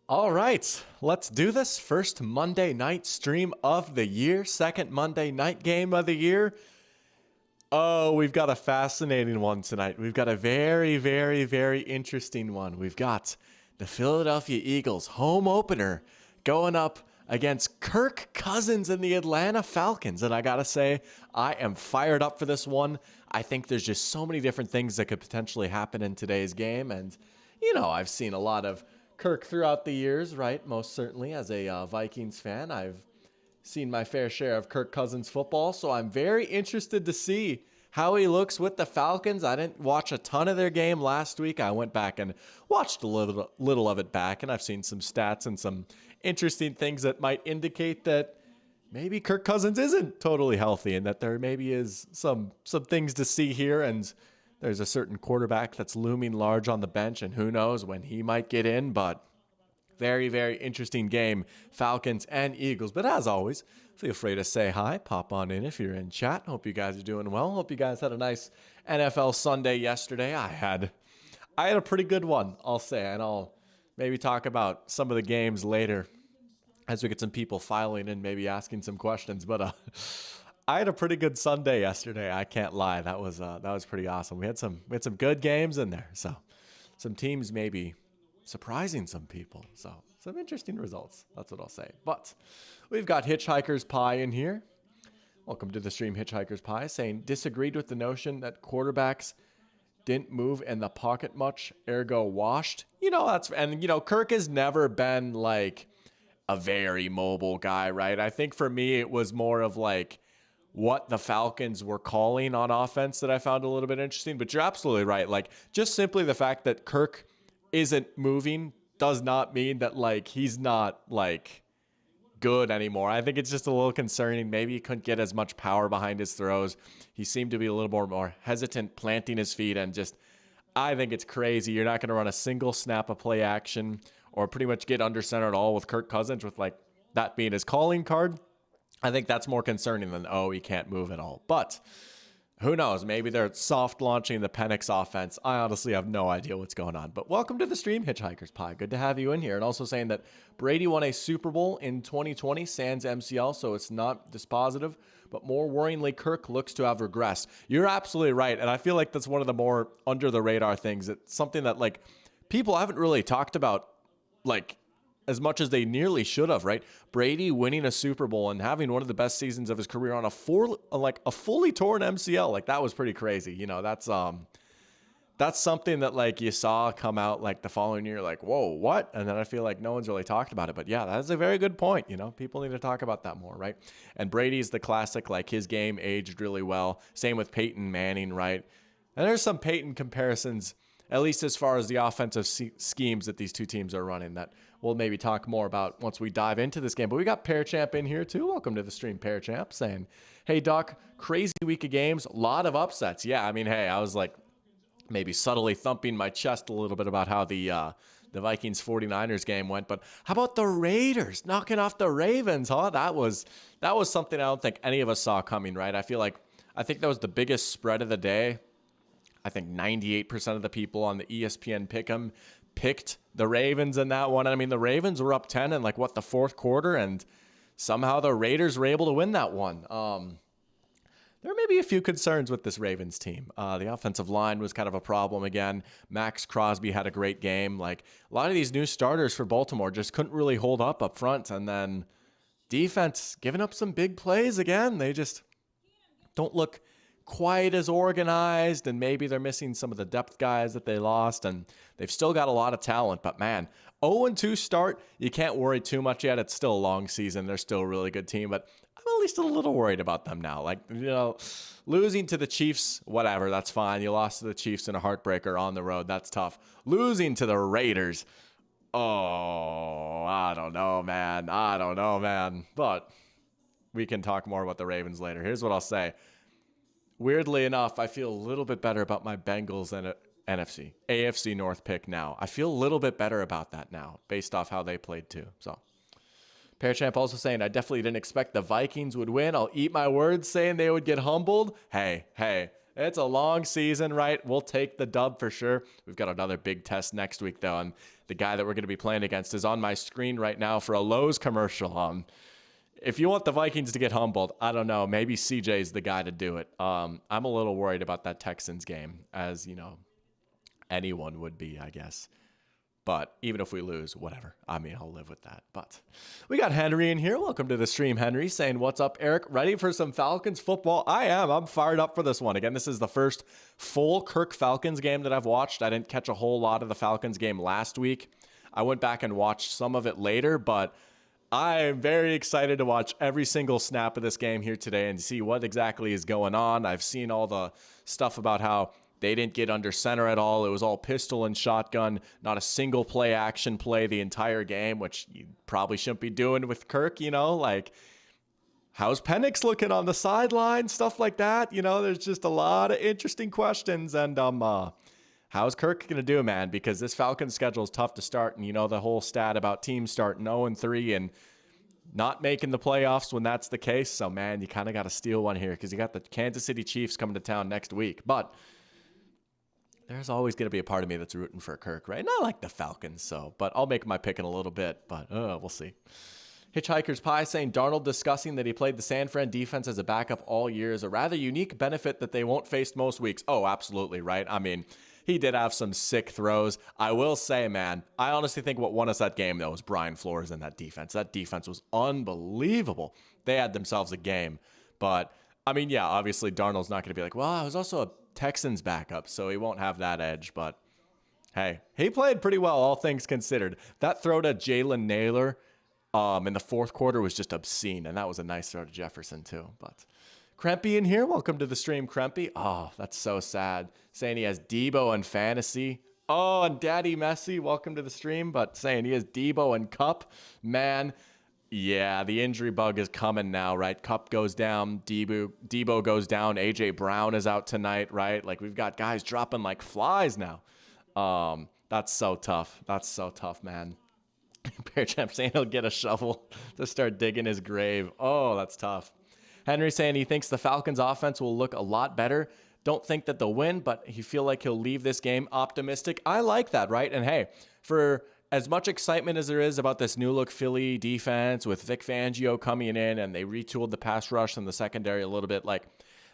All right, let's do this. First Monday night stream of the year, second Monday night game of the year. Oh, we've got a fascinating one tonight. We've got a very, very, very interesting one. We've got the Philadelphia Eagles home opener going up against Kirk Cousins and the Atlanta Falcons. And I gotta say, I am fired up for this one. I think there's just so many different things that could potentially happen in today's game. And, I've seen a lot of Kirk throughout the years, right? Most certainly as a Vikings fan, I've seen my fair share of Kirk Cousins football, so I'm very interested to see how he looks with the Falcons. I didn't watch a ton of their game last week. I went back and watched a little of it back, and I've seen some stats and some interesting things that might indicate that maybe Kirk Cousins isn't totally healthy and that there maybe is some things to see here, and there's a certain quarterback that's looming large on the bench, and who knows when he might get in, but very, very interesting game, Falcons and Eagles. But as always, feel free to say hi, pop on in if you're in chat. Hope you guys are doing well. Hope you guys had a nice NFL Sunday yesterday. I had a pretty good one, I'll say, and I'll maybe talk about some of the games later as we get some people filing in, maybe asking some questions. But I had a pretty good Sunday yesterday. I can't lie. That was pretty awesome. We had some good games in there. So some teams maybe surprising some people. So some interesting results. That's what I'll say. But we've got Hitchhiker's Pie in here. Welcome to the stream, Hitchhiker's Pie, saying disagreed with the notion that quarterbacks didn't move in the pocket much, ergo washed. Kirk has never been like a very mobile guy, right? I think for me, it was more of like what the Falcons were calling on offense that I found a little bit interesting. But you're absolutely right. Like, just simply the fact that Kirk isn't moving does not mean that like he's not like good anymore. I think it's just a little concerning. Maybe he couldn't get as much power behind his throws. He seemed to be a little more hesitant planting his feet, and just I think it's crazy. You're not going to run a single snap of play action or pretty much get under center at all with Kirk Cousins, with like that being his calling card. I think that's more concerning than, he can't move at all. But who knows? Maybe they're soft launching the Penix offense. I honestly have no idea what's going on. But welcome to the stream, Hitchhiker's Pie. Good to have you in here. And also saying that Brady won a Super Bowl in 2020, sans MCL, so it's not dispositive. But more worryingly, Kirk looks to have regressed. You're absolutely right. And I feel like that's one of the more under the radar things. It's something that like people haven't really talked about like as much as they nearly should have, right? Brady winning a Super Bowl and having one of the best seasons of his career on a fully torn MCL. Like, that was pretty crazy. That's something that like you saw come out like the following year, like, whoa, what? And then I feel like no one's really talked about it. But yeah, that's a very good point. People need to talk about that more, right? And Brady's the classic, like his game aged really well. Same with Peyton Manning, right? And there's some Peyton comparisons, at least as far as the offensive schemes that these two teams are running, that we'll maybe talk more about once we dive into this game. But we got Pear Champ in here too. Welcome to the stream, Pear Champ, saying, hey, Doc, crazy week of games, a lot of upsets. Yeah, I mean, hey, I was like maybe subtly thumping my chest a little bit about how the Vikings 49ers game went. But how about the Raiders knocking off the Ravens, huh? That was something I don't think any of us saw coming, right? I think that was the biggest spread of the day. I think 98% of the people on the ESPN Pick'em picked the Ravens in that one. I mean, the Ravens were up 10 in the fourth quarter, and somehow the Raiders were able to win that one. There may be a few concerns with this Ravens team. The offensive line was kind of a problem again. Max Crosby had a great game. Like, a lot of these new starters for Baltimore just couldn't really hold up front, and then defense giving up some big plays again. They just don't look quite as organized, and maybe they're missing some of the depth guys that they lost, and they've still got a lot of talent. But man, 0-2 start, you can't worry too much yet. It's still a long season. They're still a really good team, but I'm at least a little worried about them now. Like, losing to the Chiefs, whatever, that's fine. You lost to the Chiefs in a heartbreaker on the road. That's tough. Losing to the Raiders, I don't know, man. But we can talk more about the Ravens later. Here's what I'll say. Weirdly enough, I feel a little bit better about my Bengals and AFC North pick now. I feel a little bit better about that now, based off how they played too. So, Pearchamp also saying, I definitely didn't expect the Vikings would win. I'll eat my words saying they would get humbled. Hey, It's a long season, right? We'll take the dub for sure. We've got another big test next week, though, and the guy that we're going to be playing against is on my screen right now for a Lowe's commercial. If you want the Vikings to get humbled, I don't know. Maybe CJ's the guy to do it. I'm a little worried about that Texans game, as, anyone would be, I guess. But even if we lose, whatever. I mean, I'll live with that. But we got Henry in here. Welcome to the stream, Henry, saying, what's up, Eric? Ready for some Falcons football? I am. I'm fired up for this one. Again, this is the first full Kirk Falcons game that I've watched. I didn't catch a whole lot of the Falcons game last week. I went back and watched some of it later, but I'm very excited to watch every single snap of this game here today and see what exactly is going on. I've seen all the stuff about how they didn't get under center at all. It was all pistol and shotgun, not a single play action play the entire game, which you probably shouldn't be doing with Kirk, like how's Penix looking on the sideline, stuff like that. There's just a lot of interesting questions. And how's Kirk going to do, man? Because this Falcons schedule is tough to start. And the whole stat about teams starting 0-3 and not making the playoffs when that's the case. So, man, you kind of got to steal one here because you got the Kansas City Chiefs coming to town next week. But there's always going to be a part of me that's rooting for Kirk, right? And I like the Falcons, but I'll make my pick in a little bit, but we'll see. Hitchhiker's Pie saying Darnold discussing that he played the San Fran defense as a backup all year is a rather unique benefit that they won't face most weeks. Oh, absolutely, right? I mean, he did have some sick throws. I will say, man, I honestly think what won us that game, though, was Brian Flores and that defense. That defense was unbelievable. They had themselves a game. But, I mean, yeah, obviously Darnold's not going to be like, well, I was also a Texans backup, so he won't have that edge. But, hey, he played pretty well, all things considered. That throw to Jalen Naylor in the fourth quarter was just obscene, and that was a nice throw to Jefferson, too. But Krempy in here. Welcome to the stream, Krempy. Oh, that's so sad. Saying he has Debo and fantasy. Oh, and Daddy Messi, welcome to the stream. But saying he has Debo and Cup. Man, yeah, the injury bug is coming now, right? Cup goes down. Debo goes down. A.J. Brown is out tonight, right? Like, we've got guys dropping like flies now. That's so tough. That's so tough, man. Bear Champ saying he'll get a shovel to start digging his grave. Oh, that's tough. Henry saying he thinks the Falcons offense will look a lot better. Don't think that they'll win, but he feel like he'll leave this game optimistic. I like that, right? And hey, for as much excitement as there is about this new look Philly defense with Vic Fangio coming in and they retooled the pass rush and the secondary a little bit, like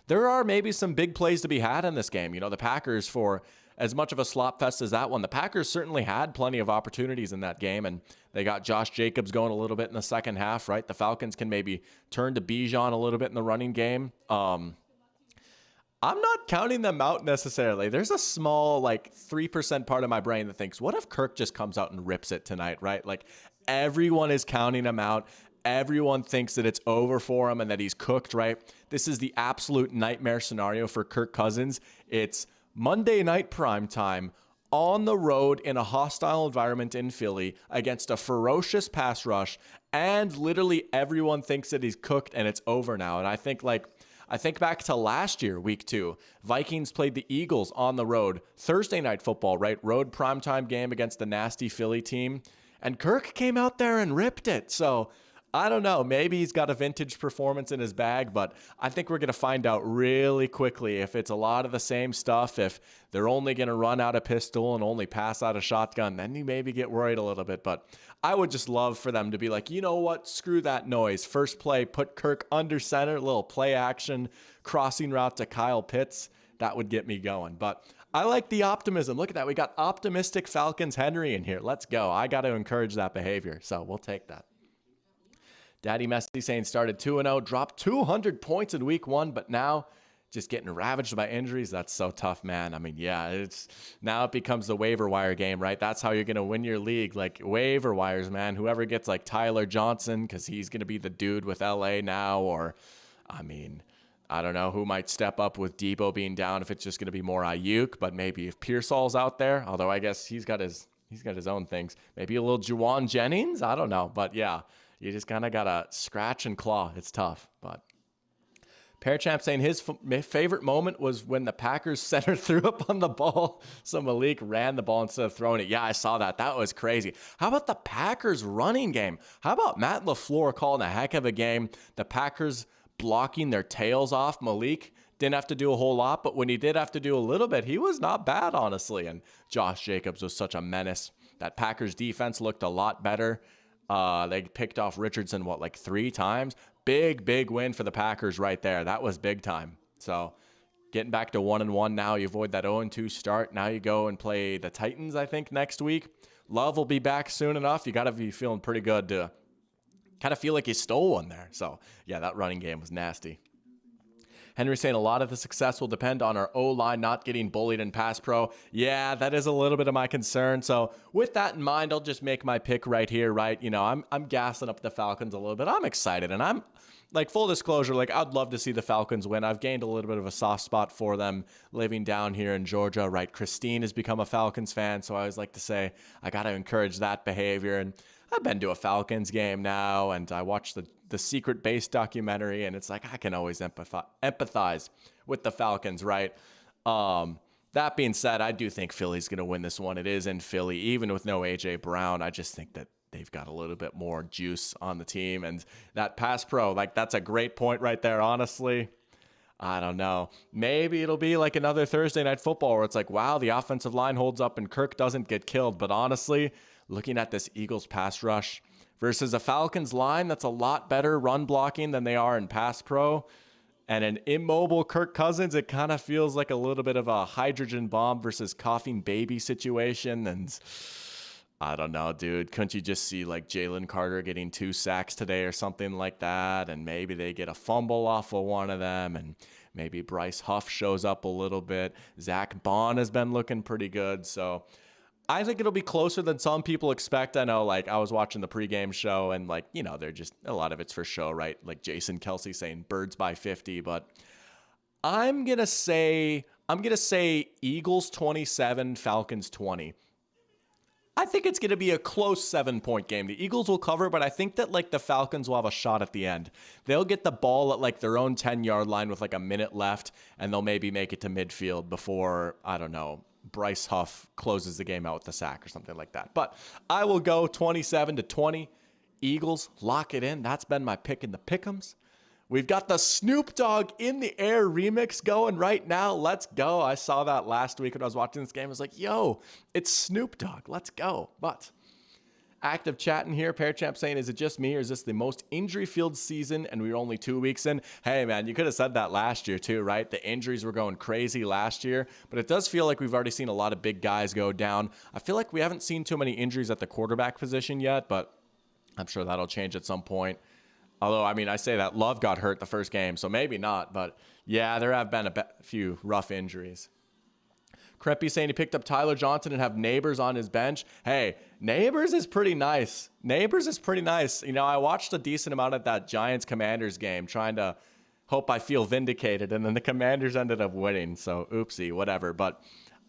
there are maybe some big plays to be had in this game. The Packers, for as much of a slop fest as that one, the Packers certainly had plenty of opportunities in that game, and they got Josh Jacobs going a little bit in the second half, right? The Falcons can maybe turn to Bijan a little bit in the running game. I'm not counting them out necessarily. There's a small, 3% part of my brain that thinks, what if Kirk just comes out and rips it tonight, right? Like, everyone is counting him out. Everyone thinks that it's over for him and that he's cooked, right? This is the absolute nightmare scenario for Kirk Cousins. It's Monday night primetime on the road in a hostile environment in Philly against a ferocious pass rush, and literally everyone thinks that he's cooked and it's over now. And I think back to last year, week 2. Vikings played the Eagles on the road. Thursday night football, right? Road primetime game against the nasty Philly team. And Kirk came out there and ripped it. So I don't know. Maybe he's got a vintage performance in his bag, but I think we're going to find out really quickly if it's a lot of the same stuff. If they're only going to run out a pistol and only pass out a shotgun, then you maybe get worried a little bit. But I would just love for them to be like, you know what? Screw that noise. First play, put Kirk under center, little play action, crossing route to Kyle Pitts. That would get me going. But I like the optimism. Look at that. We got optimistic Falcons Henry in here. Let's go. I got to encourage that behavior. So we'll take that. Daddy Messi saying started 2-0, dropped 200 points in week 1, but now just getting ravaged by injuries. That's so tough, man. I mean, yeah, now it becomes the waiver wire game, right? That's how you're going to win your league. Like, waiver wires, man. Whoever gets like Tyler Johnson, because he's going to be the dude with LA now, or, I mean, I don't know who might step up with Debo being down if it's just going to be more Ayuk, but maybe if Pearsall's out there, although I guess he's got his own things. Maybe a little Juwan Jennings. I don't know, but yeah. You just kind of got to scratch and claw. It's tough. But Parachamp saying his favorite moment was when the Packers center threw up on the ball. So Malik ran the ball instead of throwing it. Yeah, I saw that. That was crazy. How about the Packers running game? How about Matt LaFleur calling a heck of a game? The Packers blocking their tails off. Malik Didn't have to do a whole lot, but when he did have to do a little bit, he was not bad, honestly. And Josh Jacobs was such a menace. That Packers defense looked a lot better. They picked off Richardson, like 3 times? Big win for the Packers right there. That was big time. So getting back to 1-1 now. You avoid that 0-2 start. Now you go and play the Titans, I think, next week. Love will be back soon enough. You got to be feeling pretty good to kind of feel like you stole one there. So, yeah, that running game was nasty. Henry saying a lot of the success will depend on our O-line not getting bullied in pass pro. Yeah, that is a little bit of my concern. So with that in mind, I'll just make my pick right here, right? I'm gassing up the Falcons a little bit. I'm excited, and I'm like, full disclosure, I'd love to see the Falcons win. I've gained a little bit of a soft spot for them living down here in Georgia, right? Christine has become a Falcons fan, so I always like to say I got to encourage that behavior. And I've been to a Falcons game now, and I watched the Secret Base documentary, and it's like I can always empathize with the Falcons, right? That being said, I do think Philly's going to win this one. It is in Philly, even with no A.J. Brown. I just think that they've got a little bit more juice on the team, and that pass pro, that's a great point right there, honestly. I don't know. Maybe it'll be like another Thursday Night Football where it's like, wow, the offensive line holds up and Kirk doesn't get killed. But honestly, looking at this Eagles pass rush versus a Falcons line that's a lot better run blocking than they are in pass pro, and an immobile Kirk Cousins, it kind of feels like a little bit of a hydrogen bomb versus coughing baby situation. And I don't know, dude. Couldn't you just see Jalen Carter getting 2 sacks today or something like that? And maybe they get a fumble off of one of them, and maybe Bryce Huff shows up a little bit. Zach Bond has been looking pretty good. So I think it'll be closer than some people expect. I know, I was watching the pregame show, and they're just, a lot of it's for show, right? Like Jason Kelsey saying birds by 50, but I'm going to say Eagles 27, Falcons 20. I think it's going to be a close 7-point game. The Eagles will cover, but I think that the Falcons will have a shot at the end. They'll get the ball at their own 10-yard line with a minute left, and they'll maybe make it to midfield before, I don't know, Bryce Huff closes the game out with a sack or something like that. But I will go 27-20. Eagles, lock it in. That's been my pick in the pick'ems. We've got the Snoop Dogg in the Air remix going right now. Let's go. I saw that last week when I was watching this game. I was like, yo, it's Snoop Dogg. Let's go. But active chatting here. Pearchamp saying, is it just me or is this the most injury-filled season and we're only 2 weeks in? Hey, man, you could have said that last year too, right? The injuries were going crazy last year, but it does feel like we've already seen a lot of big guys go down. I feel like we haven't seen too many injuries at the quarterback position yet, but I'm sure that'll change at some point. Although, I say that Love got hurt the first game, so maybe not. But, yeah, there have been a few rough injuries. Kreppy saying he picked up Tyler Johnson and have Neighbors on his bench. Hey, Neighbors is pretty nice. I watched a decent amount of that Giants-Commanders game, trying to hope I feel vindicated, and then the Commanders ended up winning. So, oopsie, whatever. But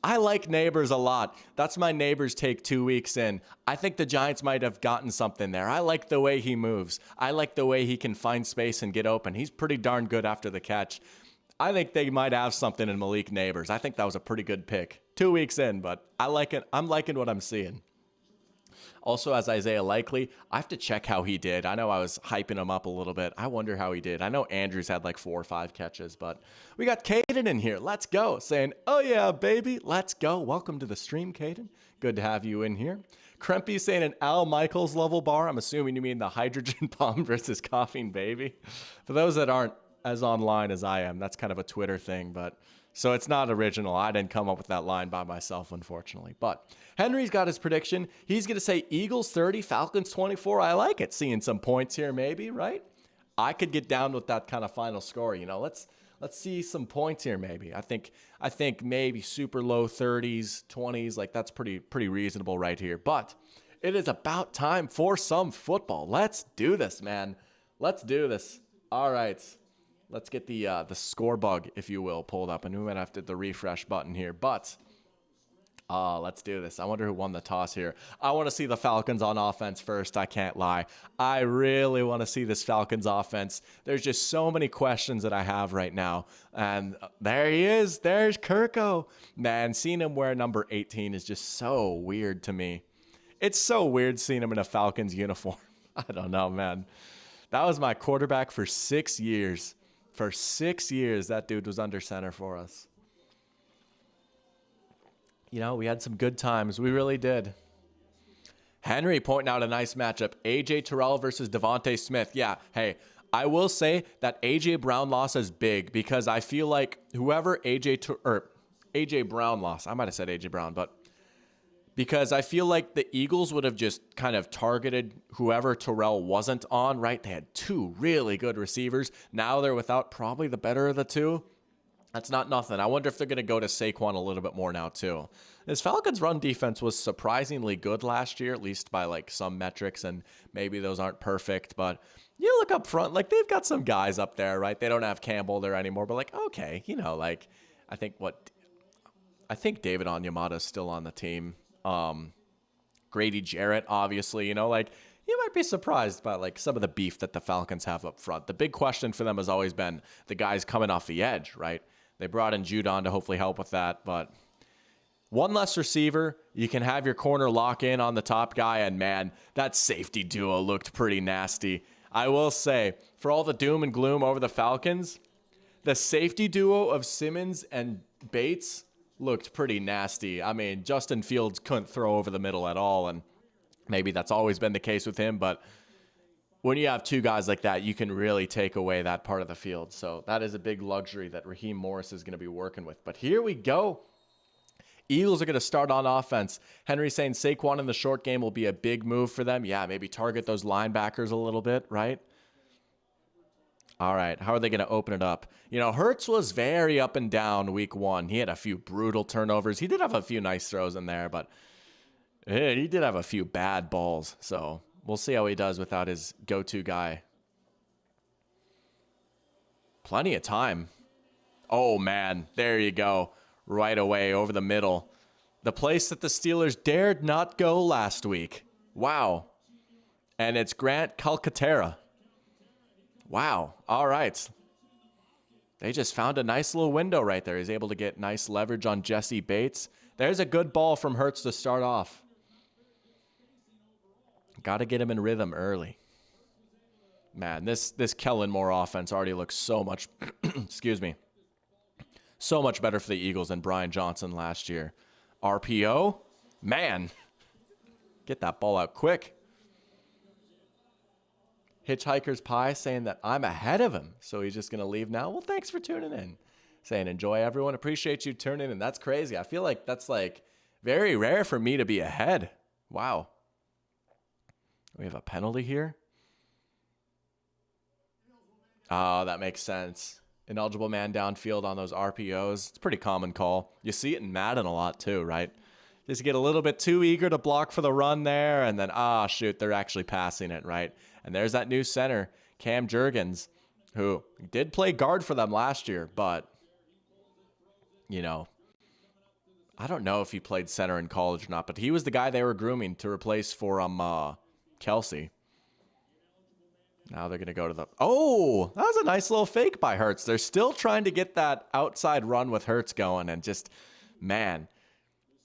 I like Neighbors a lot. That's my Neighbors take 2 weeks in. I think the Giants might have gotten something there. I like the way he moves. I like the way he can find space and get open. He's pretty darn good after the catch. I think they might have something in Malik Neighbors. I think that was a pretty good pick. 2 weeks in, but I like it. I'm liking what I'm seeing. Also, as Isaiah Likely, I have to check how he did. I know I was hyping him up a little bit. I wonder how he did. I know Andrews had 4 or 5 catches, but we got Caden in here. Let's go. Saying, oh yeah, baby, let's go. Welcome to the stream, Caden. Good to have you in here. Krempy saying an Al Michaels level bar. I'm assuming you mean the hydrogen bomb versus coughing baby. For those that aren't as online as I am, that's kind of a Twitter thing, but so it's not original. I didn't come up with that line by myself, unfortunately. But Henry's got his prediction. He's going to say Eagles 30, Falcons 24. I like it. Seeing some points here, maybe, right? I could get down with that kind of final score. Let's see some points here, maybe. I think maybe super low 30s, 20s. That's pretty reasonable right here. But it is about time for some football. Let's do this, man. Let's do this. All right. Let's get the score bug, if you will, pulled up. And we might have to hit the refresh button here. But let's do this. I wonder who won the toss here. I want to see the Falcons on offense first. I can't lie. I really want to see this Falcons offense. There's just so many questions that I have right now. And there he is. There's Kirko. Man, seeing him wear number 18 is just so weird to me. It's so weird seeing him in a Falcons uniform. I don't know, man. That was my quarterback for 6 years. For 6 years, that dude was under center for us. You know, we had some good times. We really did. Henry pointing out a nice matchup. A.J. Terrell versus Devontae Smith. Yeah, hey, I will say that A.J. Brown loss is big because I feel like whoever A.J. Brown lost, I might have said A.J. Brown, but because I feel like the Eagles would have just kind of targeted whoever Terrell wasn't on, right? They had two really good receivers. Now they're without probably the better of the two. That's not nothing. I wonder if they're going to go to Saquon a little bit more now, too. This Falcons run defense was surprisingly good last year, at least by like some metrics, and maybe those aren't perfect, but you look up front, like they've got some guys up there, right? They don't have Campbell there anymore, but like, okay, you know, like I think David Onyemata is still on the team. Grady Jarrett, obviously, you know, like you might be surprised by like some of the beef that the Falcons have up front. The big question for them has always been the guys coming off the edge, right? They brought in Judon to hopefully help with that, but one less receiver, you can have your corner lock in on the top guy, and man, that safety duo looked pretty nasty. I will say, for all the doom and gloom over the Falcons, the safety duo of Simmons and Bates looked pretty nasty. I mean, Justin Fields couldn't throw over the middle at all, and maybe that's always been the case with him, but when you have two guys like that, you can really take away that part of the field. So that is a big luxury that Raheem Morris is going to be working with. But here we go. Eagles are going to start on offense. Henry saying Saquon in the short game will be a big move for them. Yeah, maybe target those linebackers a little bit, right? All right, how are they going to open it up? You know, Hurts was very up and down week one. He had a few brutal turnovers. He did have a few nice throws in there, but he did have a few bad balls. So we'll see how he does without his go-to guy. Plenty of time. Oh, man, there you go. Right away over the middle. The place that the Steelers dared not go last week. Wow. And it's Grant Calcaterra. Wow. All right. They just found a nice little window right there. He's able to get nice leverage on Jesse Bates. There's a good ball from Hurts to start off. Got to get him in rhythm early. Man, this Kellen Moore offense already looks so much, excuse me, so much better for the Eagles than Brian Johnson last year. RPO, man, get that ball out quick. Hitchhiker's Pie saying that I'm ahead of him, so he's just going to leave now. Well, thanks for tuning in. Saying enjoy, everyone. Appreciate you tuning in. That's crazy. I feel like that's like very rare for me to be ahead. Wow. We have a penalty here. Oh, that makes sense. Ineligible man downfield on those RPOs. It's a pretty common call. You see it in Madden a lot too, right? Just get a little bit too eager to block for the run there, and then, shoot, they're actually passing it, right? And there's that new center, Cam Jurgens, who did play guard for them last year, but, you know, I don't know if he played center in college or not, but he was the guy they were grooming to replace for Kelsey. Now they're going to go to the... Oh, that was a nice little fake by Hurts. They're still trying to get that outside run with Hurts going, and just, man...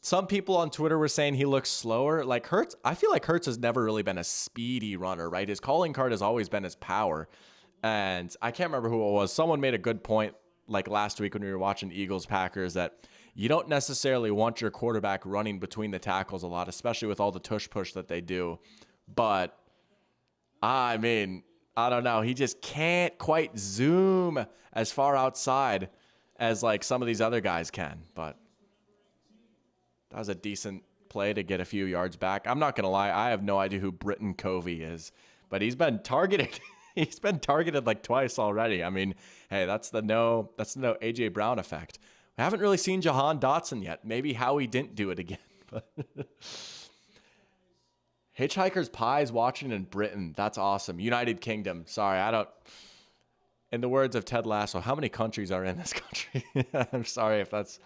Some people on Twitter were saying he looks slower. Like Hurts, I feel like Hurts has never really been a speedy runner, right? His calling card has always been his power. And I can't remember who it was. Someone made a good point like last week when we were watching Eagles-Packers that you don't necessarily want your quarterback running between the tackles a lot, especially with all the tush-push that they do. But, I mean, I don't know. He just can't quite zoom as far outside as like some of these other guys can. But that was a decent play to get a few yards back. I'm not going to lie. I have no idea who Britton Covey is, but he's been targeted. He's been targeted like twice already. I mean, hey, that's the no A.J. Brown effect. We haven't really seen Jahan Dotson yet. Maybe Howie didn't do it again. But Hitchhiker's Pies watching in Britain. That's awesome. United Kingdom. Sorry, I don't... In the words of Ted Lasso, how many countries are in this country? I'm sorry if that's...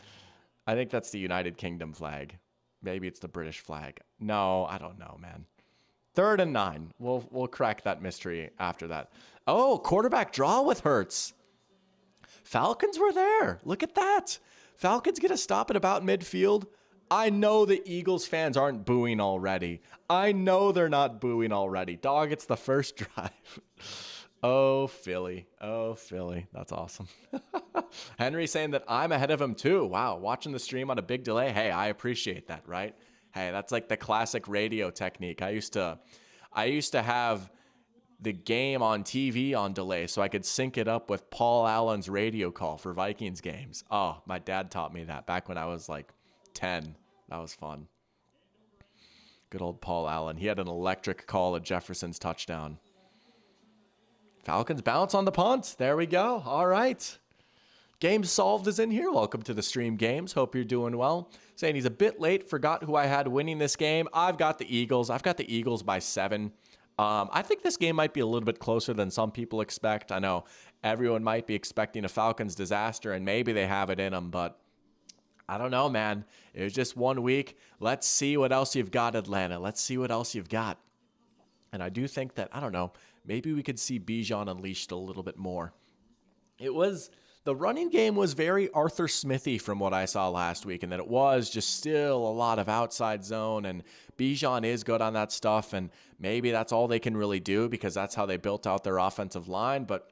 I think that's the United Kingdom flag. Maybe it's the British flag. No, I don't know, man. 3rd and 9. We'll crack that mystery after that. Oh, quarterback draw with Hurts. Falcons were there. Look at that. Falcons get a stop at about midfield. I know the Eagles fans aren't booing already. I know they're not booing already. Dog, it's the first drive. Oh, Philly. Oh, Philly. That's awesome. Henry saying that I'm ahead of him too. Wow. Watching the stream on a big delay. Hey, I appreciate that, right? Hey, that's like the classic radio technique. I used to have the game on TV on delay so I could sync it up with Paul Allen's radio call for Vikings games. Oh, my dad taught me that back when I was like 10. That was fun. Good old Paul Allen. He had an electric call at Jefferson's touchdown. Falcons bounce on the punt. There we go. All right. Game Solved is in here. Welcome to the stream, Games. Hope you're doing well. Saying he's a bit late. Forgot who I had winning this game. I've got the Eagles. I've got the Eagles by 7. I think this game might be a little bit closer than some people expect. I know everyone might be expecting a Falcons disaster, and maybe they have it in them, but I don't know, man. It was just 1 week. Let's see what else you've got, Atlanta. Let's see what else you've got. And I do think that, I don't know, maybe we could see Bijan unleashed a little bit more. The running game was very Arthur Smithy from what I saw last week, and that it was just still a lot of outside zone, and Bijan is good on that stuff, and maybe that's all they can really do because that's how they built out their offensive line. But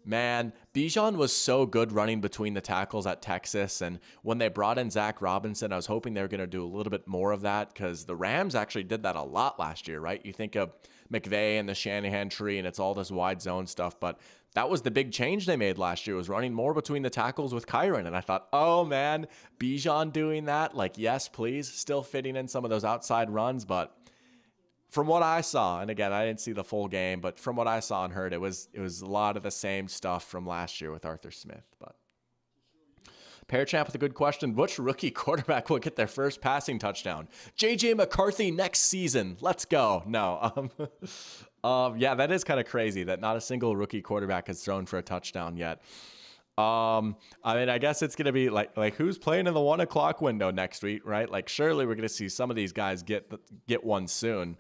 man, Bijan was so good running between the tackles at Texas, and when they brought in Zach Robinson, I was hoping they were going to do a little bit more of that because the Rams actually did that a lot last year, right? You think of McVay and the Shanahan tree, and it's all this wide zone stuff, but that was the big change they made last year, was running more between the tackles with Kyron. And I thought, oh man, Bijan doing that? Like, yes, please. Still fitting in some of those outside runs. But from what I saw, and again, I didn't see the full game, but from what I saw and heard, it was a lot of the same stuff from last year with Arthur Smith. But Pearchamp with a good question. Which rookie quarterback will get their first passing touchdown? J.J. McCarthy next season. Let's go. No. Yeah, that is kind of crazy that not a single rookie quarterback has thrown for a touchdown yet. I mean, I guess it's going to be like who's playing in the 1 o'clock window next week, right? Like, surely we're going to see some of these guys get one soon.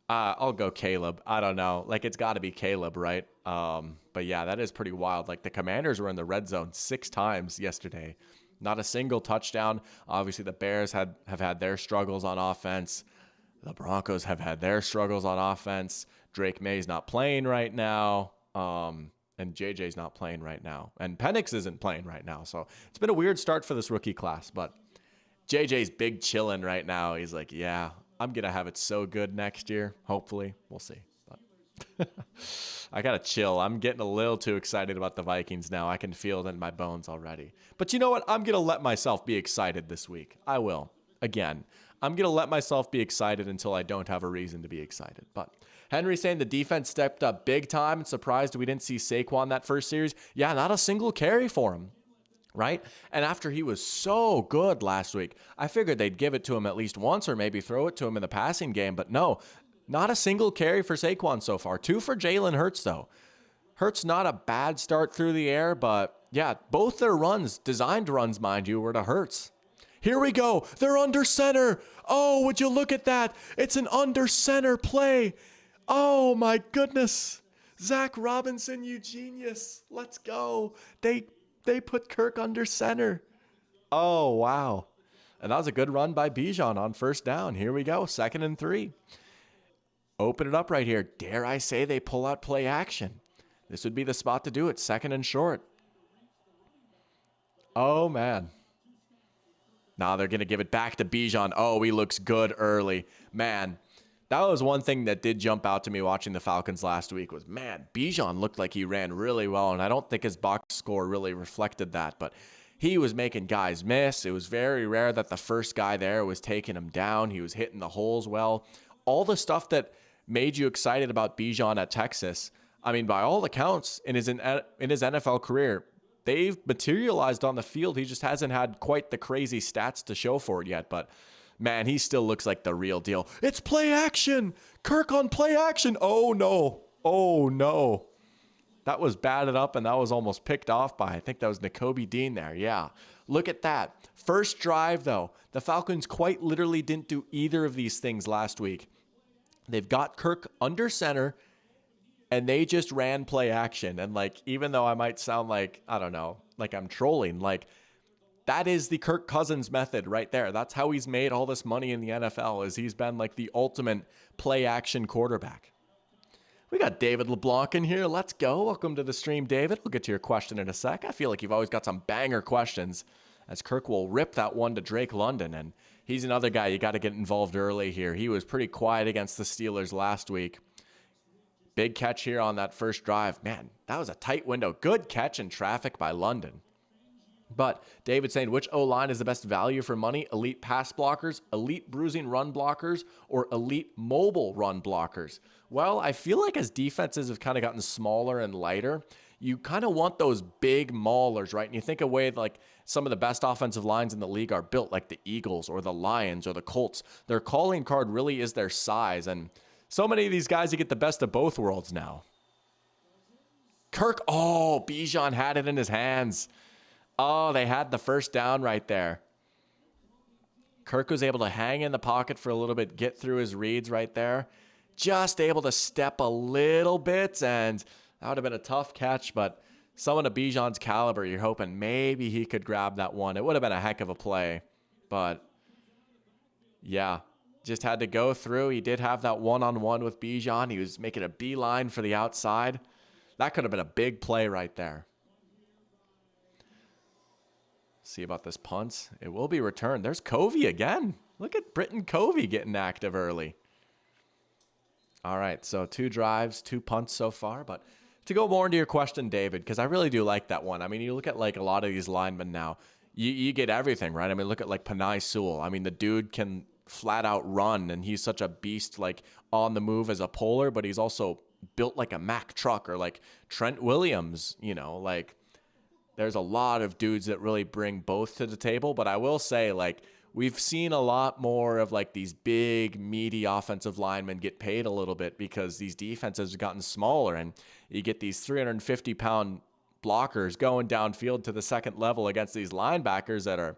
I'll go Caleb. I don't know. Like, it's got to be Caleb, right? But yeah, that is pretty wild. Like, the Commanders were in the red zone 6 times yesterday. Not a single touchdown. Obviously, the Bears have had their struggles on offense. The Broncos have had their struggles on offense. Drake May's not playing right now. And JJ's not playing right now. And Penix isn't playing right now. So it's been a weird start for this rookie class. But JJ's big chilling right now. He's like, yeah, I'm going to have it so good next year. Hopefully. We'll see. But I got to chill. I'm getting a little too excited about the Vikings now. I can feel it in my bones already. But you know what? I'm going to let myself be excited this week. I will. Again, I'm going to let myself be excited until I don't have a reason to be excited. But Henry saying the defense stepped up big time and surprised we didn't see Saquon that first series. Yeah, not a single carry for him, right? And after he was so good last week, I figured they'd give it to him at least once or maybe throw it to him in the passing game. But no, not a single carry for Saquon so far. 2 for Jalen Hurts, though. Hurts not a bad start through the air, but yeah, both their runs, designed runs, mind you, were to Hurts. Here we go. They're under center. Oh, would you look at that? It's an under center play. Oh, my goodness. Zach Robinson, you genius. Let's go. They put Kirk under center. Oh, wow. And that was a good run by Bijan on first down. Here we go. 2nd and 3. Open it up right here. Dare I say they pull out play action. This would be the spot to do it. 2nd and short. Oh, man. Now they're going to give it back to Bijan. Oh, he looks good early. Man, that was one thing that did jump out to me watching the Falcons last week was, man, Bijan looked like he ran really well, and I don't think his box score really reflected that, but he was making guys miss. It was very rare that the first guy there was taking him down. He was hitting the holes well. All the stuff that made you excited about Bijan at Texas, I mean, by all accounts, in his NFL career, they've materialized on the field. He just hasn't had quite the crazy stats to show for it yet, but man, he still looks like the real deal. It's play action. Kirk on play action. Oh, no. Oh, no. That was batted up, and that was almost picked off by, I think that was Nakobe Dean there. Yeah. Look at that. First drive, though. The Falcons quite literally didn't do either of these things last week. They've got Kirk under center, and they just ran play action. And, like, even though I might sound like, I don't know, like I'm trolling, like, that is the Kirk Cousins method right there. That's how he's made all this money in the NFL, is he's been like the ultimate play action quarterback. We got David LeBlanc in here. Let's go. Welcome to the stream, David. We'll get to your question in a sec. I feel like you've always got some banger questions, as Kirk will rip that one to Drake London. And he's another guy you got to get involved early here. He was pretty quiet against the Steelers last week. Big catch here on that first drive. Man, that was a tight window. Good catch in traffic by London. But David saying, which O-line is the best value for money? Elite pass blockers, elite bruising run blockers, or elite mobile run blockers? Well, I feel like as defenses have kind of gotten smaller and lighter, you kind of want those big maulers, right? And you think of way like some of the best offensive lines in the league are built, like the Eagles or the Lions or the Colts. Their calling card really is their size. And so many of these guys, you get the best of both worlds now. Kirk, oh, Bijan had it in his hands. Oh, they had the first down right there. Kirk was able to hang in the pocket for a little bit, get through his reads right there. Just able to step a little bit, and that would have been a tough catch, but someone of Bijan's caliber, you're hoping maybe he could grab that one. It would have been a heck of a play, but yeah, just had to go through. He did have that one-on-one with Bijan. He was making a beeline for the outside. That could have been a big play right there. See about this punt. It will be returned. There's Covey again. Look at Britton Covey getting active early. All right, so 2 drives, 2 punts so far. But to go more into your question, David, because I really do like that one. I mean, you look at like a lot of these linemen now, you get everything, right? I mean, look at like Penei Sewell. I mean, the dude can flat out run, and he's such a beast, like on the move as a polar, but he's also built like a Mack truck, or like Trent Williams, you know, like there's a lot of dudes that really bring both to the table. But I will say, like, we've seen a lot more of like these big, meaty offensive linemen get paid a little bit because these defenses have gotten smaller, and you get these 350-pound blockers going downfield to the second level against these linebackers that are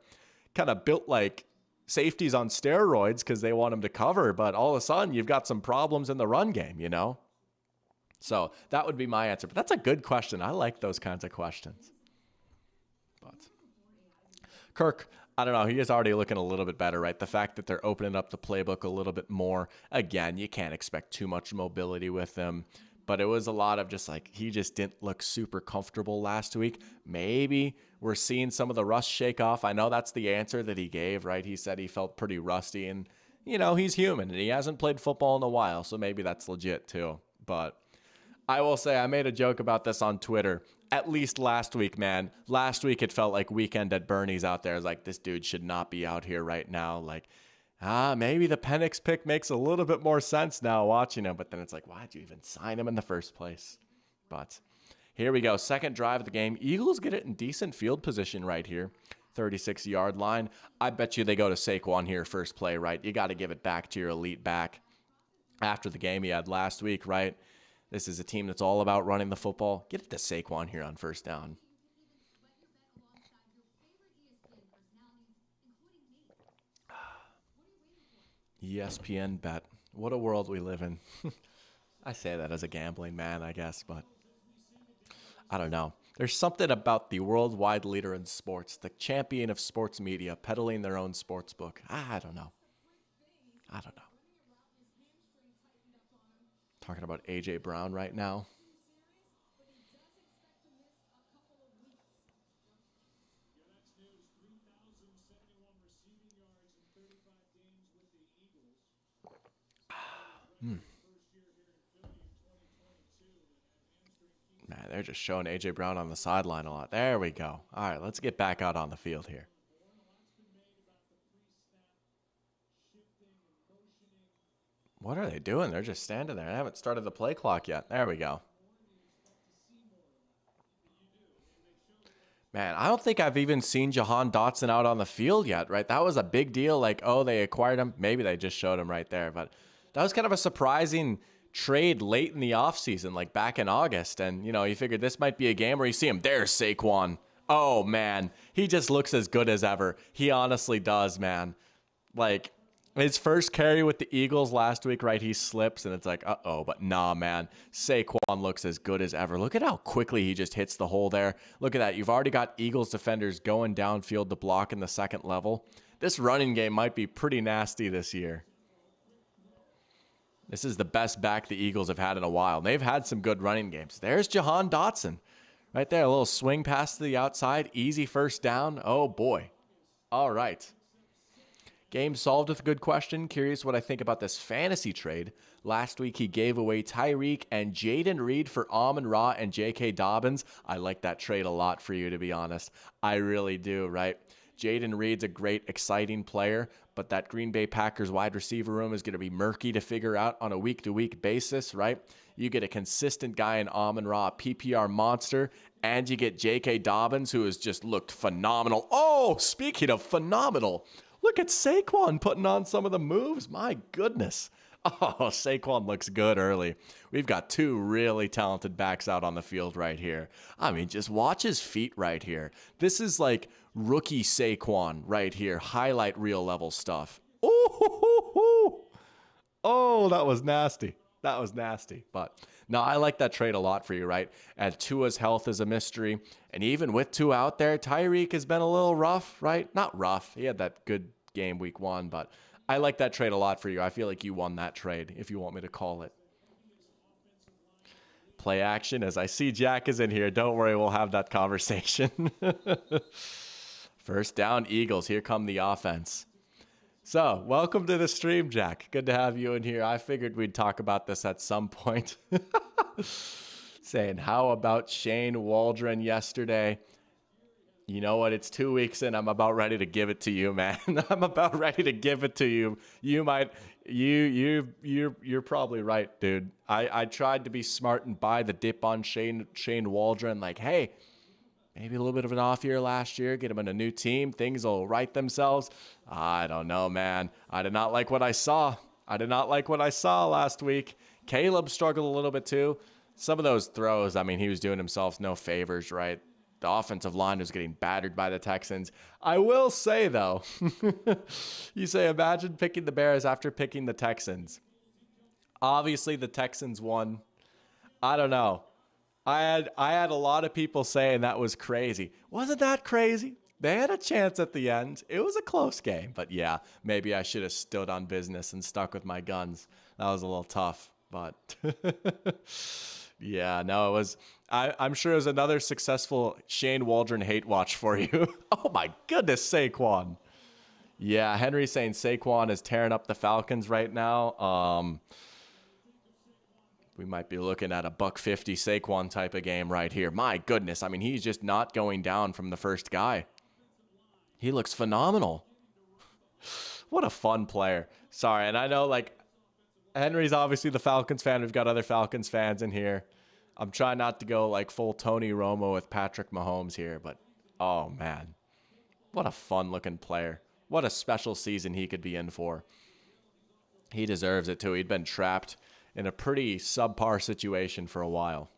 kind of built like safeties on steroids because they want them to cover. But all of a sudden, you've got some problems in the run game, you know? So that would be my answer. But that's a good question. I like those kinds of questions. But Kirk, I don't know. He is already looking a little bit better, right? The fact that they're opening up the playbook a little bit more. Again, you can't expect too much mobility with him. But it was a lot of just like, he just didn't look super comfortable last week. Maybe we're seeing some of the rust shake off. I know that's the answer that he gave, right? He said he felt pretty rusty, and, you know, he's human and he hasn't played football in a while. So maybe that's legit too. But I will say, I made a joke about this on Twitter. At least last week, man. Last week, it felt like Weekend at Bernie's out there. It's like, this dude should not be out here right now. Like, maybe the Penix pick makes a little bit more sense now watching him. But then it's like, why'd you even sign him in the first place? But here we go. Second drive of the game. Eagles get it in decent field position right here. 36-yard line. I bet you they go to Saquon here first play, right? You got to give it back to your elite back after the game he had last week, right? This is a team that's all about running the football. Get it to Saquon here on first down. ESPN bet. What a world we live in. I say that as a gambling man, I guess, but I don't know. There's something about the worldwide leader in sports, the champion of sports media, peddling their own sports book. I don't know. Talking about A.J. Brown right now. Man, they're just showing A.J. Brown on the sideline a lot. There we go. All right, let's get back out on the field here. What are they doing? They're just standing there. They haven't started the play clock yet. There we go. Man, I don't think I've even seen Jahan Dotson out on the field yet, right? That was a big deal. Like, oh, they acquired him. Maybe they just showed him right there. But that was kind of a surprising trade late in the offseason, like back in August. And, you know, you figured this might be a game where you see him. There's Saquon. Oh, man. He just looks as good as ever. He honestly does, man. Like, his first carry with the Eagles last week, right? He slips, and it's like, uh-oh. But nah, man. Saquon looks as good as ever. Look at how quickly he just hits the hole there. Look at that. You've already got Eagles defenders going downfield to block in the second level. This running game might be pretty nasty this year. This is the best back the Eagles have had in a while. And they've had some good running games. There's Jahan Dotson. Right there, a little swing pass to the outside. Easy first down. Oh, boy. All right. Game solved with a good question. Curious what I think about this fantasy trade. Last week, he gave away Tyreek and Jaden Reed for Amon-Ra and J.K. Dobbins. I like that trade a lot for you, to be honest. I really do, right? Jaden Reed's a great, exciting player, but that Green Bay Packers wide receiver room is going to be murky to figure out on a week-to-week basis, right? You get a consistent guy in Amon-Ra, PPR monster, and you get J.K. Dobbins, who has just looked phenomenal. Oh, speaking of phenomenal, look at Saquon putting on some of the moves. My goodness. Oh, Saquon looks good early. We've got two really talented backs out on the field right here. I mean, just watch his feet right here. This is like rookie Saquon right here. Highlight reel level stuff. Oh, that was nasty. That was nasty. But no, I like that trade a lot for you, right? And Tua's health is a mystery. And even with Tua out there, Tyreek has been a little rough, right? Not rough. He had that good game week 1, but I like that trade a lot for you. I feel like you won that trade, if you want me to call it. Play action. As I see Jack is in here, don't worry, we'll have that conversation. First down, Eagles. Here come the offense. So, welcome to the stream, Jack. Good to have you in here. I figured we'd talk about this at some point. Saying, how about Shane Waldron yesterday? You know what? It's 2 weeks in. I'm about ready to give it to you, man. I'm about ready to give it to you. You're probably right, dude. I tried to be smart and buy the dip on Shane Waldron. Like, hey, maybe a little bit of an off year last year. Get him in a new team. Things will right themselves. I don't know, man. I did not like what I saw. Last week. Caleb struggled a little bit too. Some of those throws, I mean, he was doing himself no favors, right? The offensive line was getting battered by the Texans. I will say, though, you say, imagine picking the Bears after picking the Texans. Obviously, the Texans won. I don't know. I had a lot of people saying that was crazy. Wasn't that crazy? They had a chance at the end. It was a close game. But yeah, maybe I should have stood on business and stuck with my guns. That was a little tough. But yeah, no, it was... I'm sure it was another successful Shane Waldron hate watch for you. Oh my goodness, Saquon. Yeah, Henry's saying Saquon is tearing up the Falcons right now. We might be looking at a $150 Saquon type of game right here. My goodness, I mean, he's just not going down from the first guy. He looks phenomenal. What a fun player. Sorry, and I know, like, Henry's obviously the Falcons fan. We've got other Falcons fans in here. I'm trying not to go like full Tony Romo with Patrick Mahomes here, but oh man, what a fun looking player. What a special season he could be in for. He deserves it too. He'd been trapped in a pretty subpar situation for a while.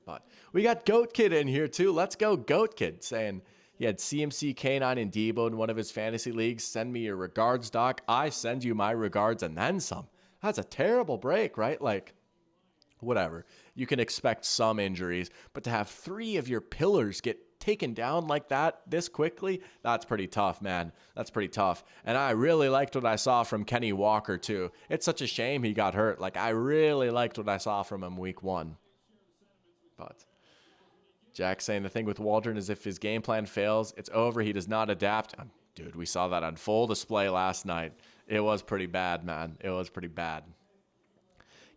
But we got Goat Kid in here too. Let's go Goat Kid, saying he had CMC, K9, and Debo in one of his fantasy leagues. Send me your regards, Doc. I send you my regards and then some. That's a terrible break, right? Like, whatever. You can expect some injuries, but to have 3 of your pillars get taken down like that this quickly, that's pretty tough, man. That's pretty tough. And I really liked what I saw from Kenny Walker, too. It's such a shame he got hurt. Like, I really liked what I saw from him week 1. But Jack saying the thing with Waldron is if his game plan fails, it's over. He does not adapt. Dude, we saw that on full display last night. It was pretty bad, man. It was pretty bad.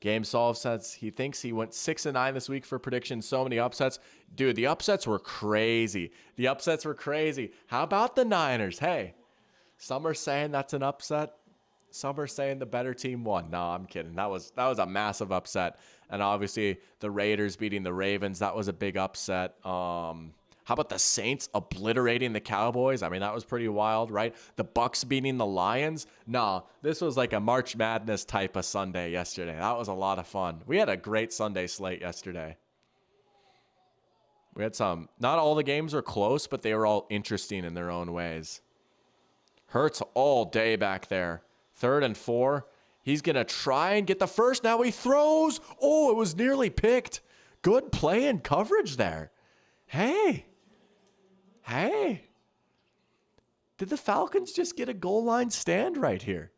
Game solved says he thinks he went 6-9 this week for predictions. So many upsets. Dude, the upsets were crazy. How about the Niners? Hey, some are saying that's an upset. Some are saying the better team won. No, I'm kidding. That was a massive upset. And obviously the Raiders beating the Ravens, that was a big upset. How about the Saints obliterating the Cowboys? I mean, that was pretty wild, right? The Bucks beating the Lions? No, this was like a March Madness type of Sunday yesterday. That was a lot of fun. We had a great Sunday slate yesterday. We had some, not all the games were close, but they were all interesting in their own ways. Hurts all day back there. 3rd and 4. He's going to try and get the first. Now he throws. Oh, it was nearly picked. Good play and coverage there. Hey. Did the Falcons just get a goal line stand right here?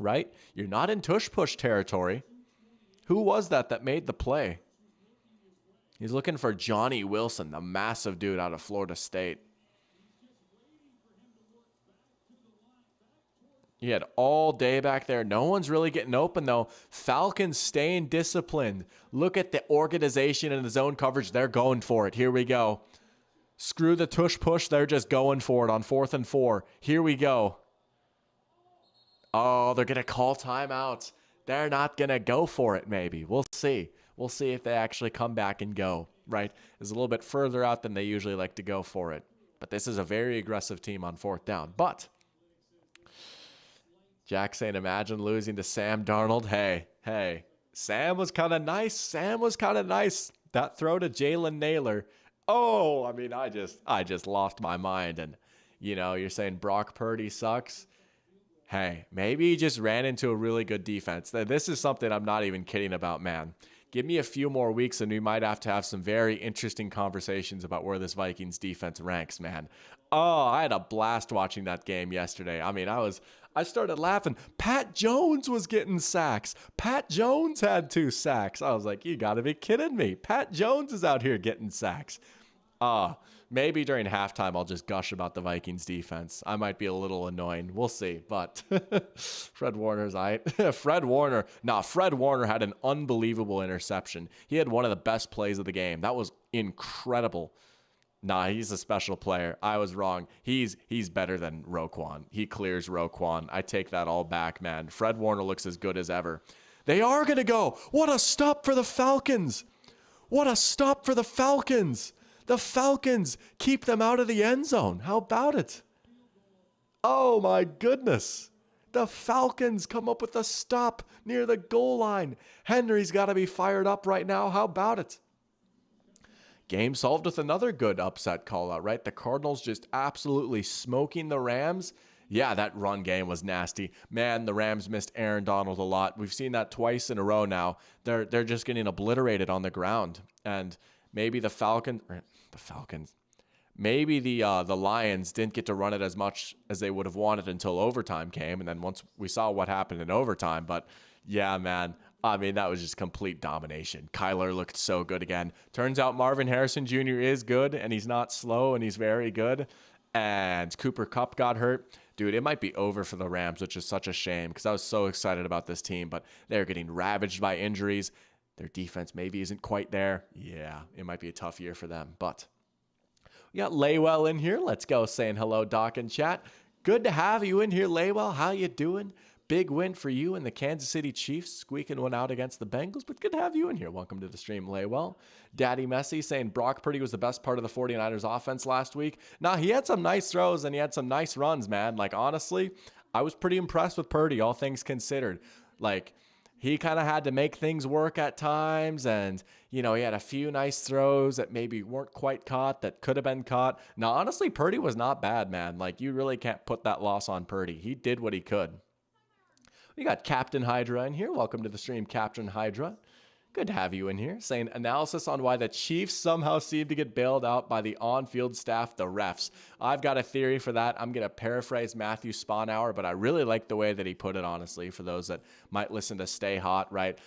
right? You're not in tush-push territory. Who was that made the play? He's looking for Johnny Wilson, the massive dude out of Florida State. He had all day back there. No one's really getting open, though. Falcons staying disciplined. Look at the organization and the zone coverage. They're going for it. Here we go. Screw the tush push. They're just going for it on 4th and 4. Here we go. Oh, they're going to call timeouts. They're not going to go for it, maybe. We'll see. We'll see if they actually come back and go, right? It's a little bit further out than they usually like to go for it. But this is a very aggressive team on 4th down. But Jack saying, imagine losing to Sam Darnold. Hey, Sam was kind of nice. That throw to Jalen Naylor. Oh, I mean, I just lost my mind. And, you're saying Brock Purdy sucks. Hey, maybe he just ran into a really good defense. This is something I'm not even kidding about, man. Give me a few more weeks and we might have to have some very interesting conversations about where this Vikings defense ranks, man. Oh, I had a blast watching that game yesterday. I mean, I started laughing. Pat Jones was getting sacks. Pat Jones had 2 sacks. I was like, you got to be kidding me. Pat Jones is out here getting sacks. Maybe during halftime I'll just gush about the Vikings defense. I might be a little annoying. We'll see. But Fred Warner's Fred Warner had an unbelievable interception. He had one of the best plays of the game. That was incredible. Nah, he's a special player. I was wrong. He's better than Roquan. He clears Roquan. I take that all back, man. Fred Warner looks as good as ever. They are going to go. What a stop for the Falcons. The Falcons keep them out of the end zone. How about it? Oh, my goodness. The Falcons come up with a stop near the goal line. Henry's got to be fired up right now. How about it? Game solved with another good upset call out, right? The Cardinals just absolutely smoking the Rams. Yeah, that run game was nasty. Man, the Rams missed Aaron Donald a lot. We've seen that twice in a row now. They're just getting obliterated on the ground. And maybe the Lions didn't get to run it as much as they would have wanted until overtime came. And then once we saw what happened in overtime, but yeah, man, I mean, that was just complete domination. Kyler looked so good again. Turns out Marvin Harrison Jr. is good, and he's not slow, and he's very good. And Cooper Kupp got hurt. Dude, it might be over for the Rams, which is such a shame because I was so excited about this team, but they're getting ravaged by injuries. Their defense maybe isn't quite there. Yeah, it might be a tough year for them, but we got Laywell in here. Let's go saying hello, Doc and chat. Good to have you in here, Laywell. How you doing? Big win for you and the Kansas City Chiefs, squeaking one out against the Bengals, but good to have you in here. Welcome to the stream, Laywell. Daddy Messi saying Brock Purdy was the best part of the 49ers offense last week. Nah, he had some nice throws and he had some nice runs, man. Like, honestly, I was pretty impressed with Purdy, all things considered. Like, he kind of had to make things work at times, and, he had a few nice throws that maybe weren't quite caught that could have been caught. Now, honestly, Purdy was not bad, man. Like, you really can't put that loss on Purdy. He did what he could. We got Captain Hydra in here. Welcome to the stream, Captain Hydra. Good to have you in here. Saying analysis on why the Chiefs somehow seem to get bailed out by the on-field staff, the refs. I've got a theory for that. I'm going to paraphrase Matthew Sponhour, but I really like the way that he put it, honestly, for those that might listen to Stay Hot, right?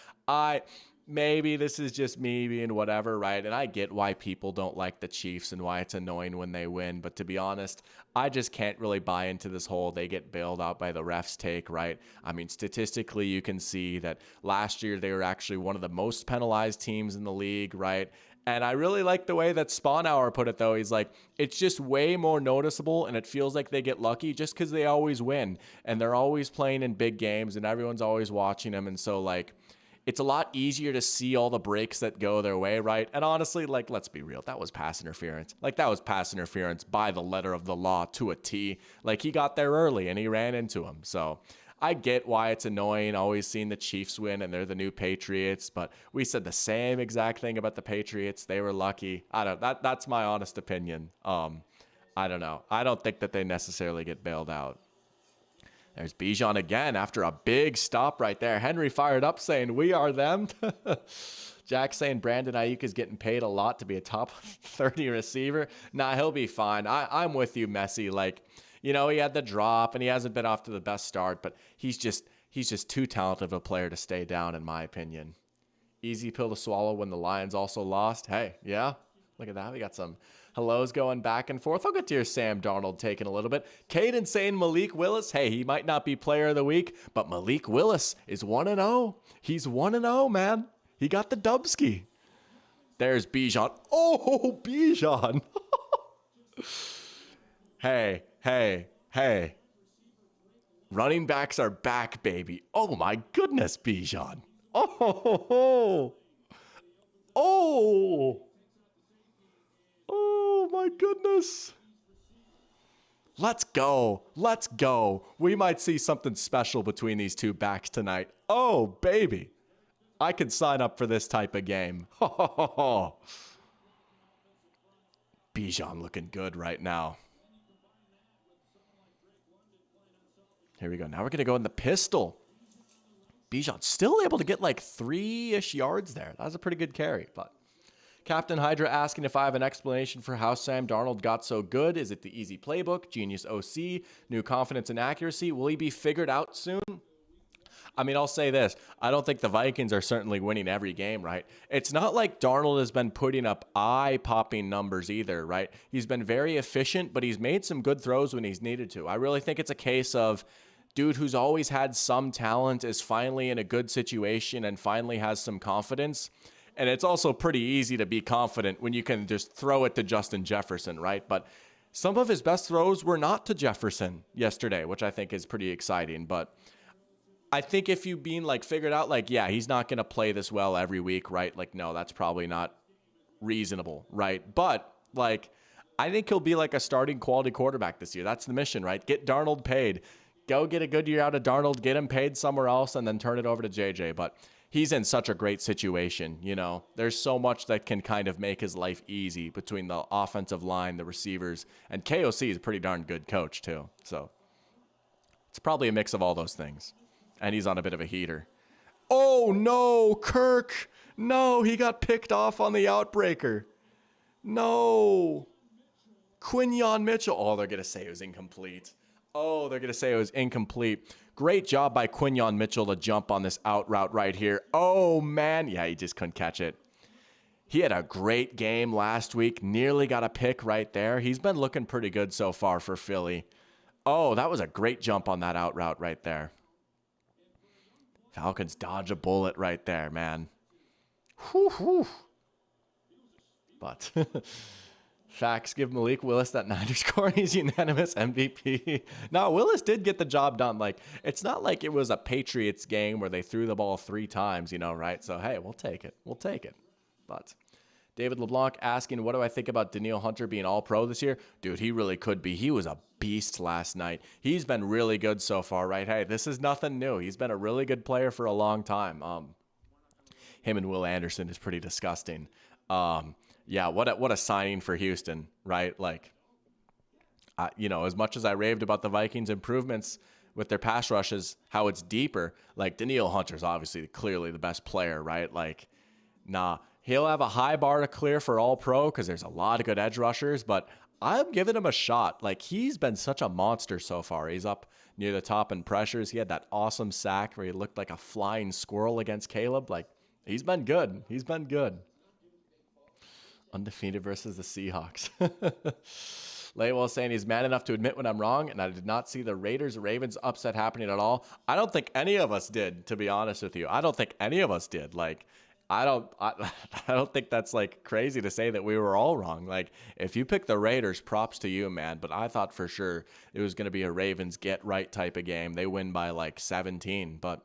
Maybe this is just me being whatever, right? And I get why people don't like the Chiefs and why it's annoying when they win. But to be honest, I just can't really buy into this whole they get bailed out by the refs take, right? I mean, statistically, you can see that last year they were actually one of the most penalized teams in the league, right? And I really like the way that Sponhour put it, though. He's like, it's just way more noticeable, and it feels like they get lucky just because they always win. And they're always playing in big games, and everyone's always watching them. And so, like, it's a lot easier to see all the breaks that go their way, right? And honestly, like, let's be real. That was pass interference. Like, that was pass interference by the letter of the law to a T. Like, he got there early, and he ran into him. So I get why it's annoying always seeing the Chiefs win, and they're the new Patriots. But we said the same exact thing about the Patriots. They were lucky. That's my honest opinion. I don't know. I don't think that they necessarily get bailed out. There's Bijan again after a big stop right there. Henry fired up saying, we are them. Jack saying Brandon Ayuk is getting paid a lot to be a top 30 receiver. Nah, he'll be fine. I'm with you, Messi. Like, he had the drop and he hasn't been off to the best start, but he's he's just too talented of a player to stay down, in my opinion. Easy pill to swallow when the Lions also lost. Hey, yeah, look at that. We got some hellos going back and forth. I'll get to your Sam Darnold taking a little bit. Caden saying Malik Willis. Hey, he might not be player of the week, but Malik Willis is 1-0. He's 1-0, man. He got the Dubski. There's Bijan. Oh, Bijan. Hey. Running backs are back, baby. Oh, my goodness, Bijan. Oh, my goodness. Let's go. We might see something special between these two backs tonight. Oh, baby. I could sign up for this type of game. Bijan looking good right now. Here we go. Now we're going to go in the pistol. Bijan still able to get like 3-ish yards there. That was a pretty good carry. But Captain Hydra asking if I have an explanation for how Sam Darnold got so good. Is it the easy playbook, genius OC, new confidence and accuracy? Will he be figured out soon? I mean, I'll say this. I don't think the Vikings are certainly winning every game, right? It's not like Darnold has been putting up eye-popping numbers either, right? He's been very efficient, but he's made some good throws when he's needed to. I really think it's a case of dude who's always had some talent is finally in a good situation and finally has some confidence. And it's also pretty easy to be confident when you can just throw it to Justin Jefferson, right? But some of his best throws were not to Jefferson yesterday, which I think is pretty exciting. But I think if you being like figured out, like, yeah, he's not going to play this well every week, right? Like, no, that's probably not reasonable, right? But like, I think he'll be like a starting quality quarterback this year. That's the mission, right? Get Darnold paid. Go get a good year out of Darnold, get him paid somewhere else, and then turn it over to JJ. But he's in such a great situation, you know. There's so much that can kind of make his life easy between the offensive line, the receivers, and KOC is a pretty darn good coach too. So it's probably a mix of all those things. And he's on a bit of a heater. Oh, no, Kirk. No, he got picked off on the outbreaker. No. Quinyon Mitchell. Oh, they're going to say it was incomplete. Great job by Quinyon Mitchell to jump on this out route right here. Oh, man. Yeah, he just couldn't catch it. He had a great game last week. Nearly got a pick right there. He's been looking pretty good so far for Philly. Oh, that was a great jump on that out route right there. Falcons dodge a bullet right there, man. Whew. But facts give Malik Willis that Niners score. He's unanimous MVP. No, Willis did get the job done. Like, it's not like it was a Patriots game where they threw the ball 3 times, you know, right? So, hey, we'll take it. But David LeBlanc asking, what do I think about Danielle Hunter being all-pro this year? Dude, he really could be. He was a beast last night. He's been really good so far, right? Hey, this is nothing new. He's been a really good player for a long time. Him and Will Anderson is pretty disgusting. Yeah, what a signing for Houston, right? Like, you know, as much as I raved about the Vikings' improvements with their pass rushes, how it's deeper, like Danielle Hunter's obviously clearly the best player, right? Like, nah. He'll have a high bar to clear for all-pro because there's a lot of good edge rushers, but I'm giving him a shot. Like, he's been such a monster so far. He's up near the top in pressures. He had that awesome sack where he looked like a flying squirrel against Caleb. Like, he's been good. Undefeated versus the Seahawks. Laywell saying he's man enough to admit when I'm wrong, and I did not see the Raiders-Ravens upset happening at all. I don't think any of us did, to be honest with you. I don't think any of us did. Like, I don't think that's like crazy to say that we were all wrong. Like, if you pick the Raiders, props to you, man. But I thought for sure it was going to be a Ravens get right type of game. They win by like 17, but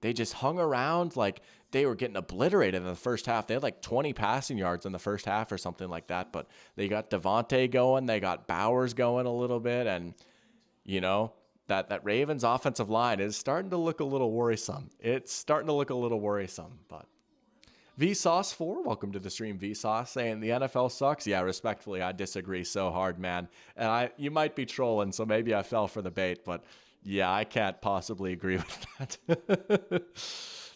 they just hung around like they were getting obliterated in the first half. They had like 20 passing yards in the first half or something like that. But they got Devontae going, they got Bowers going a little bit, and you know. That Ravens offensive line is starting to look a little worrisome. But Vsauce4, welcome to the stream, Vsauce, saying the NFL sucks. Yeah, respectfully, I disagree so hard, man. And you might be trolling, so maybe I fell for the bait, but yeah, I can't possibly agree with that.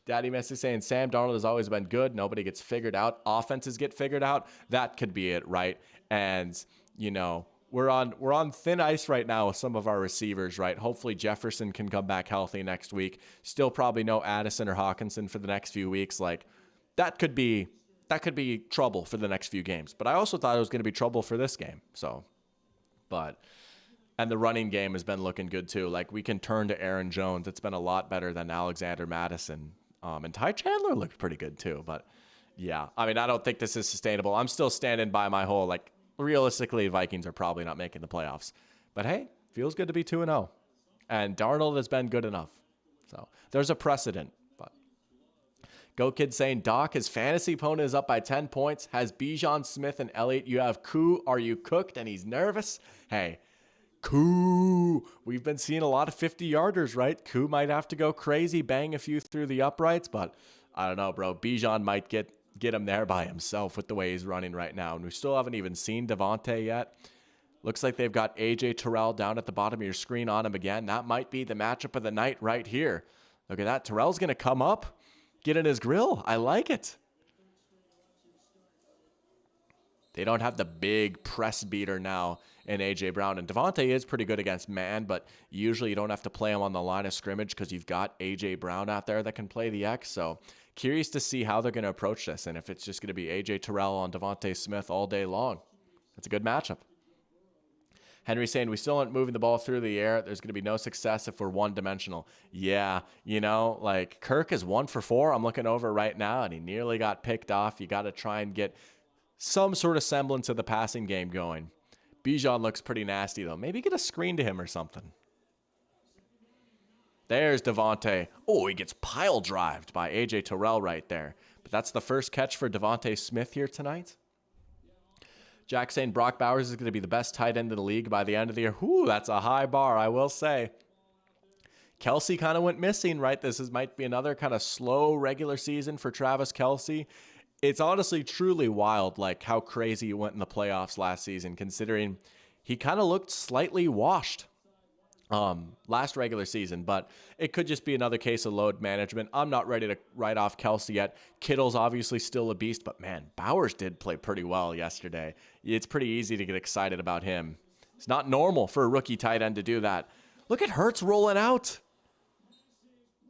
Daddy Messi saying Sam Darnold has always been good. Nobody gets figured out. Offenses get figured out. That could be it, right? And, you know, we're on thin ice right now with some of our receivers, right? Hopefully Jefferson can come back healthy next week. Still probably no Addison or Hawkinson for the next few weeks. Like that could be trouble for the next few games. But I also thought it was going to be trouble for this game. So, and the running game has been looking good too. Like we can turn to Aaron Jones. It's been a lot better than Alexander Madison. And Ty Chandler looked pretty good too. But yeah, I mean, I don't think this is sustainable. I'm still standing by my whole, like, realistically, Vikings are probably not making the playoffs. But hey, feels good to be 2-0. And Darnold has been good enough. So there's a precedent. But Go Kid saying, Doc, his fantasy opponent is up by 10 points. Has Bijan, Smith, and Elliott. You have Koo. Are you cooked? And he's nervous. Hey, Koo. We've been seeing a lot of 50-yarders, right? Koo might have to go crazy, bang a few through the uprights. But I don't know, bro. Bijan might get him there by himself with the way he's running right now. And we still haven't even seen Devontae yet. Looks like they've got A.J. Terrell down at the bottom of your screen on him again. That might be the matchup of the night right here. Look at that. Terrell's going to come up, get in his grill. I like it. They don't have the big press beater now in A.J. Brown. And Devontae is pretty good against man, but usually you don't have to play him on the line of scrimmage because you've got A.J. Brown out there that can play the X. So curious to see how they're going to approach this and if it's just going to be A.J. Terrell on Devontae Smith all day long. That's a good matchup. Henry saying, we still aren't moving the ball through the air. There's going to be no success if we're one-dimensional. Yeah, like Kirk is 1 for 4. I'm looking over right now, and he nearly got picked off. You got to try and get some sort of semblance of the passing game going. Bijan looks pretty nasty, though. Maybe get a screen to him or something. There's Devontae. Oh, he gets pile-drived by A.J. Terrell right there. But that's the first catch for Devontae Smith here tonight. Jack saying Brock Bowers is going to be the best tight end in the league by the end of the year. Whew, that's a high bar, I will say. Kelsey kind of went missing, right? Might be another kind of slow regular season for Travis Kelsey. It's honestly truly wild, like how crazy he went in the playoffs last season, considering he kind of looked slightly washed last regular season, but it could just be another case of load management. I'm not ready to write off Kelsey yet. Kittle's obviously still a beast, but man, Bowers did play pretty well yesterday. It's pretty easy to get excited about him. It's not normal for a rookie tight end to do that. Look at Hurts rolling out.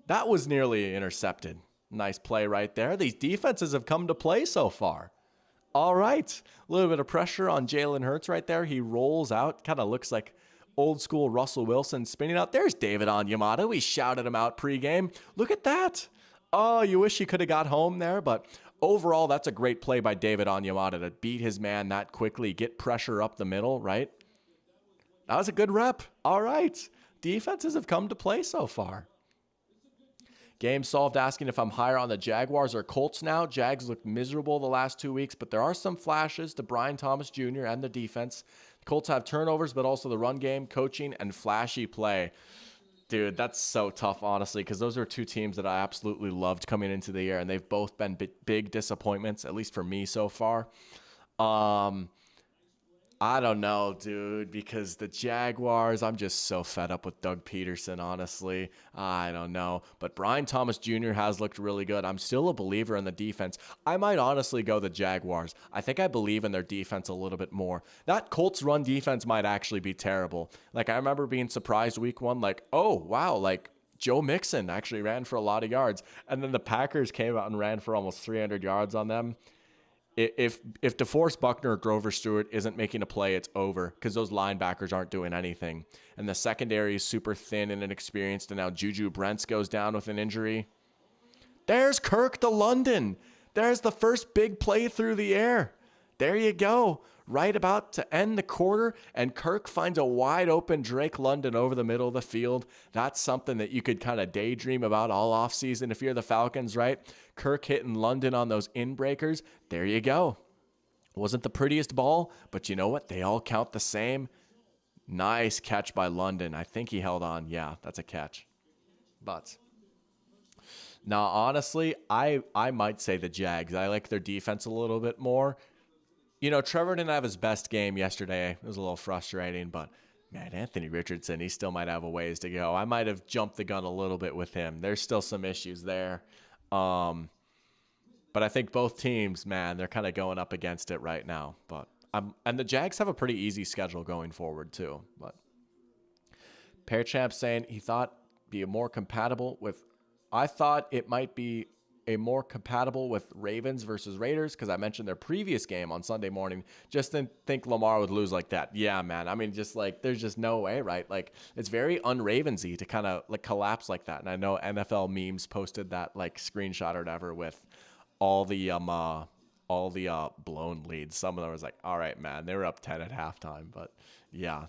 That was nearly intercepted. Nice play right there. These defenses have come to play so far. All right. A little bit of pressure on Jalen Hurts right there. He rolls out. Kind of looks like old school Russell Wilson spinning out. There's David Onyemata. We shouted him out pregame. Look at that. Oh, you wish he could have got home there, but overall, that's a great play by David Onyemata to beat his man that quickly, get pressure up the middle, right? That was a good rep. All right. Defenses have come to play so far. Game solved asking if I'm higher on the Jaguars or Colts now. Jags looked miserable the last 2 weeks, but there are some flashes to Brian Thomas Jr. and the defense. The Colts have turnovers, but also the run game, coaching, and flashy play. Dude, that's so tough, honestly, because those are two teams that I absolutely loved coming into the year, and they've both been big disappointments, at least for me so far. I don't know, dude, because the Jaguars, I'm just so fed up with Doug Peterson, honestly. I don't know. But Brian Thomas Jr. has looked really good. I'm still a believer in the defense. I might honestly go the Jaguars. I think I believe in their defense a little bit more. That Colts run defense might actually be terrible. Like, I remember being surprised week 1, like, oh, wow, like, Joe Mixon actually ran for a lot of yards. And then the Packers came out and ran for almost 300 yards on them. If DeForest Buckner or Grover Stewart isn't making a play, it's over because those linebackers aren't doing anything. And the secondary is super thin and inexperienced. And now Juju Brents goes down with an injury. There's Kirk to London. There's the first big play through the air. There you go. Right about to end the quarter, and Kirk finds a wide open Drake London over the middle of the field. That's something that you could kind of daydream about all offseason if you're the Falcons, right? Kirk hitting London on those in-breakers. There you go. Wasn't the prettiest ball, but you know what? They all count the same. Nice catch by London. I think he held on. Yeah, that's a catch. But now, honestly, I might say the Jags. I like their defense a little bit more. You know, Trevor didn't have his best game yesterday. It was a little frustrating, but man, Anthony Richardson, he still might have a ways to go. I might have jumped the gun a little bit with him. There's still some issues there. But I think both teams, man, they're kind of going up against it right now. But And the Jags have a pretty easy schedule going forward too. But Pear Champ saying he thought be a more compatible with. I thought it might be a more compatible with Ravens versus Raiders because I mentioned their previous game on Sunday morning. Just didn't think Lamar would lose like that. Yeah, man. I mean, just like there's just no way, right? Like it's very un-Ravensy to kind of like collapse like that. And I know NFL memes posted that like screenshot or whatever with all the blown leads. Some of them was like, all right, man, they were up 10 at halftime, but yeah.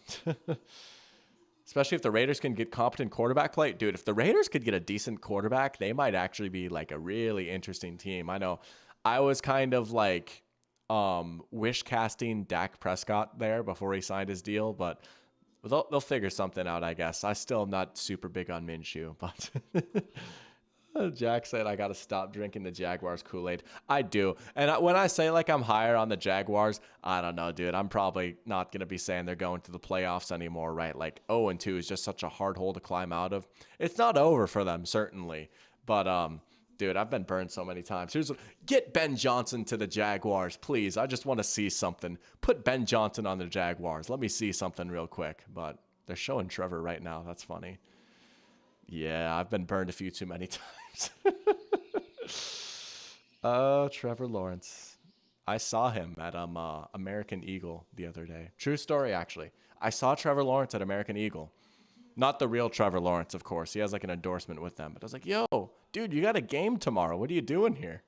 Especially if the Raiders can get competent quarterback play. Dude, if the Raiders could get a decent quarterback, they might actually be like a really interesting team. I know I was kind of like wish casting Dak Prescott there before he signed his deal, but they'll figure something out, I guess. I still am not super big on Minshew, but Jack said I got to stop drinking the Jaguars Kool-Aid. I do. And when I say like I'm higher on the Jaguars, I don't know, dude. I'm probably not going to be saying they're going to the playoffs anymore, right? Like 0-2 is just such a hard hole to climb out of. It's not over for them, certainly. But, dude, I've been burned so many times. Get Ben Johnson to the Jaguars, please. I just want to see something. Put Ben Johnson on the Jaguars. Let me see something real quick. But they're showing Trevor right now. That's funny. Yeah, I've been burned a few too many times. Trevor Lawrence. I saw him at American Eagle the other day. True story, actually. I saw Trevor Lawrence at American Eagle. Not the real Trevor Lawrence, of course. He has like an endorsement with them. But I was like, yo, dude, you got a game tomorrow. What are you doing here?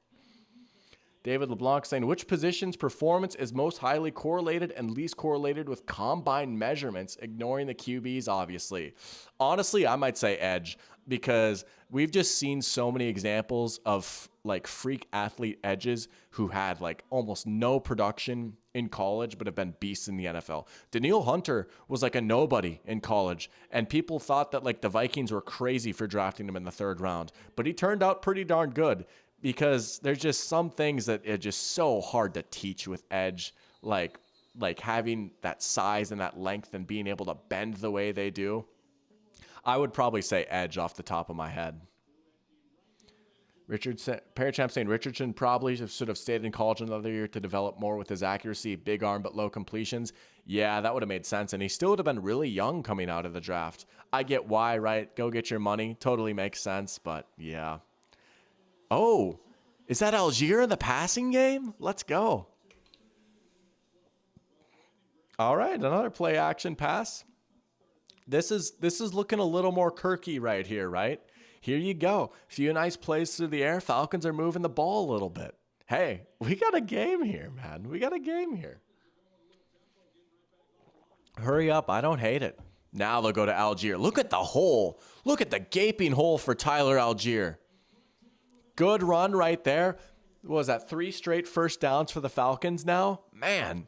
David LeBlanc saying, which position's performance is most highly correlated and least correlated with combine measurements, ignoring the QBs, obviously? Honestly, I might say edge, because we've just seen so many examples of like freak athlete edges who had like almost no production in college but have been beasts in the NFL. Daniil Hunter was like a nobody in college, and people thought that like the Vikings were crazy for drafting him in the 3rd round, but he turned out pretty darn good. Because there's just some things that are just so hard to teach with edge, like having that size and that length and being able to bend the way they do. I would probably say edge off the top of my head. Parachamp saying Richardson probably should have stayed in college another year to develop more with his accuracy, big arm but low completions. Yeah, that would have made sense, and he still would have been really young coming out of the draft. I get why, right? Go get your money. Totally makes sense, but yeah. Oh, is that Algier in the passing game? Let's go. All right, another play action pass. This is looking a little more Kirky right here, right? Here you go. Few nice plays through the air. Falcons are moving the ball a little bit. Hey, we got a game here, man. We got a game here. Hurry up. I don't hate it. Now they'll go to Algier. Look at the hole. Look at the gaping hole for Tyler Algier. Good run right there. What was that, 3 straight first downs for the Falcons now? Man,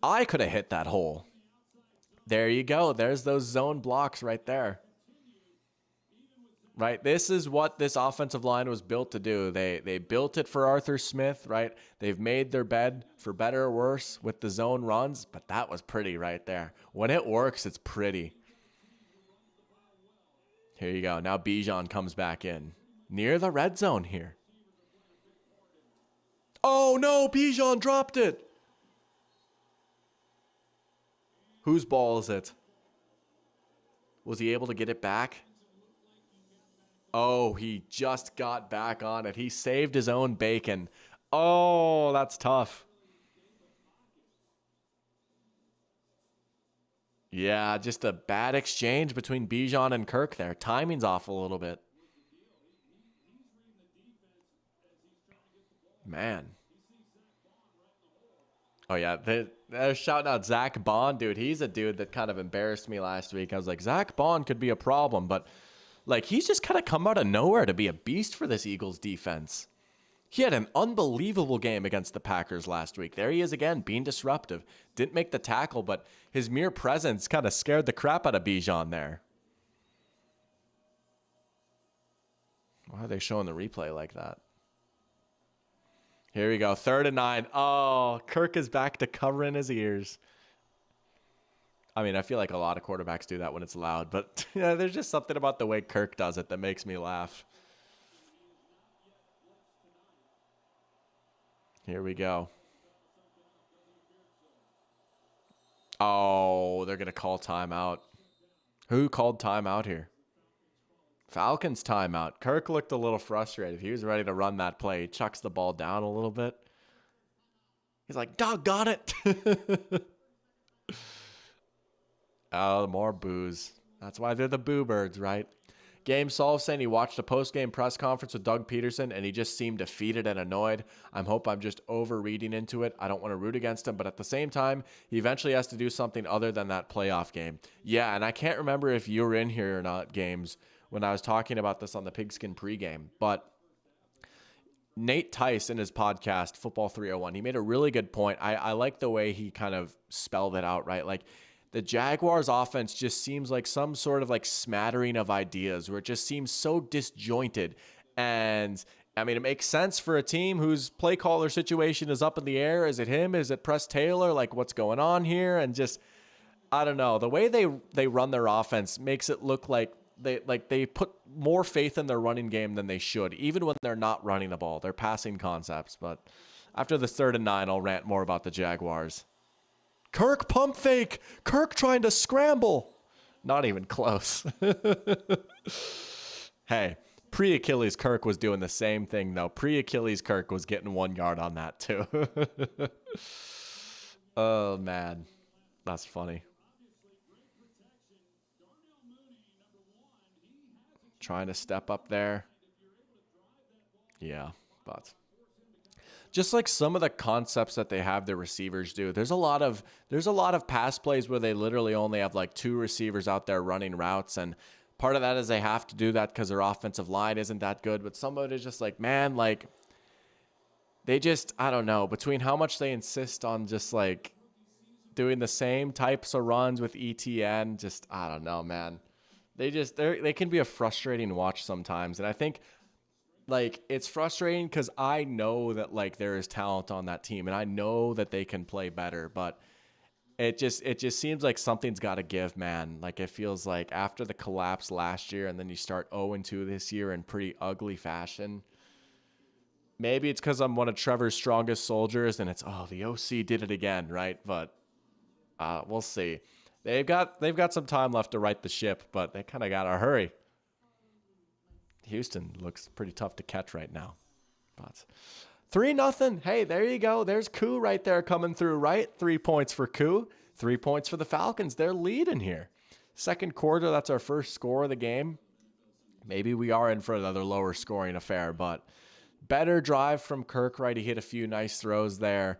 I could have hit that hole. There you go. There's those zone blocks right there. Right, this is what this offensive line was built to do. They built it for Arthur Smith, right? They've made their bed for better or worse with the zone runs, but that was pretty right there. When it works, it's pretty. Here you go. Now Bijan comes back in. Near the red zone here. Oh no, Bijan dropped it. Whose ball is it? Was he able to get it back? Oh, he just got back on it. He saved his own bacon. Oh, that's tough. Yeah, just a bad exchange between Bijan and Kirk there. Timing's off a little bit. Man. Oh, yeah. They're shouting out Zach Bond, dude. He's a dude that kind of embarrassed me last week. I was like, Zach Bond could be a problem, but like he's just kind of come out of nowhere to be a beast for this Eagles defense. He had an unbelievable game against the Packers last week. There he is again, being disruptive. Didn't make the tackle, but his mere presence kind of scared the crap out of Bijan there. Why are they showing the replay like that? Here we go. 3rd and 9. Oh, Kirk is back to covering his ears. I mean, I feel like a lot of quarterbacks do that when it's loud, but yeah, there's just something about the way Kirk does it that makes me laugh. Here we go. going to call timeout. Who called timeout here? Falcons timeout. Kirk looked a little frustrated. He was ready to run that play. He chucks the ball down a little bit. He's like, doggone it. Oh, more boos. That's why they're the boo birds, right? Game Solve saying he watched a post-game press conference with Doug Peterson and he just seemed defeated and annoyed. I hope I'm just over-reading into it. I don't want to root against him, but at the same time, he eventually has to do something other than that playoff game. Yeah, and I can't remember if you were in here or not, Games, when I was talking about this on the Pigskin pregame, but Nate Tice in his podcast, Football 301, he made a really good point. I like the way he kind of spelled it out, right? Like, the Jaguars offense just seems like some sort of like smattering of ideas where it just seems so disjointed. And I mean, it makes sense for a team whose play caller situation is up in the air. Is it him? Is it Press Taylor? Like, what's going on here? And just, I don't know. The way they run their offense makes it look like they put more faith in their running game than they should, even when they're not running the ball. They're passing concepts. But after the 3rd and 9, I'll rant more about the Jaguars. Kirk pump fake. Kirk trying to scramble. Not even close. Hey, pre-Achilles Kirk was doing the same thing, though. Pre-Achilles Kirk was getting 1 yard on that, too. Oh, man. That's funny. Trying to step up there. Yeah, but just like some of the concepts that they have their receivers do, there's a lot of pass plays where they literally only have like 2 receivers out there running routes, and part of that is they have to do that because their offensive line isn't that good. But some of it is just like, man, like they just, I don't know, between how much they insist on just like doing the same types of runs with ETN, just, I don't know, man. They can be a frustrating watch sometimes, and I think, like, it's frustrating because I know that, like, there is talent on that team, and I know that they can play better, but it just seems like something's got to give, man. Like, it feels like after the collapse last year, and then you start 0-2 this year in pretty ugly fashion. Maybe it's because I'm one of Trevor's strongest soldiers, and it's, oh, the OC did it again, right? But we'll see. They've got some time left to right the ship, but they kind of got to hurry. Houston looks pretty tough to catch right now. But 3-0. Hey, there you go. There's Koo right there coming through, right? 3 points for Koo. 3 points for the Falcons. They're leading here. Second quarter, that's our first score of the game. Maybe we are in for another lower scoring affair, but better drive from Kirk, right? He hit a few nice throws there.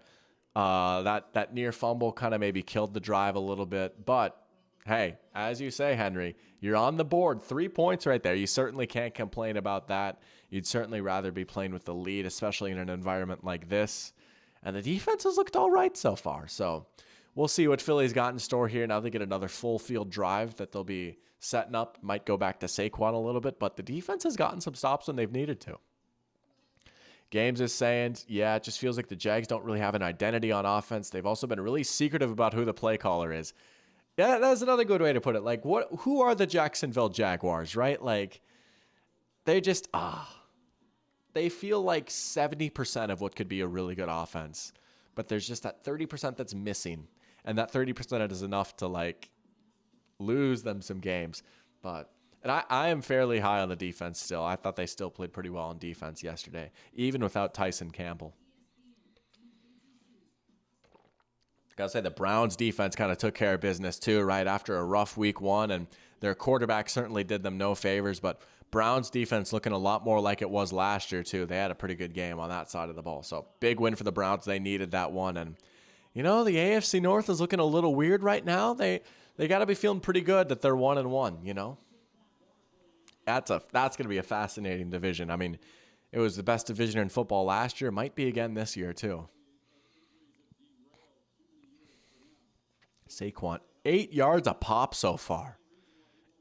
That near fumble kind of maybe killed the drive a little bit, but hey, as you say, Henry, you're on the board. 3 points right there. You certainly can't complain about that. You'd certainly rather be playing with the lead, especially in an environment like this. And the defense has looked all right so far. So we'll see what Philly's got in store here. Now they get another full field drive that they'll be setting up. Might go back to Saquon a little bit, but the defense has gotten some stops when they've needed to. Games is saying, yeah, it just feels like the Jags don't really have an identity on offense. They've also been really secretive about who the play caller is. Yeah, that's another good way to put it. Like, who are the Jacksonville Jaguars, right? Like, they just, they feel like 70% of what could be a really good offense. But there's just that 30% that's missing. And that 30% is enough to, like, lose them some games. And I am fairly high on the defense still. I thought they still played pretty well on defense yesterday, even without Tyson Campbell. Gotta say, the Browns defense kind of took care of business too, right after a rough week 1, and their quarterback certainly did them no favors, but Browns defense looking a lot more like it was last year too. They had a pretty good game on that side of the ball. So big win for the Browns. They needed that one. And you know, the AFC North is looking a little weird right now. They got to be feeling pretty good that they're 1-1, you know. That's going to be a fascinating division. I mean, it was the best division in football last year. Might be again this year too. Saquon, 8 yards a pop so far.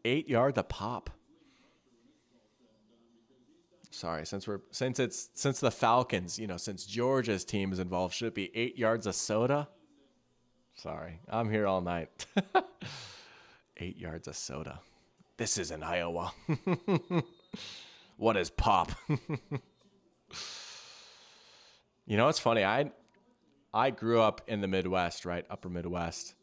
8 yards a pop. Sorry, since the Falcons, you know, since Georgia's team is involved, should it be 8 yards of soda? Sorry, I'm here all night. 8 yards of soda. This isn't Iowa. What is pop? You know, it's funny. I grew up in the Midwest, right? Upper Midwest.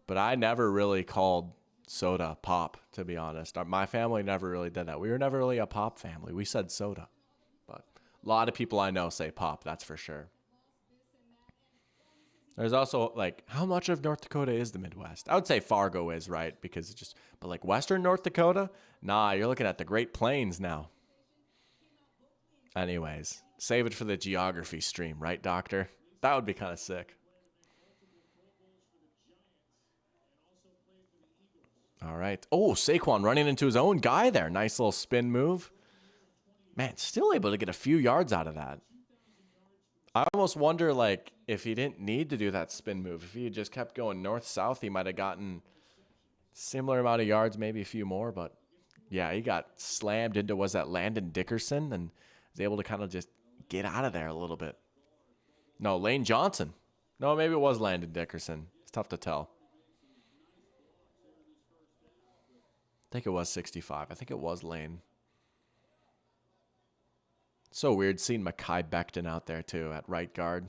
But I never really called soda pop, to be honest. My family never really did that. We were never really a pop family. We said soda. But a lot of people I know say pop, that's for sure. There's also, like, how much of North Dakota is the Midwest? I would say Fargo is, right? Because it's just, but like Western North Dakota? Nah, you're looking at the Great Plains now. Anyways, save it for the geography stream, right, Doctor? That would be kind of sick. All right. Oh, Saquon running into his own guy there. Nice little spin move. Man, still able to get a few yards out of that. I almost wonder, like, if he didn't need to do that spin move. If he had just kept going north-south, he might have gotten similar amount of yards, maybe a few more. But, yeah, he got slammed into, was that Landon Dickerson? And was able to kind of just get out of there a little bit. No, Lane Johnson. No, maybe it was Landon Dickerson. It's tough to tell. I think it was 65. I think it was Lane. So weird seeing Mekhi Becton out there, too, at right guard.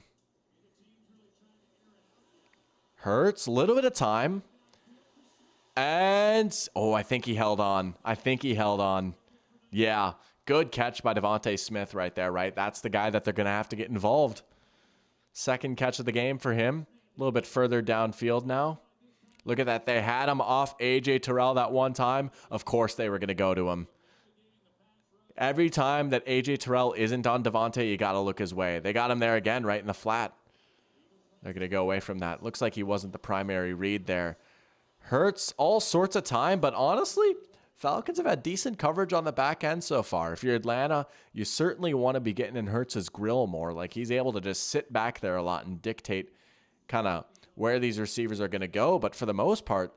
Hurts, a little bit of time. And, oh, I think he held on. Yeah, good catch by Devontae Smith right there, right? That's the guy that they're going to have to get involved. Second catch of the game for him. A little bit further downfield now. Look at that. They had him off A.J. Terrell that one time. Of course they were going to go to him. Every time that A.J. Terrell isn't on Devontae, you got to look his way. They got him there again, right in the flat. They're going to go away from that. Looks like he wasn't the primary read there. Hurts all sorts of time, but honestly, Falcons have had decent coverage on the back end so far. If you're Atlanta, you certainly want to be getting in Hurts' grill more. Like, he's able to just sit back there a lot and dictate kind of where these receivers are going to go. But for the most part,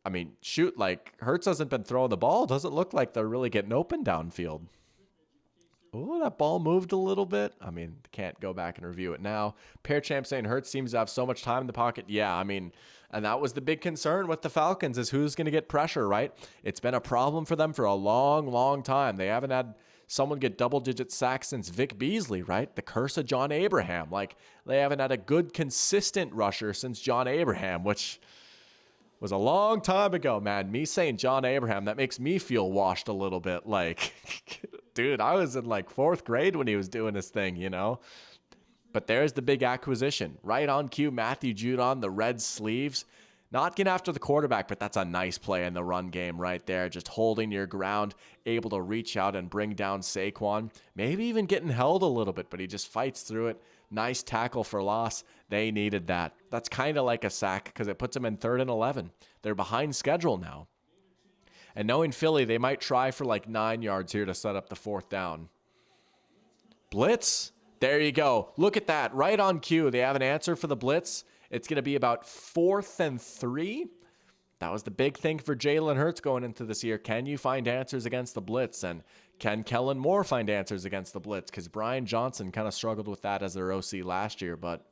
I mean, shoot, like, Hurts hasn't been throwing the ball. Doesn't look like they're really getting open downfield. Oh, that ball moved a little bit. I mean, can't go back and review it now. Pair Champ saying Hurts seems to have so much time in the pocket. Yeah, I mean, and that was the big concern with the Falcons is who's going to get pressure, right? It's been a problem for them for a long, long time. They haven't had someone get double-digit sacks since Vic Beasley, right? The curse of John Abraham. Like, they haven't had a good, consistent rusher since John Abraham, which was a long time ago, man. Me saying John Abraham, that makes me feel washed a little bit. Like, dude, I was in like 4th grade when he was doing this thing, you know? But there's the big acquisition. Right on cue, Matthew Judon, the red sleeves. Not getting after the quarterback, but that's a nice play in the run game right there. Just holding your ground, able to reach out and bring down Saquon. Maybe even getting held a little bit, but he just fights through it. Nice tackle for loss. They needed that. That's kind of like a sack because it puts them in 3rd and 11. They're behind schedule now. And knowing Philly, they might try for like 9 yards here to set up the 4th down. Blitz. There you go. Look at that. Right on cue. They have an answer for the blitz. It's going to be about 4th and 3. That was the big thing for Jalen Hurts going into this year. Can you find answers against the blitz? And can Kellen Moore find answers against the blitz? Because Brian Johnson kind of struggled with that as their OC last year. But,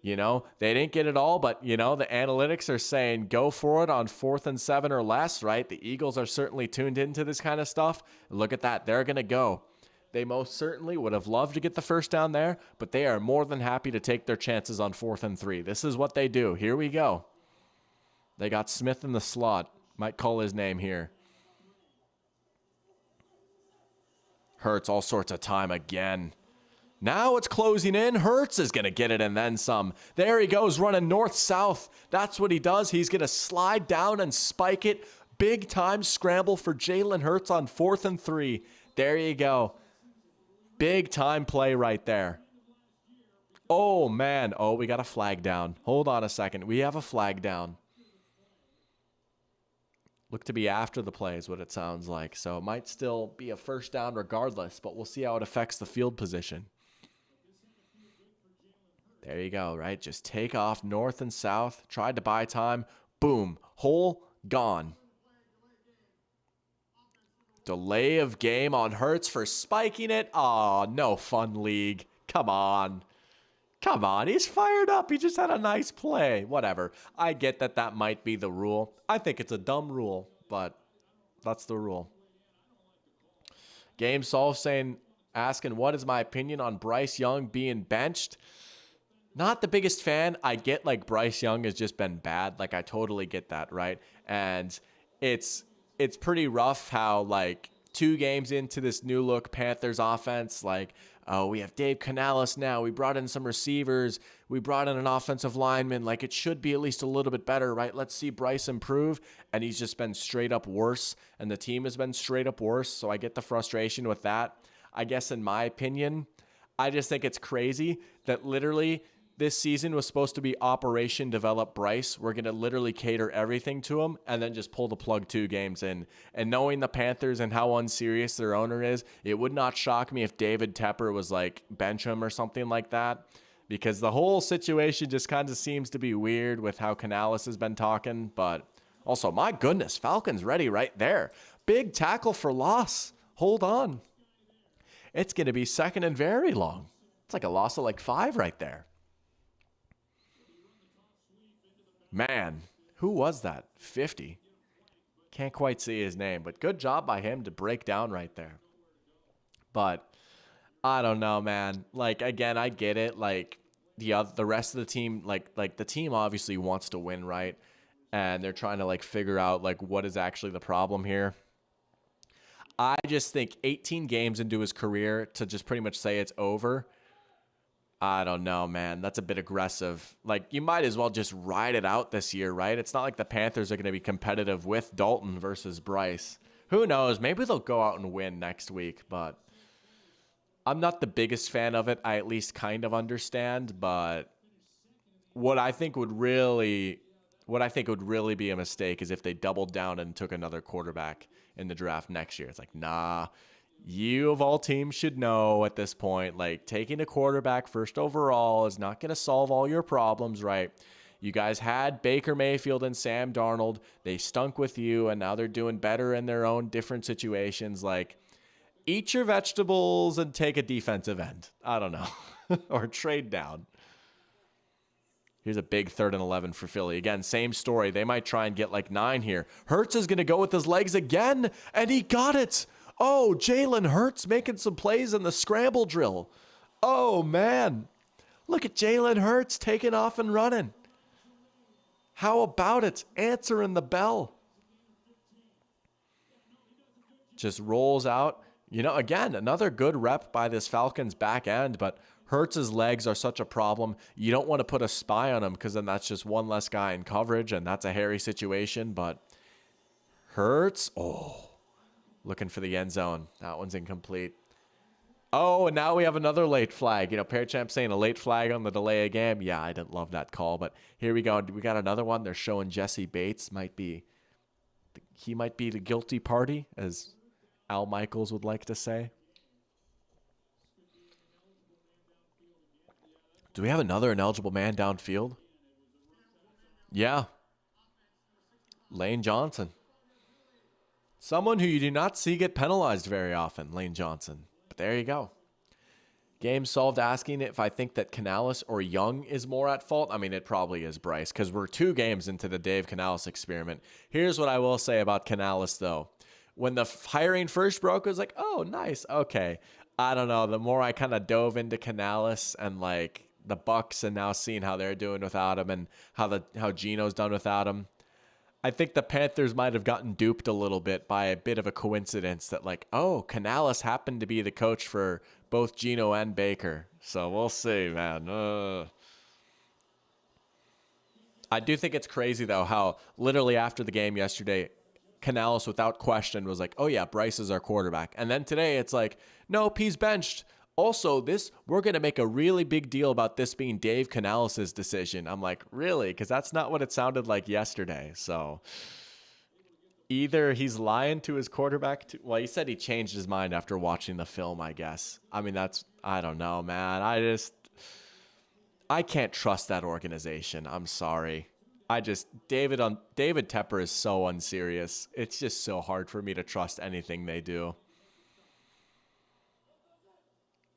you know, they didn't get it all. But, you know, the analytics are saying go for it on 4th and 7 or less, right? The Eagles are certainly tuned into this kind of stuff. Look at that. They're going to go. They most certainly would have loved to get the first down there, but they are more than happy to take their chances on 4th and 3. This is what they do. Here we go. They got Smith in the slot. Might call his name here. Hurts all sorts of time again. Now it's closing in. Hurts is going to get it and then some. There he goes running north-south. That's what he does. He's going to slide down and spike it. Big time scramble for Jalen Hurts on 4th and 3. There you go. Big time play right there. Oh, man. Oh, we got a flag down. Hold on a second. We have a flag down. Look to be after the play is what it sounds like. So it might still be a first down regardless, but we'll see how it affects the field position. There you go, right? Just take off north and south. Tried to buy time. Boom. Hole gone. Delay of game on Hurts for spiking it. Oh, no fun league. Come on. Come on. He's fired up. He just had a nice play. Whatever. I get that that might be the rule. I think it's a dumb rule, but that's the rule. Game Solve asking, what is my opinion on Bryce Young being benched? Not the biggest fan. I get like Bryce Young has just been bad. Like I totally get that, right? And it's pretty rough how like 2 games into this new look Panthers offense, like, oh, we have Dave Canales now. We brought in some receivers. We brought in an offensive lineman. Like it should be at least a little bit better, right? Let's see Bryce improve. And he's just been straight up worse. And the team has been straight up worse. So I get the frustration with that. I guess in my opinion, I just think it's crazy that literally this season was supposed to be Operation Develop Bryce. We're going to literally cater everything to him and then just pull the plug 2 games in. And knowing the Panthers and how unserious their owner is, it would not shock me if David Tepper was like bench him or something like that, because the whole situation just kind of seems to be weird with how Canales has been talking. But also, my goodness, Falcons ready right there. Big tackle for loss. Hold on. It's going to be second and very long. It's like a loss of like 5 right there. Man, who was that? 50. Can't quite see his name, but good job by him to break down right there. But I don't know, man. Like, again, I get it. Like the rest of the team, like the team obviously wants to win, right? And they're trying to like figure out like what is actually the problem here. I just think 18 games into his career to just pretty much say it's over, I don't know, man. That's a bit aggressive. Like, you might as well just ride it out this year, right? It's not like the Panthers are going to be competitive with Dalton versus Bryce. Who knows? Maybe they'll go out and win next week, but I'm not the biggest fan of it. I at least kind of understand, but what I think would really be a mistake is if they doubled down and took another quarterback in the draft next year. It's like, nah. You of all teams should know at this point, like taking a quarterback first overall is not going to solve all your problems, right? You guys had Baker Mayfield and Sam Darnold. They stunk with you, and now they're doing better in their own different situations. Like, eat your vegetables and take a defensive end. I don't know. Or trade down. Here's a big 3rd and 11 for Philly. Again, same story. They might try and get like 9 here. Hurts is going to go with his legs again, and he got it. Oh, Jalen Hurts making some plays in the scramble drill. Oh, man. Look at Jalen Hurts taking off and running. How about it? Answering the bell. Just rolls out. You know, again, another good rep by this Falcons back end, but Hurts' legs are such a problem. You don't want to put a spy on him because then that's just one less guy in coverage, and that's a hairy situation. But Hurts, looking for the end zone. That one's incomplete. Oh, and now we have another late flag. You know, Pear Champ saying a late flag on the delay of game. Yeah, I didn't love that call, but here we go. We got another one. They're showing Jesse Bates might be the guilty party, as Al Michaels would like to say. Do we have another ineligible man downfield? Yeah. Lane Johnson. Someone who you do not see get penalized very often, Lane Johnson. But there you go. Game solved asking if I think that Canales or Young is more at fault. I mean, it probably is Bryce, because we're 2 games into the Dave Canales experiment. Here's what I will say about Canales, though. When the hiring first broke, I was like, oh, nice. Okay. I don't know. The more I kind of dove into Canales and like the Bucks and now seeing how they're doing without him and how Geno's done without him, I think the Panthers might have gotten duped a little bit by a bit of a coincidence that like, oh, Canales happened to be the coach for both Geno and Baker. So we'll see, man. I do think it's crazy, though, how literally after the game yesterday, Canales, without question, was like, oh, yeah, Bryce is our quarterback. And then today it's like, nope, he's benched. Also, we're going to make a really big deal about this being Dave Canales' decision. I'm like, really? Because that's not what it sounded like yesterday. So either he's lying to his quarterback. Well, he said he changed his mind after watching the film, I guess. I mean, I don't know, man. I can't trust that organization. I'm sorry. David Tepper is so unserious. It's just so hard for me to trust anything they do.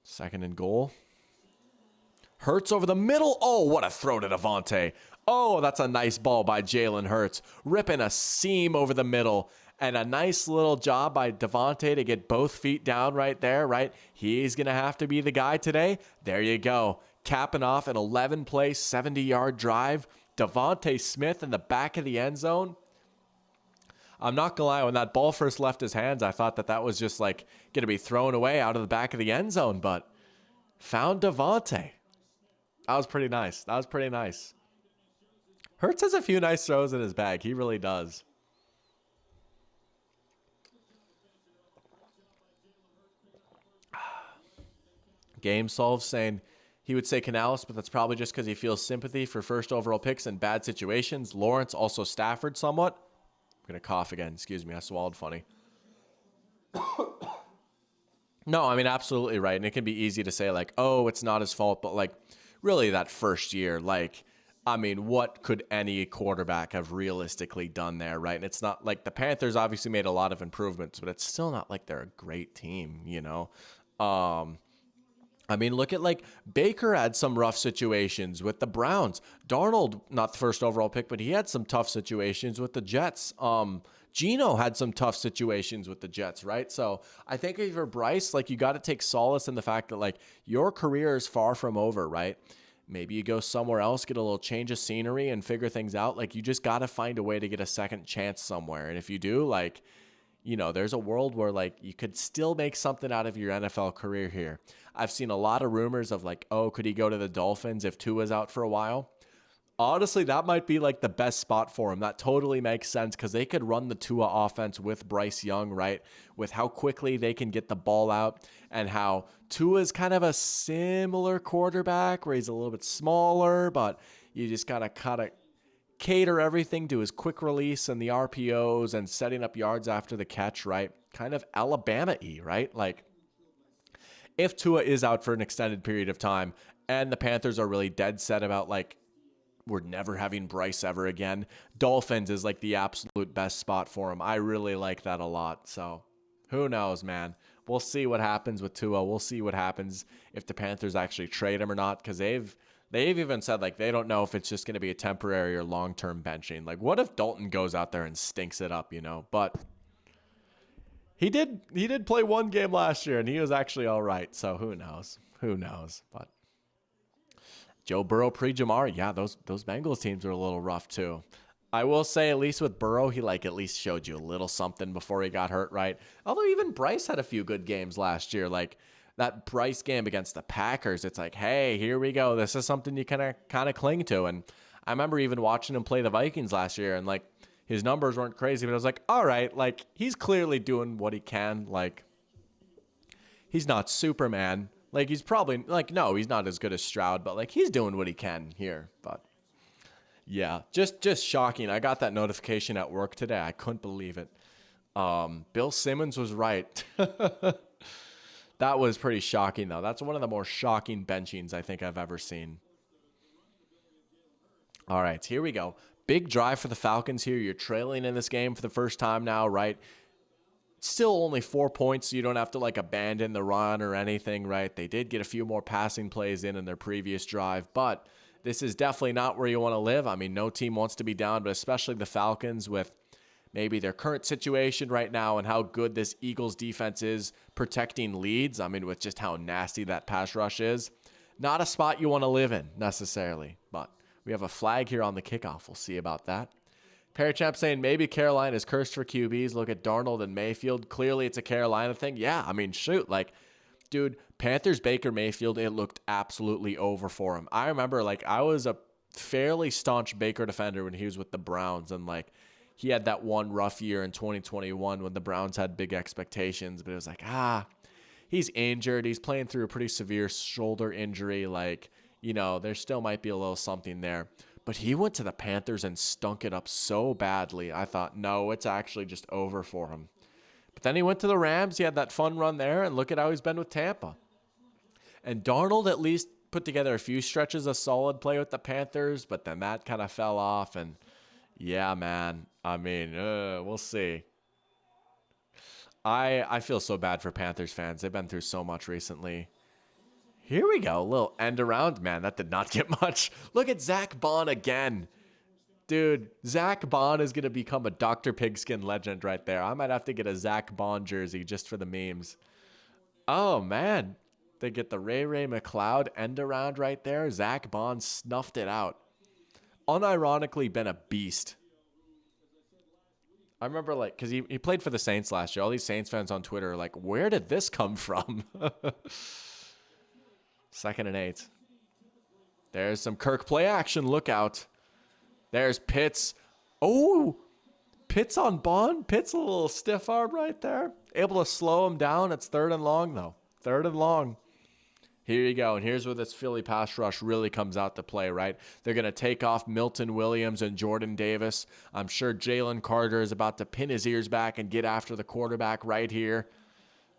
2nd and goal. Hurts over the middle. Oh, what a throw to Devontae. Oh, that's a nice ball by Jalen Hurts. Ripping a seam over the middle. And a nice little job by Devontae to get both feet down right there, right? He's going to have to be the guy today. There you go. capping off an 11-play, 70-yard drive. Devontae Smith in the back of the end zone. I'm not going to lie, when that ball first left his hands, I thought that was just like going to be thrown away out of the back of the end zone, but found Devontae. That was pretty nice. Hurts has a few nice throws in his bag. He really does. Game Solve saying he would say Canales, but that's probably just because he feels sympathy for first overall picks in bad situations. Lawrence, also Stafford somewhat. I'm going to cough again. Excuse me. I swallowed funny. No, I mean, absolutely right. And it can be easy to say like, oh, it's not his fault. But like really that first year, like, I mean, what could any quarterback have realistically done there, right? And it's not like the Panthers obviously made a lot of improvements, but it's still not like they're a great team, you know? I mean, look at like Baker had some rough situations with the Browns. Darnold, not the first overall pick, but he had some tough situations with the Jets. Geno had some tough situations with the Jets, right? So I think if you're Bryce, like you got to take solace in the fact that like your career is far from over, right? Maybe you go somewhere else, get a little change of scenery and figure things out. Like you just got to find a way to get a second chance somewhere. And if you do, like, you know, there's a world where like you could still make something out of your NFL career here. I've seen a lot of rumors of like, oh, could he go to the Dolphins if Tua's out for a while? Honestly, that might be like the best spot for him. That totally makes sense because they could run the Tua offense with Bryce Young, right? With how quickly they can get the ball out and how Tua's kind of a similar quarterback where he's a little bit smaller, but you just got to kind of cater everything to his quick release and the RPOs and setting up yards after the catch, right? Kind of Alabama-y, right? Like, if Tua is out for an extended period of time and the Panthers are really dead set about, like, we're never having Bryce ever again, Dolphins is, like, the absolute best spot for him. I really like that a lot. So, who knows, man? We'll see what happens with Tua. We'll see what happens if the Panthers actually trade him or not, because they've even said, like, they don't know if it's just going to be a temporary or long-term benching. Like, what if Dalton goes out there and stinks it up, you know? But he did play one game last year, and he was actually all right. So who knows? But Joe Burrow pre-Jamar, yeah, those Bengals teams are a little rough too. I will say, at least with Burrow, he like at least showed you a little something before he got hurt, right? Although even Bryce had a few good games last year, like that Bryce game against the Packers. It's like, hey, here we go. This is something you kind of cling to. And I remember even watching him play the Vikings last year, and like his numbers weren't crazy, but I was like, all right, like he's clearly doing what he can. Like he's not Superman. Like he's probably like, no, he's not as good as Stroud, but like he's doing what he can here. But yeah, just shocking. I got that notification at work today. I couldn't believe it. Bill Simmons was right. That was pretty shocking, though. That's one of the more shocking benchings I think I've ever seen. All right, here we go. Big drive for the Falcons here. You're trailing in this game for the first time now, right? Still only 4 points, so you don't have to like abandon the run or anything, right? They did get a few more passing plays in their previous drive, but this is definitely not where you want to live. I mean, no team wants to be down, but especially the Falcons with maybe their current situation right now and how good this Eagles defense is protecting leads. I mean, with just how nasty that pass rush is. Not a spot you want to live in necessarily, but we have a flag here on the kickoff. We'll see about that. Parachamp saying maybe Carolina is cursed for QBs. Look at Darnold and Mayfield. Clearly it's a Carolina thing. Yeah, I mean, shoot, like, dude, Panthers Baker Mayfield, it looked absolutely over for him. I remember, like, I was a fairly staunch Baker defender when he was with the Browns, and, like, he had that one rough year in 2021 when the Browns had big expectations, but it was like, he's injured. He's playing through a pretty severe shoulder injury. Like, you know, there still might be a little something there. But he went to the Panthers and stunk it up so badly. I thought, no, it's actually just over for him. But then he went to the Rams. He had that fun run there, and look at how he's been with Tampa. And Darnold at least put together a few stretches of solid play with the Panthers, but then that kind of fell off. And yeah, man, I mean, we'll see. I feel so bad for Panthers fans. They've been through so much recently. Here we go. A little end around. Man, that did not get much. Look at Zach Bond again. Dude, Zach Bond is going to become a Dr. Pigskin legend right there. I might have to get a Zach Bond jersey just for the memes. Oh, man. They get the Ray McLeod end around right there. Zach Bond snuffed it out. Unironically been a beast. I remember, like, because he played for the Saints last year. All these Saints fans on Twitter are like, where did this come from? 2nd and 8. There's some Kirk play action. Look out. There's Pitts. Oh, Pitts on Bond. Pitts a little stiff arm right there. Able to slow him down. It's 3rd and long, though. 3rd and long. Here you go. And here's where this Philly pass rush really comes out to play, right? They're going to take off Milton Williams and Jordan Davis. I'm sure Jalen Carter is about to pin his ears back and get after the quarterback right here,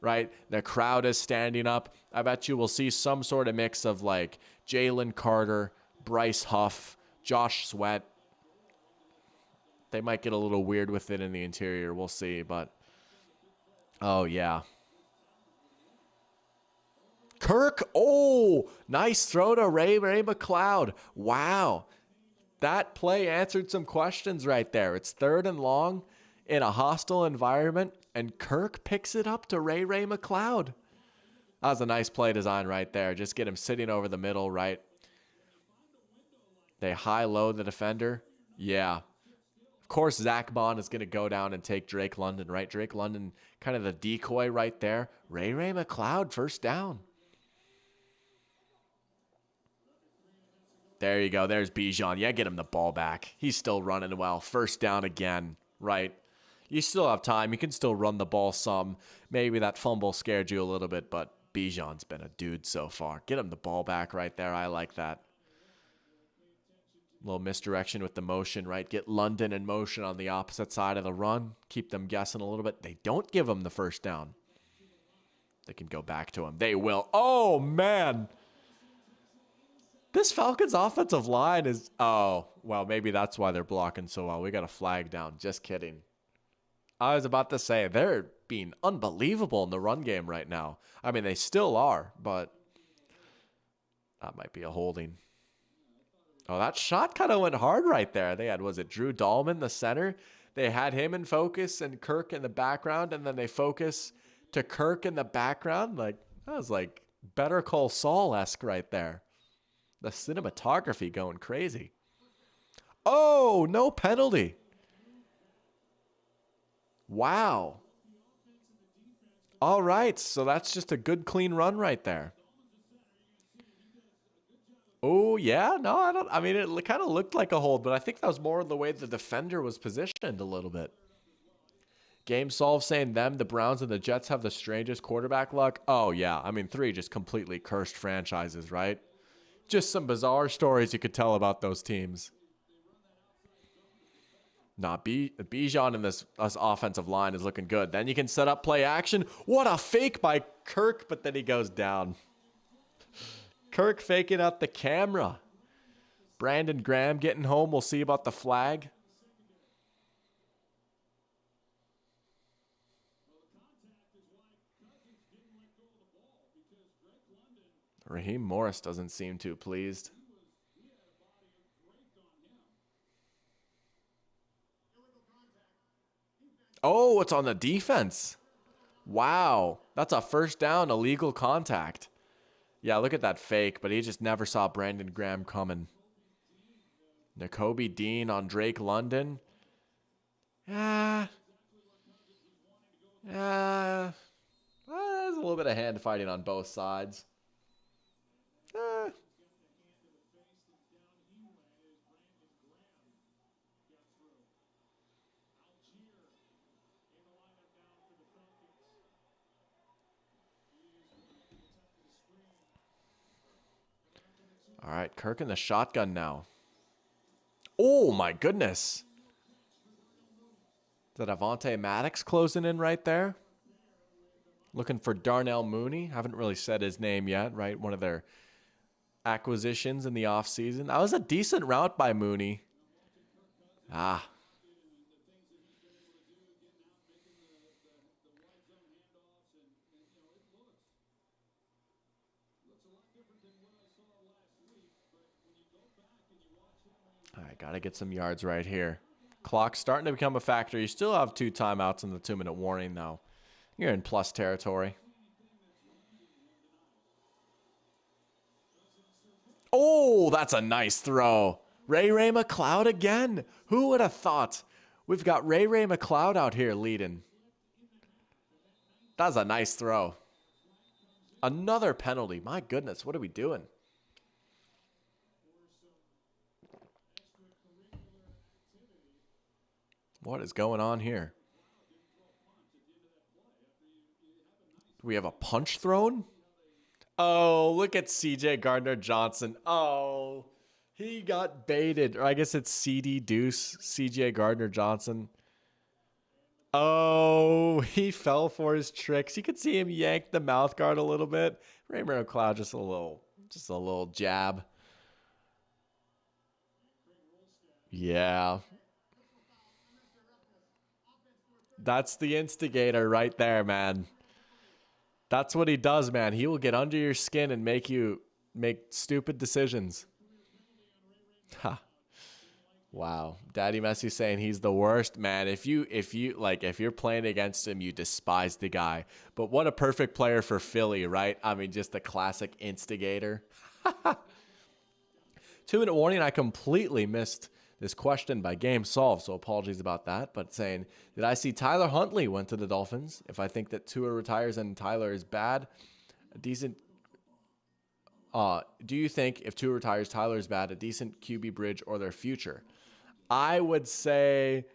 right? The crowd is standing up. I bet you will see some sort of mix of like Jalen Carter, Bryce Huff, Josh Sweat. They might get a little weird with it in the interior. We'll see, but oh, yeah. Kirk, oh, nice throw to Ray McLeod. Wow. That play answered some questions right there. It's 3rd and long in a hostile environment, and Kirk picks it up to Ray McLeod. That was a nice play design right there. Just get him sitting over the middle, right? They high-low the defender. Yeah. Of course, Zach Bond is going to go down and take Drake London, right? Drake London, kind of the decoy right there. Ray McLeod, first down. There you go. There's Bijan. Yeah, get him the ball back. He's still running well. First down again, right? You still have time. You can still run the ball some. Maybe that fumble scared you a little bit, but Bijan's been a dude so far. Get him the ball back right there. I like that. Little misdirection with the motion, right? Get London in motion on the opposite side of the run. Keep them guessing a little bit. They don't give him the first down. They can go back to him. They will. Oh, man. This Falcons offensive line is, oh, well, maybe that's why they're blocking so well. We got a flag down. Just kidding. I was about to say, they're being unbelievable in the run game right now. I mean, they still are, but that might be a holding. Oh, that shot kind of went hard right there. They had, was it Drew Dahlman, the center? They had him in focus and Kirk in the background, and then they focus to Kirk in the background. Like, that was like Better Call Saul-esque right there. The cinematography going crazy. Oh, no penalty. Wow. All right, so that's just a good, clean run right there. Oh, yeah. No, I mean, it kind of looked like a hold, but I think that was more the way the defender was positioned a little bit. Game Solve saying the Browns and the Jets have the strangest quarterback luck. Oh, yeah. I mean, 3 just completely cursed franchises, right? Just some bizarre stories you could tell about those teams. Bijan in this offensive line is looking good. Then you can set up play action. What a fake by Kirk, but then he goes down. Kirk faking out the camera. Brandon Graham getting home. We'll see about the flag. Raheem Morris doesn't seem too pleased. Oh, it's on the defense. Wow. That's a first down, illegal contact. Yeah, look at that fake, but he just never saw Brandon Graham coming. Nakobe Dean on Drake London. There's a little bit of hand fighting on both sides. All right, Kirk in the shotgun now. Oh, my goodness. Is that Avonte Maddox closing in right there? Looking for Darnell Mooney. Haven't really said his name yet, right? One of their acquisitions in the offseason. That was a decent route by Mooney. All right, got to get some yards right here. Clock's starting to become a factor. You still have 2 timeouts in the 2-minute warning, though. You're in plus territory. Oh, that's a nice throw. Ray McLeod again. Who would have thought? We've got Ray McLeod out here leading. That's a nice throw. Another penalty. My goodness, what are we doing? What is going on here? We have a punch thrown? Oh, look at CJ Gardner-Johnson. Oh, he got baited. Or I guess it's CD Deuce, CJ Gardner-Johnson. Oh, he fell for his tricks. You could see him yank the mouth guard a little bit. Raymer McLeod just a little jab. Yeah. That's the instigator right there, man. That's what he does, man. He will get under your skin and make you make stupid decisions. Ha. Wow. Daddy Messi saying he's the worst. Man, if you're playing against him, you despise the guy. But what a perfect player for Philly, right? I mean, just the classic instigator. 2-minute warning. I completely missed this question by Game Solved, so apologies about that. But saying, did I see Tyler Huntley went to the Dolphins? If I think that Tua retires and Tyler is bad, a decent. Do you think if Tua retires, Tyler is bad, a decent QB bridge or their future? I would say,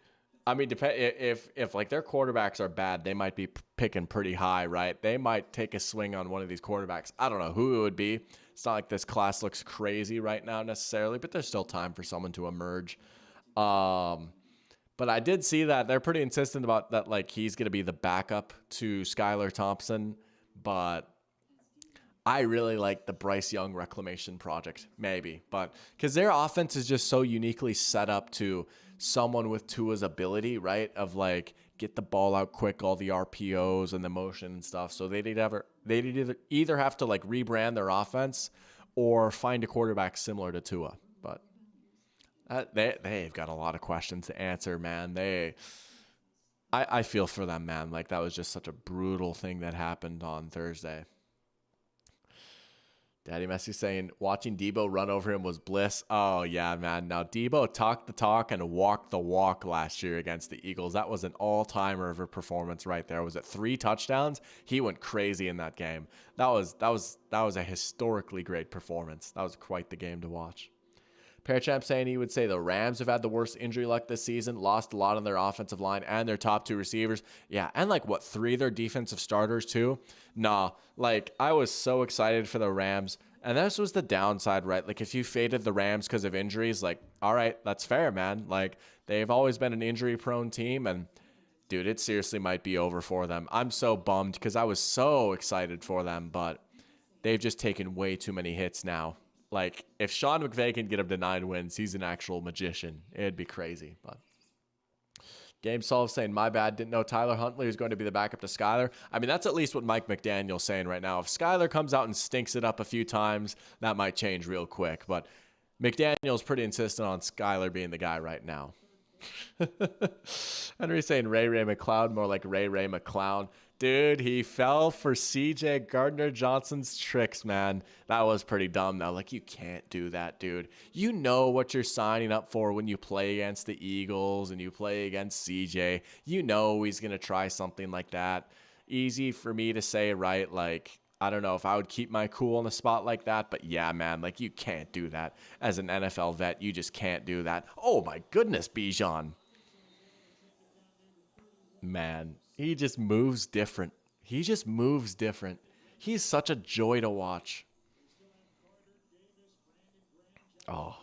I mean, if like their quarterbacks are bad, they might be picking pretty high, right? They might take a swing on one of these quarterbacks. I don't know who it would be. It's not like this class looks crazy right now necessarily, but there's still time for someone to emerge. But I did see that they're pretty insistent about that, like he's going to be the backup to Skylar Thompson. But I really like the Bryce Young reclamation project, maybe. But because their offense is just so uniquely set up to someone with Tua's ability, right? Of like get the ball out quick, all the RPOs and the motion and stuff. So they'd either have to like rebrand their offense or find a quarterback similar to Tua. But they've got a lot of questions to answer, man. I feel for them, man. Like that was just such a brutal thing that happened on Thursday. Daddy Messi saying watching Debo run over him was bliss. Oh, yeah, man. Now, Debo talked the talk and walked the walk last year against the Eagles. That was an all-timer of a performance right there. Was it 3 touchdowns? He went crazy in that game. That was a historically great performance. That was quite the game to watch. Parachamp saying he would say the Rams have had the worst injury luck this season, lost a lot on their offensive line and their top 2 receivers. Yeah, and like, 3 of their defensive starters too? Nah, like, I was so excited for the Rams, and this was the downside, right? Like, if you faded the Rams because of injuries, like, all right, that's fair, man. Like, they've always been an injury-prone team, and dude, it seriously might be over for them. I'm so bummed because I was so excited for them, but they've just taken way too many hits now. Like, if Sean McVay can get him to 9 wins, he's an actual magician. It'd be crazy. But Game Solved saying, my bad, didn't know Tyler Huntley was going to be the backup to Skyler. I mean, that's at least what Mike McDaniel's saying right now. If Skyler comes out and stinks it up a few times, that might change real quick. But McDaniel's pretty insistent on Skyler being the guy right now. Henry's saying Ray McLeod, more like Ray McClown. Dude, he fell for CJ Gardner-Johnson's tricks, man. That was pretty dumb, though. Like, you can't do that, dude. You know what you're signing up for when you play against the Eagles and you play against CJ. You know he's going to try something like that. Easy for me to say, right? Like, I don't know if I would keep my cool on a spot like that, but yeah, man, like, you can't do that. As an NFL vet, you just can't do that. Oh, my goodness, Bijan. Man, he just moves different. He's such a joy to watch. Oh,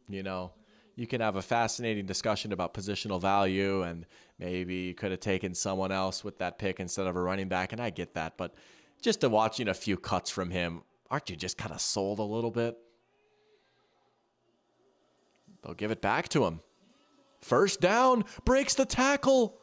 you can have a fascinating discussion about positional value, and maybe you could have taken someone else with that pick instead of a running back, and I get that, but just to watching a few cuts from him, aren't you just kind of sold a little bit? They'll give it back to him. First down, breaks the tackle.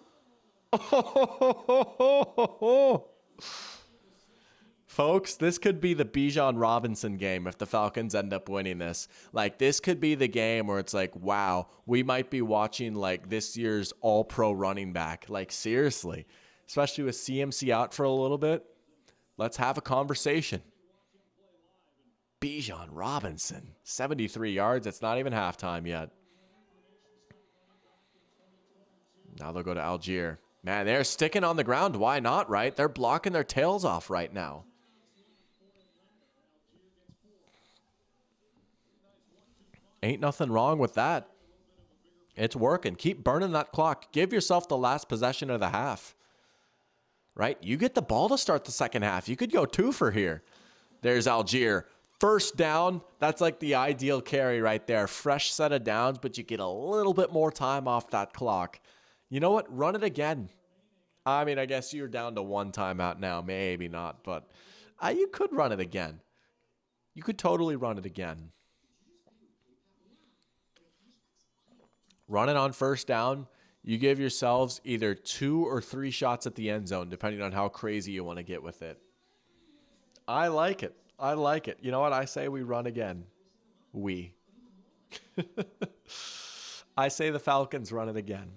Folks, this could be the Bijan Robinson game if the Falcons end up winning this. Like, this could be the game where it's like, wow, we might be watching like this year's all-pro running back. Like, seriously, especially with CMC out for a little bit. Let's have a conversation. Bijan Robinson, 73 yards. It's not even halftime yet. Now they'll go to Algier. Man, they're sticking on the ground. Why not, right? They're blocking their tails off right now. Ain't nothing wrong with that. It's working. Keep burning that clock. Give yourself the last possession of the half. Right? You get the ball to start the second half. You could go 2 for here. There's Algier. First down. That's like the ideal carry right there. Fresh set of downs, but you get a little bit more time off that clock. You know what? Run it again. I mean, I guess you're down to 1 timeout now. Maybe not, but you could run it again. You could totally run it again. Run it on first down. You give yourselves either 2 or 3 shots at the end zone, depending on how crazy you want to get with it. I like it. I like it. You know what? I say we run again. We. I say the Falcons run it again.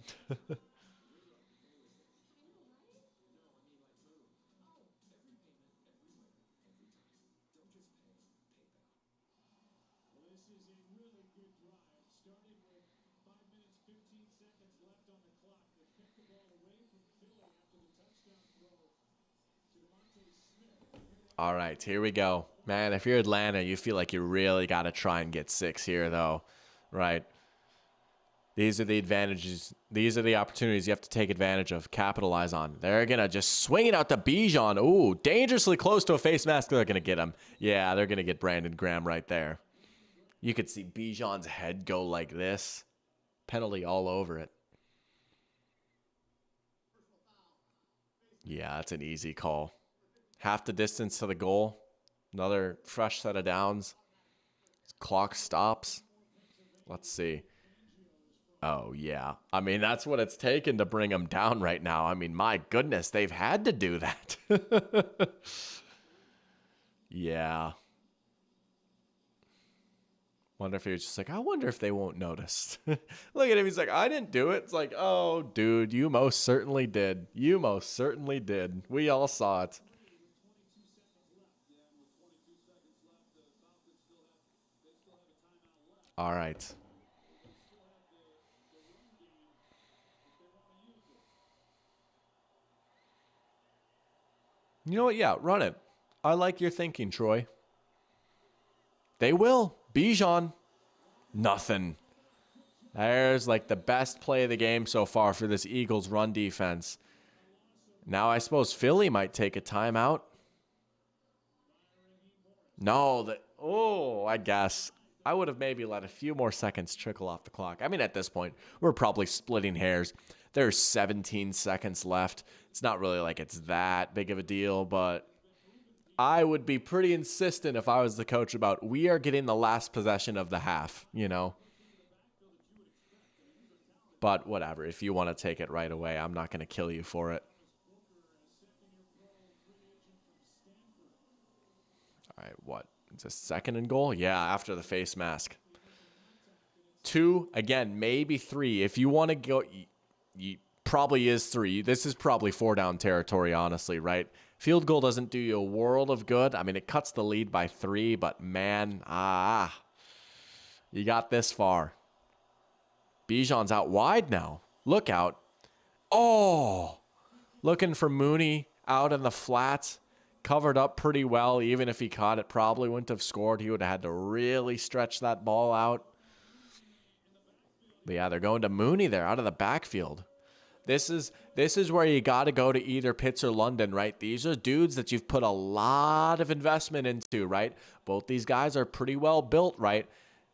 All right, here we go. Man, if you're Atlanta, you feel like you really got to try and get 6 here, though, right? These are the advantages. These are the opportunities you have to take advantage of, capitalize on. They're going to just swing it out to Bijan. Ooh, dangerously close to a face mask. They're going to get him. Yeah, they're going to get Brandon Graham right there. You could see Bijan's head go like this. Penalty all over it. Yeah, that's an easy call. Half the distance to the goal. Another fresh set of downs. Clock stops. Let's see. Oh, yeah. I mean, that's what it's taken to bring them down right now. I mean, my goodness, they've had to do that. Yeah. Wonder if he was just like, I wonder if they won't notice. Look at him. He's like, I didn't do it. It's like, oh, dude, you most certainly did. You most certainly did. We all saw it. All right. You know what? Yeah, run it. I like your thinking, Troy. They will. Bijan. Nothing. There's like the best play of the game so far for this Eagles run defense. Now I suppose Philly might take a timeout. No, I guess. I would have maybe let a few more seconds trickle off the clock. I mean, at this point, we're probably splitting hairs. There's 17 seconds left. It's not really like it's that big of a deal, but I would be pretty insistent if I was the coach about we are getting the last possession of the half, you know. But whatever, if you want to take it right away, I'm not going to kill you for it. All right, what? It's a 2nd and goal? Yeah, after the face mask. 2, again, maybe 3. If you want to go, you probably is 3. This is probably 4 down territory, honestly, right? Field goal doesn't do you a world of good. I mean, it cuts the lead by 3, but man, you got this far. Bijan's out wide now. Look out. Oh, looking for Mooney out in the flats. Covered up pretty well. Even if he caught it, probably wouldn't have scored. He would have had to really stretch that ball out. But yeah, they're going to Mooney there out of the backfield. This is where you got to go to either Pitts or London, right? These are dudes that you've put a lot of investment into, right? Both these guys are pretty well built, right?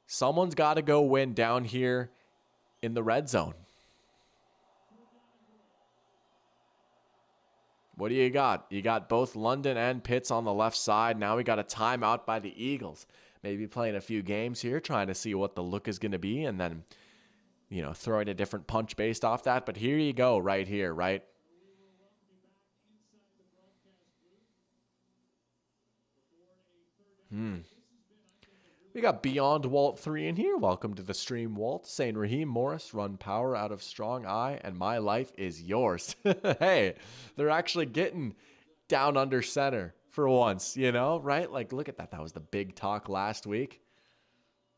Someone's got to go win down here in the red zone. What do you got? You got both London and Pitts on the left side. Now we got a timeout by the Eagles. Maybe playing a few games here, trying to see what the look is going to be, and then, you know, throwing a different punch based off that. But here you go, right here, right? We got Beyond Walt 3 in here. Welcome to the stream, Walt. Saying Raheem Morris, run power out of strong eye, and my life is yours. Hey, they're actually getting down under center for once, right? Like, look at that. That was the big talk last week.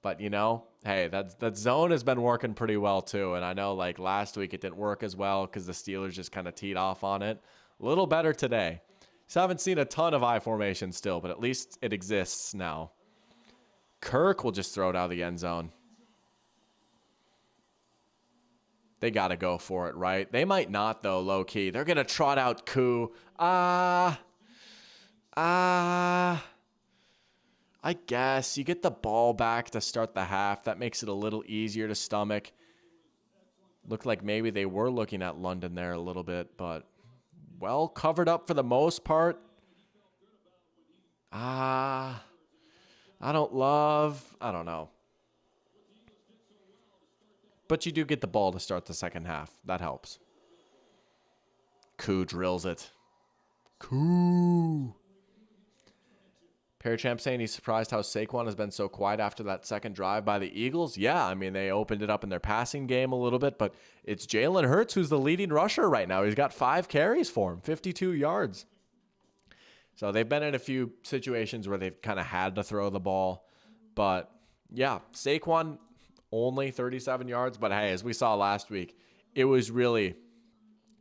But, hey, that zone has been working pretty well, too. And I know, like, last week it didn't work as well because the Steelers just kind of teed off on it. A little better today. So I haven't seen a ton of I formation still, but at least it exists now. Kirk will just throw it out of the end zone. They got to go for it, right? They might not, though, low-key. They're going to trot out Koo. I guess you get the ball back to start the half. That makes it a little easier to stomach. Looked like maybe they were looking at London there a little bit, but well covered up for the most part. I don't know. But you do get the ball to start the second half. That helps. Koo drills it. Koo. Parachamp saying he's surprised how Saquon has been so quiet after that second drive by the Eagles. Yeah, I mean, they opened it up in their passing game a little bit, but it's Jalen Hurts who's the leading rusher right now. He's got 5 carries for him, 52 yards. So they've been in a few situations where they've kind of had to throw the ball. But, yeah, Saquon only 37 yards. But, hey, as we saw last week, it was really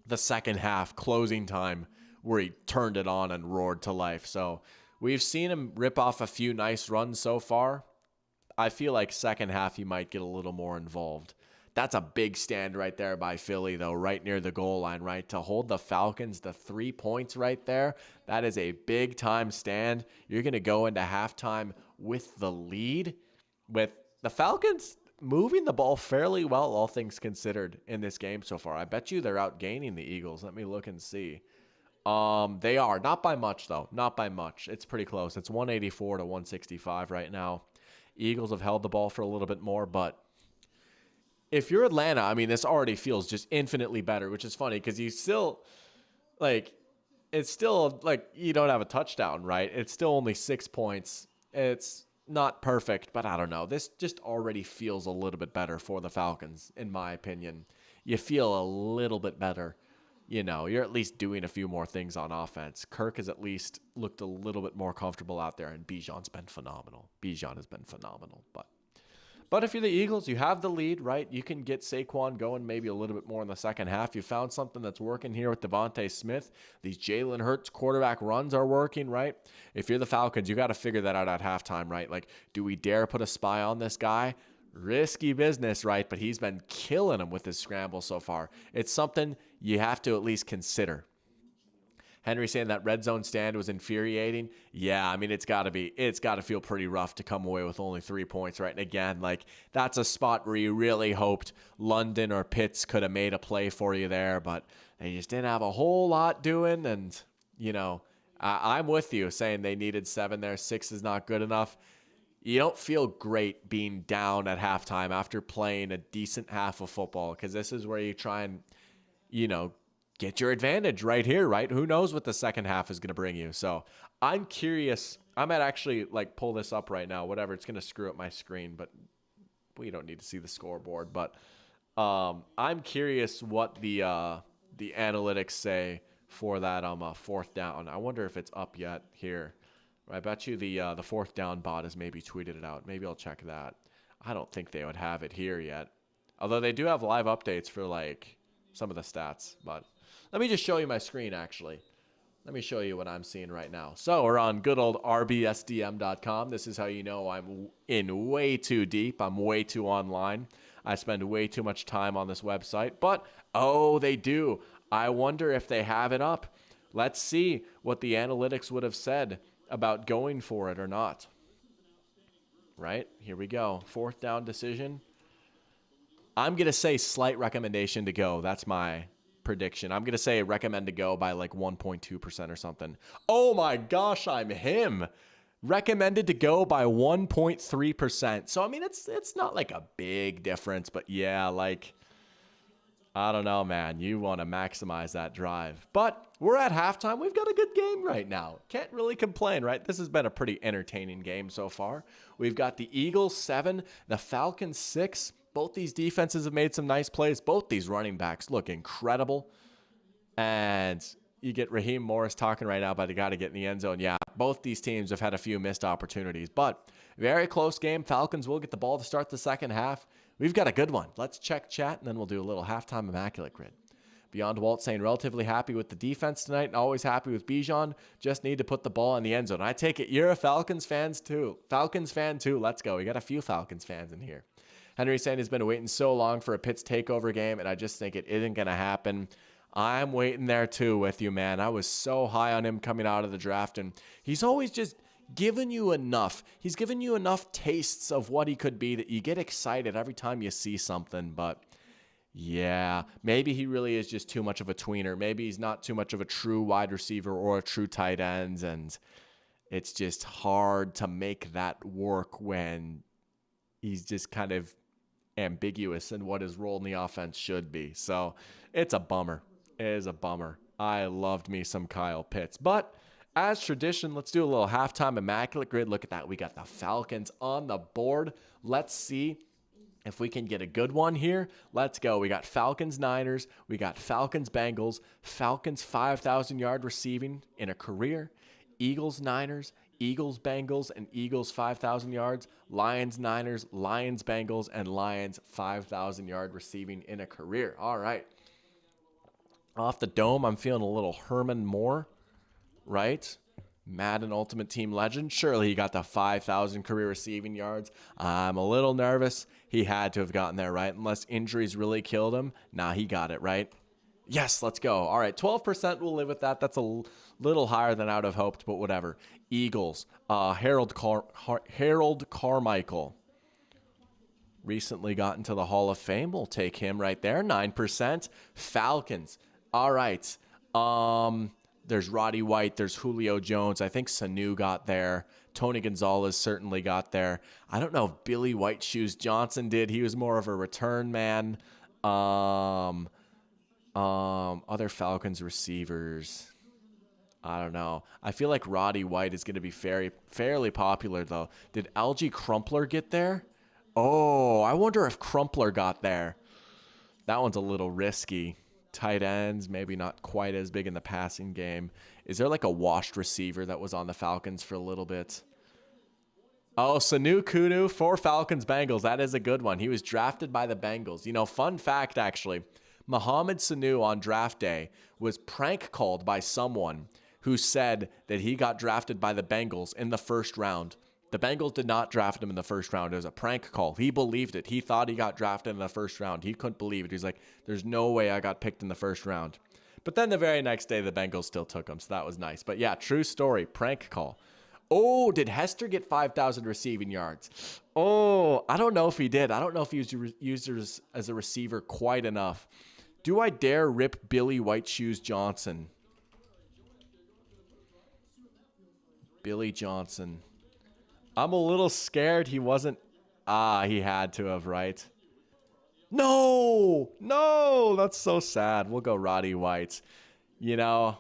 the second half closing time where he turned it on and roared to life. So we've seen him rip off a few nice runs so far. I feel like second half he might get a little more involved. That's a big stand right there by Philly, though, right near the goal line, right? To hold the Falcons to 3 points right there, that is a big-time stand. You're going to go into halftime with the lead, with the Falcons moving the ball fairly well, all things considered, in this game so far. I bet you they're outgaining the Eagles. Let me look and see. They are. Not by much, though. Not by much. It's pretty close. It's 184 to 165 right now. Eagles have held the ball for a little bit more, but if you're Atlanta, I mean, this already feels just infinitely better, which is funny because you still, like, it's still, like, you don't have a touchdown, right? It's still only 6 points. It's not perfect, but I don't know. This just already feels a little bit better for the Falcons, in my opinion. You feel a little bit better. You're at least doing a few more things on offense. Kirk has at least looked a little bit more comfortable out there, and Bijan's been phenomenal. Bijan has been phenomenal. But if you're the Eagles, you have the lead, right? You can get Saquon going maybe a little bit more in the second half. You found something that's working here with Devontae Smith. These Jalen Hurts quarterback runs are working, right? If you're the Falcons, you got to figure that out at halftime, right? Like, do we dare put a spy on this guy? Risky business, right? But he's been killing him with his scramble so far. It's something you have to at least consider. Henry saying that red zone stand was infuriating. Yeah, I mean, it's got to feel pretty rough to come away with only 3 points, right? And again, like, that's a spot where you really hoped London or Pitts could have made a play for you there, but they just didn't have a whole lot doing. And, I'm with you saying they needed 7 there. 6 is not good enough. You don't feel great being down at halftime after playing a decent half of football, because this is where you try and, get your advantage right here, right? Who knows what the second half is going to bring you. So I'm curious. I might actually pull this up right now, whatever. It's going to screw up my screen, but we don't need to see the scoreboard. But I'm curious what the analytics say for that fourth down. I wonder if it's up yet here. I bet you the fourth down bot has maybe tweeted it out. Maybe I'll check that. I don't think they would have it here yet. Although they do have live updates for some of the stats. But let me just show you my screen, actually. Let me show you what I'm seeing right now. So we're on good old rbsdm.com. This is how you know I'm in way too deep. I'm way too online. I spend way too much time on this website. But, they do. I wonder if they have it up. Let's see what the analytics would have said about going for it or not. Right? Here we go. Fourth down decision. I'm going to say slight recommendation to go. That's my prediction. I'm going to say recommend to go by 1.2% or something. Oh my gosh, I'm him. Recommended to go by 1.3%. So, I mean, it's not a big difference, but yeah, I don't know, man. You want to maximize that drive. But we're at halftime. We've got a good game right now. Can't really complain, right? This has been a pretty entertaining game so far. We've got the Eagles 7, the Falcons 6. Both these defenses have made some nice plays. Both these running backs look incredible. And You get Raheem Morris talking right now about the guy to get in the end zone. Yeah, both these teams have had a few missed opportunities, but very close game. Falcons will get the ball to start the second half. We've got a good one. Let's check chat, and then we'll do a little halftime immaculate grid. Beyond Walt saying relatively happy with the defense tonight and always happy with Bijan. Just need to put the ball in the end zone. I take it you're a Falcons fan too. Let's go. We got a few Falcons fans in here. Henry saying he's been waiting so long for a Pitts takeover game, and I just think it isn't going to happen. I'm waiting there too with you, man. I was so high on him coming out of the draft, and he's always just given you enough. He's given you enough tastes of what he could be that you get excited every time you see something, but yeah, maybe he really is just too much of a tweener. Maybe he's not too much of a true wide receiver or a true tight end, and it's just hard to make that work when he's just kind of ambiguous in what his role in the offense should be. So it's a bummer. It is a bummer. I loved me some Kyle Pitts. But as tradition, let's do a little halftime immaculate grid. Look at that. We got the Falcons on the board. Let's see if we can get a good one here. Let's go. We got Falcons Niners. We got Falcons Bengals. Falcons 5,000 yard receiving in a career. Eagles Niners. Eagles Bengals and Eagles 5,000 yards. Lions Niners. Lions Bengals and Lions 5,000 yard receiving in a career. All right. Off the dome, I'm feeling a little Herman Moore, right? Madden Ultimate Team legend. Surely he got the 5,000 career receiving yards. I'm a little nervous. He had to have gotten there, right? Unless injuries really killed him. Nah, he got it, right? Yes, let's go. All right, 12%, we'll live with that. That's a little higher than I would have hoped, but whatever. Eagles, Harold Carmichael. Recently got into the Hall of Fame. We'll take him right there, 9%. Falcons. All right. There's Roddy White. There's Julio Jones. I think Sanu got there. Tony Gonzalez certainly got there. I don't know if Billy White Shoes Johnson did. He was more of a return man. Other Falcons receivers. I don't know. I feel like Roddy White is going to be fairly popular, though. Did Algie Crumpler get there? Oh, I wonder if Crumpler got there. That one's a little risky. Tight ends, maybe not quite as big in the passing game. Is there like a washed receiver that was on the Falcons for a little bit? Oh, Sanu Kunu for Falcons Bengals. That is a good one. He was drafted by the Bengals. You know, fun fact, actually. Mohamed Sanu on draft day was prank called by someone who said that he got drafted by the Bengals in the first round. The Bengals did not draft him in the first round. It was a prank call. He believed it. He thought he got drafted in the first round. He couldn't believe it. He's like, there's no way I got picked in the first round. But then the very next day, the Bengals still took him, so that was nice. But yeah, true story, prank call. Oh, did Hester get 5,000 receiving yards? Oh, I don't know if he did. I don't know if he was used as a receiver quite enough. Do I dare rip Billy White Shoes Johnson? Billy Johnson. I'm a little scared he wasn't. He had to have, right? No, that's so sad. We'll go Roddy White. You know,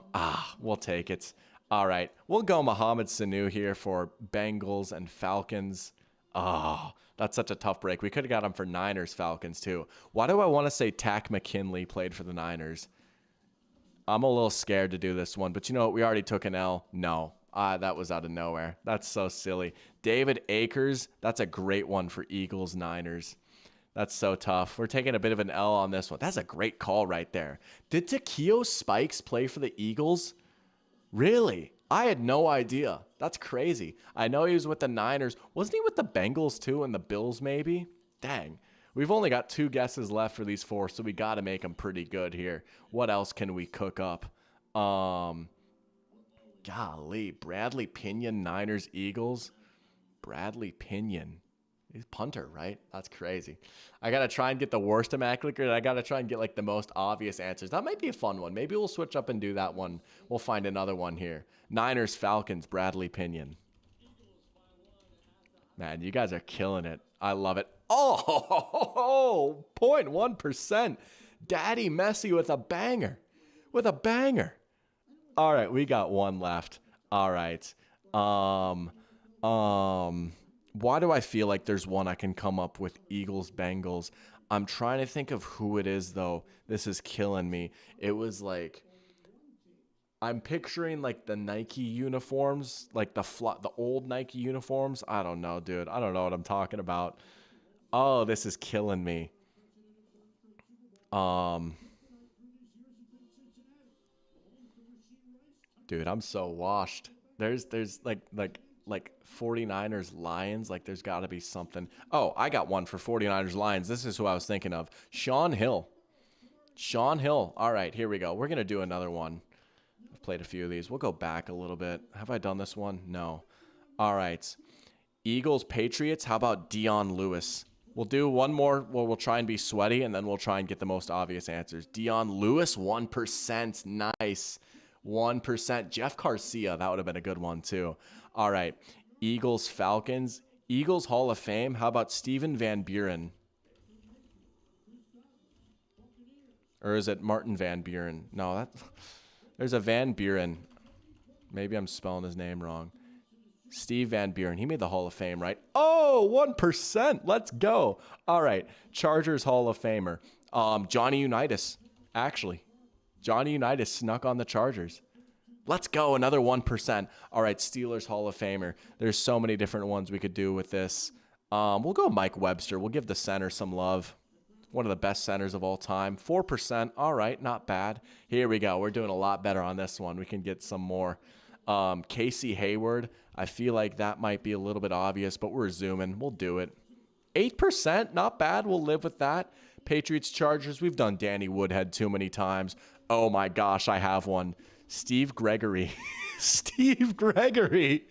we'll take it. All right, we'll go Mohamed Sanu here for Bengals and Falcons. Oh, that's such a tough break. We could have got him for Niners, Falcons, too. Why do I want to say Tack McKinley played for the Niners? I'm a little scared to do this one, but you know what? We already took an L. No. That was out of nowhere. That's so silly. David Akers, that's a great one for Eagles, Niners. That's so tough. We're taking a bit of an L on this one. That's a great call right there. Did Takeo Spikes play for the Eagles? Really? I had no idea. That's crazy. I know he was with the Niners. Wasn't he with the Bengals too and the Bills maybe? Dang. We've only got 2 guesses left for these 4, so we got to make them pretty good here. What else can we cook up? Golly, Bradley Pinion, Niners, Eagles. Bradley Pinion. He's punter, right? That's crazy. I got to try and get the worst immaculate grid. I got to try and get like the most obvious answers. That might be a fun one. Maybe we'll switch up and do that one. We'll find another one here. Niners, Falcons, Bradley Pinion. Man, you guys are killing it. I love it. Oh, 0.1%. Daddy Messi with a banger. All right, we got one left. All right. Why do I feel like there's one I can come up with? Eagles, Bengals. I'm trying to think of who it is, though. This is killing me. It was like I'm picturing like the Nike uniforms, like the old Nike uniforms. I don't know, dude. I don't know what I'm talking about. Oh, this is killing me. Um, Dude, I'm so washed. There's like 49ers Lions, like there's got to be something. Oh, I got one for 49ers Lions. This is who I was thinking of. Sean Hill. Sean Hill. All right, here we go. We're going to do another one. I've played a few of these. We'll go back a little bit. Have I done this one? No. All right. Eagles Patriots. How about Dion Lewis? We'll do one more. Well, we'll try and be sweaty, and then we'll try and get the most obvious answers. Dion Lewis, 1%. Nice. 1%. Jeff Garcia, that would have been a good one too. All right. Eagles, Falcons. Eagles Hall of Fame. How about Steven Van Buren? Or is it Martin Van Buren? No, there's a Van Buren. Maybe I'm spelling his name wrong. Steve Van Buren. He made the Hall of Fame, right? Oh, 1%. Let's go. All right. Chargers Hall of Famer. Johnny Unitas, actually. Johnny Unitas snuck on the Chargers. Let's go. Another 1%. All right. Steelers Hall of Famer. There's so many different ones we could do with this. We'll go Mike Webster. We'll give the center some love. One of the best centers of all time. 4%. All right. Not bad. Here we go. We're doing a lot better on this one. We can get some more. Casey Hayward. I feel like that might be a little bit obvious, but we're zooming. We'll do it. 8%. Not bad. We'll live with that. Patriots Chargers. We've done Danny Woodhead too many times. Oh my gosh, I have one. Steve Gregory. Steve Gregory.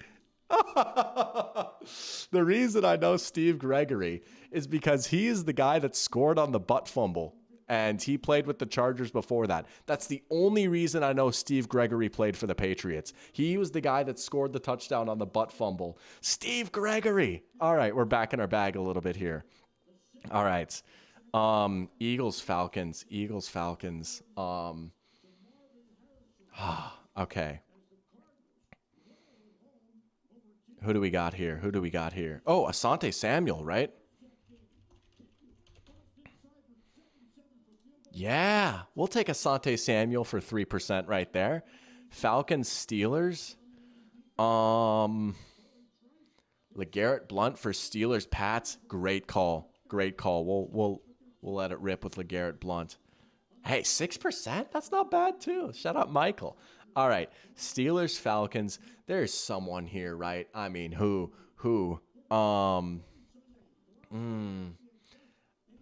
The reason I know Steve Gregory is because he is the guy that scored on the butt fumble, and he played with the Chargers before that. That's the only reason I know Steve Gregory played for the Patriots. He was the guy that scored the touchdown on the butt fumble. Steve Gregory. All right, we're back in our bag a little bit here. All right. Eagles, Falcons. Eagles, Falcons. Okay. Who do we got here? Who do we got here? Oh, Asante Samuel, right? Yeah, we'll take Asante Samuel for 3% right there. Falcons, Steelers. LeGarrette Blount for Steelers, Pats. Great call. Great call. We'll let it rip with LeGarrette Blount. Hey, 6%? That's not bad too. Shout out Michael. All right, Steelers, Falcons. There's someone here, right? I mean, who?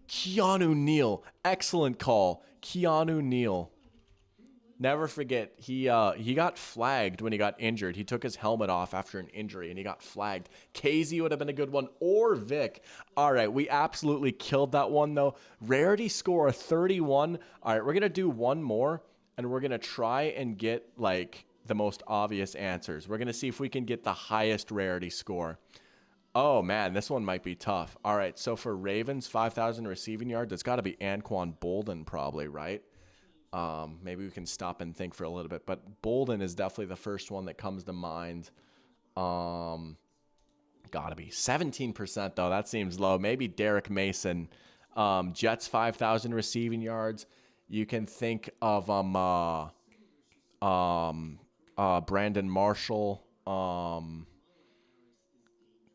Keanu Neal. Excellent call. Keanu Neal. Never forget, he got flagged when he got injured. He took his helmet off after an injury, and he got flagged. KZ would have been a good one, or Vic. All right, we absolutely killed that one, though. Rarity score, 31. All right, we're going to do one more, and we're going to try and get, like, the most obvious answers. We're going to see if we can get the highest rarity score. Oh, man, this one might be tough. All right, so for Ravens, 5,000 receiving yards, it's got to be Anquan Boldin probably, right? Maybe we can stop and think for a little bit, but Bolden is definitely the first one that comes to mind. Gotta be 17% though. That seems low. Maybe Derek Mason. Jets 5,000 receiving yards. You can think of Brandon Marshall,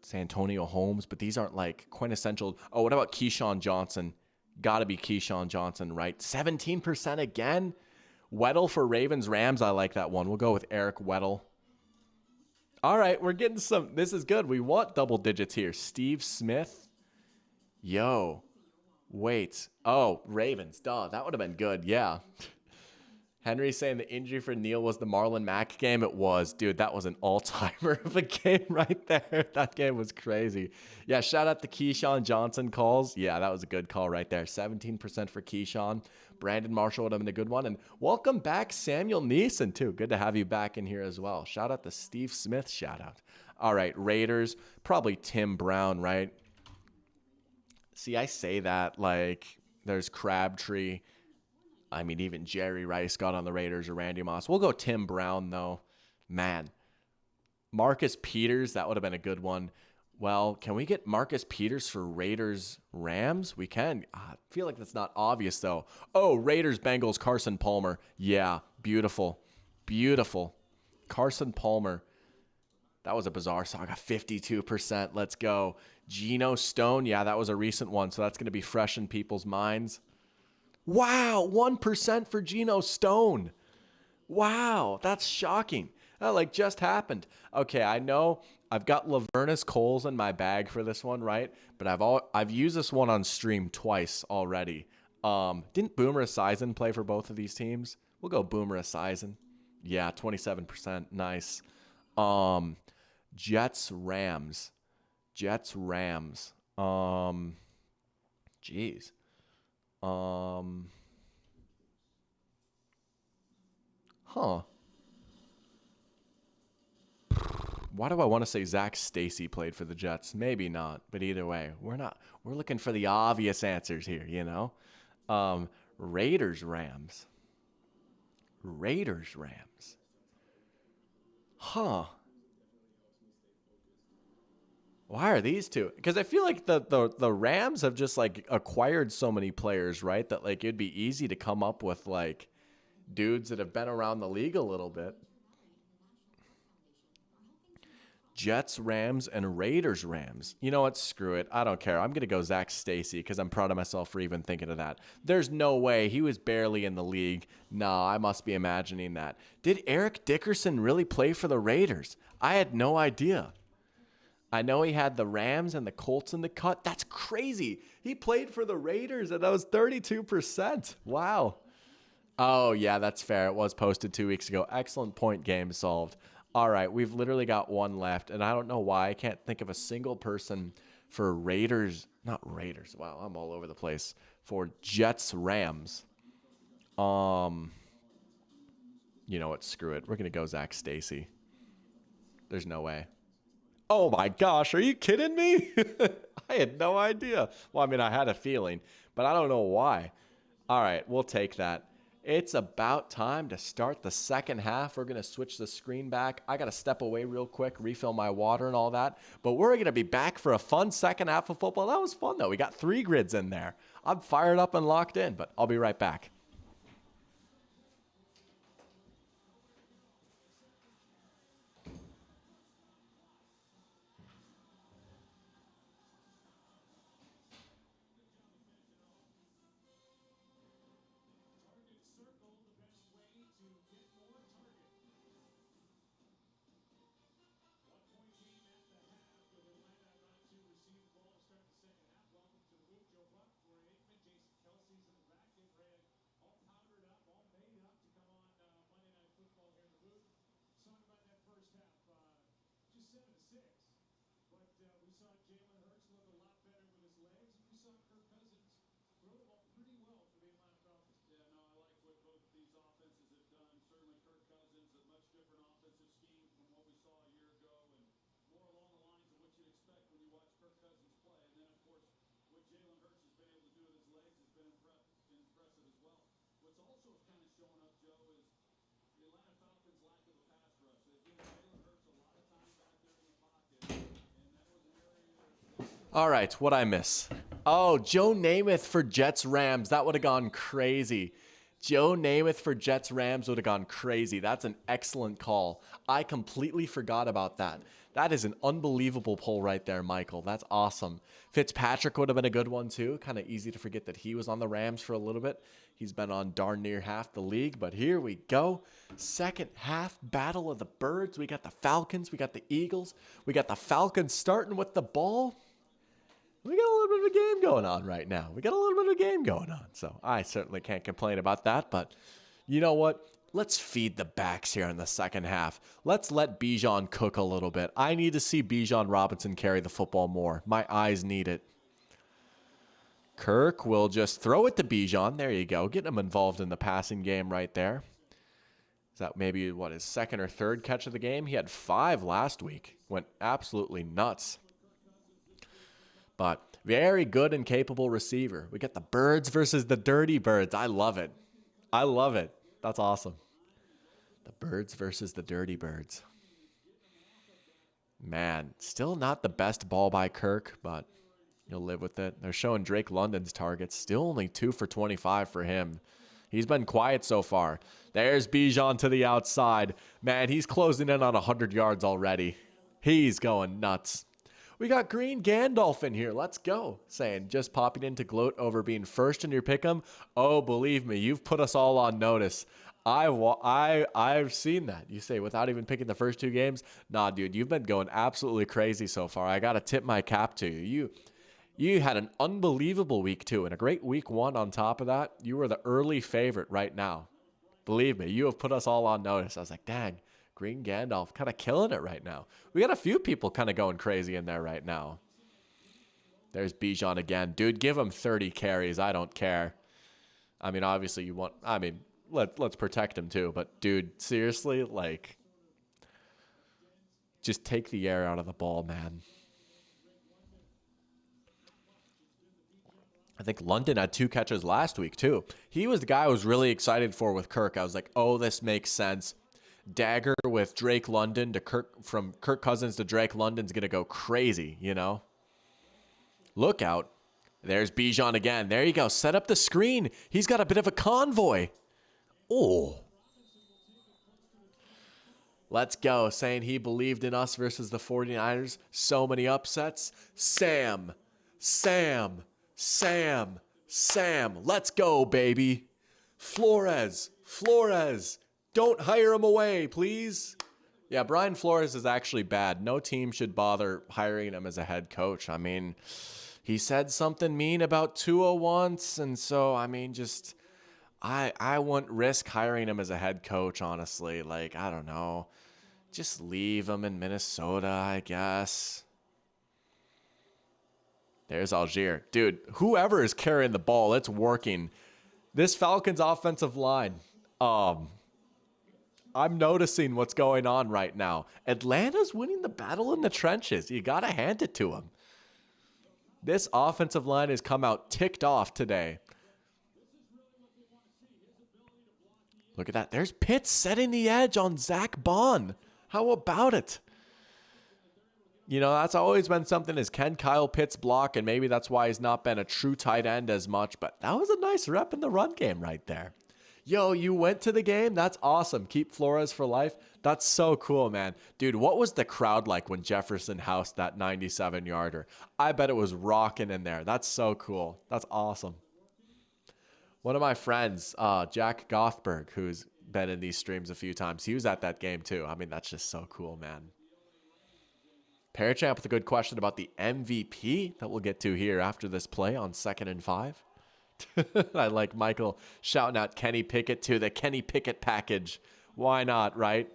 Santonio Holmes, but these aren't like quintessential. Oh, what about Keyshawn Johnson? Got to be Keyshawn Johnson, right? 17% again. Weddle for Ravens, Rams. I like that one. We'll go with Eric Weddle. All right, we're getting some. This is good. We want double digits here. Steve Smith. Yo, wait. Oh, Ravens. Duh, that would have been good. Yeah. Henry saying the injury for Neal was the Marlon Mack game. It was. Dude, that was an all-timer of a game right there. That game was crazy. Yeah, shout out to Keyshawn Johnson calls. Yeah, that was a good call right there. 17% for Keyshawn. Brandon Marshall would have been a good one. And welcome back, Samuel Neeson, too. Good to have you back in here as well. Shout out to Steve Smith. Shout out. All right, Raiders. Probably Tim Brown, right? See, I say that like there's Crabtree. I mean, even Jerry Rice got on the Raiders or Randy Moss. We'll go Tim Brown, though. Man. Marcus Peters, that would have been a good one. Well, can we get Marcus Peters for Raiders Rams? We can. I feel like that's not obvious, though. Oh, Raiders Bengals Carson Palmer. Yeah, beautiful. Beautiful. Carson Palmer. That was a bizarre saga. 52%. Let's go. Geno Stone. Yeah, that was a recent one, so that's going to be fresh in people's minds. Wow, 1% for Geno Stone. Wow, that's shocking. That just happened. Okay, I know I've got Lavernus Coles in my bag for this one, right? But I've used this one on stream twice already. Didn't Boomer Esiason play for both of these teams? We'll go Boomer Esiason. Yeah, 27%. Nice. Jets Rams. Jeez. Huh. Why do I want to say Zach Stacy played for the Jets? Maybe not, but either way, we're looking for the obvious answers here, you know? Raiders Rams. Huh. Why are these two? Because I feel like the Rams have just acquired so many players, right? That it'd be easy to come up with dudes that have been around the league a little bit. Jets, Rams, and Raiders, Rams. You know what? Screw it. I don't care. I'm going to go Zach Stacy because I'm proud of myself for even thinking of that. There's no way. He was barely in the league. No, I must be imagining that. Did Eric Dickerson really play for the Raiders? I had no idea. I know he had the Rams and the Colts in the cut. That's crazy. He played for the Raiders, and that was 32%. Wow. Oh, yeah, that's fair. It was posted 2 weeks ago. Excellent point. Game solved. All right, we've literally got one left, and I don't know why. I can't think of a single person for Raiders. Not Raiders. Wow, I'm all over the place. For Jets, Rams. You know what? Screw it. We're going to go Zach Stacy. There's no way. Oh, my gosh. Are you kidding me? I had no idea. Well, I mean, I had a feeling, but I don't know why. All right, we'll take that. It's about time to start the second half. We're going to switch the screen back. I got to step away real quick, refill my water and all that. But we're going to be back for a fun second half of football. That was fun, though. We got 3 grids in there. I'm fired up and locked in, but I'll be right back. All right, what'd I miss? Oh, Joe Namath for Jets Rams. That would have gone crazy. Joe Namath for Jets Rams would have gone crazy. That's an excellent call. I completely forgot about that. That is an unbelievable pull right there, Michael. That's awesome. Fitzpatrick would have been a good one too. Kind of easy to forget that he was on the Rams for a little bit. He's been on darn near half the league, but here we go. Second half, Battle of the Birds. We got the Falcons. We got the Eagles. We got the Falcons starting with the ball. We got a little bit of a game going on right now. So I certainly can't complain about that. But you know what? Let's feed the backs here in the second half. Let's let Bijan cook a little bit. I need to see Bijan Robinson carry the football more. My eyes need it. Kirk will just throw it to Bijan. There you go. Getting him involved in the passing game right there. Is that maybe, his second or third catch of the game? He had 5 last week. Went absolutely nuts. But very good and capable receiver. We got the Birds versus the Dirty Birds. I love it. That's awesome. The Birds versus the Dirty Birds. Man, still not the best ball by Kirk, but you'll live with it. They're showing Drake London's targets. Still only 2 for 25 for him. He's been quiet so far. There's Bijan to the outside. Man, he's closing in on 100 yards already. He's going nuts. We got Green Gandalf in here. Let's go. Saying, just popping in to gloat over being first in your pick'em. Oh, believe me, you've put us all on notice. I've seen that. You say without even picking the first 2 games? Nah, dude, you've been going absolutely crazy so far. I got to tip my cap to you. You had an unbelievable week 2 and a great week 1 on top of that. You were the early favorite right now. Believe me, you have put us all on notice. I was like, dang, Green Gandalf kind of killing it right now. We got a few people kind of going crazy in there right now. There's Bijan again. Dude, give him 30 carries. I don't care. I mean, obviously you want, let's protect him too. But dude, seriously, like, just take the air out of the ball, man. I think London had 2 catches last week, too. He was the guy I was really excited for with Kirk. I was like, oh, this makes sense. Dagger with Drake London to from Kirk Cousins to Drake London's going to go crazy, you know? Look out. There's Bijan again. There you go. Set up the screen. He's got a bit of a convoy. Oh. Let's go. Saying he believed in us versus the 49ers. So many upsets. Sam. Let's go, baby. Flores. Don't hire him away, please. Yeah, Brian Flores is actually bad. No team should bother hiring him as a head coach. I mean, he said something mean about Tua once, and so, I mean, just, I wouldn't risk hiring him as a head coach, honestly. Like, I don't know. Just leave him in Minnesota, I guess. There's Algier. Dude, whoever is carrying the ball, it's working. This Falcons offensive line, I'm noticing what's going on right now. Atlanta's winning the battle in the trenches. You got to hand it to them. This offensive line has come out ticked off today. Look at that. There's Pitts setting the edge on Zach Bond. How about it? You know, that's always been something is can Kyle Pitts block, and maybe that's why he's not been a true tight end as much, but that was a nice rep in the run game right there. Yo, you went to the game? That's awesome. Keep Flores for life. That's so cool, man. Dude, what was the crowd like when Jefferson housed that 97-yarder? I bet it was rocking in there. That's so cool. That's awesome. One of my friends, Jack Gothberg, who's been in these streams a few times, he was at that game too. I mean, that's just so cool, man. Parachamp with a good question about the MVP that we'll get to here after this play on 2nd and 5. I like Michael shouting out Kenny Pickett to the Kenny Pickett package. Why not, right?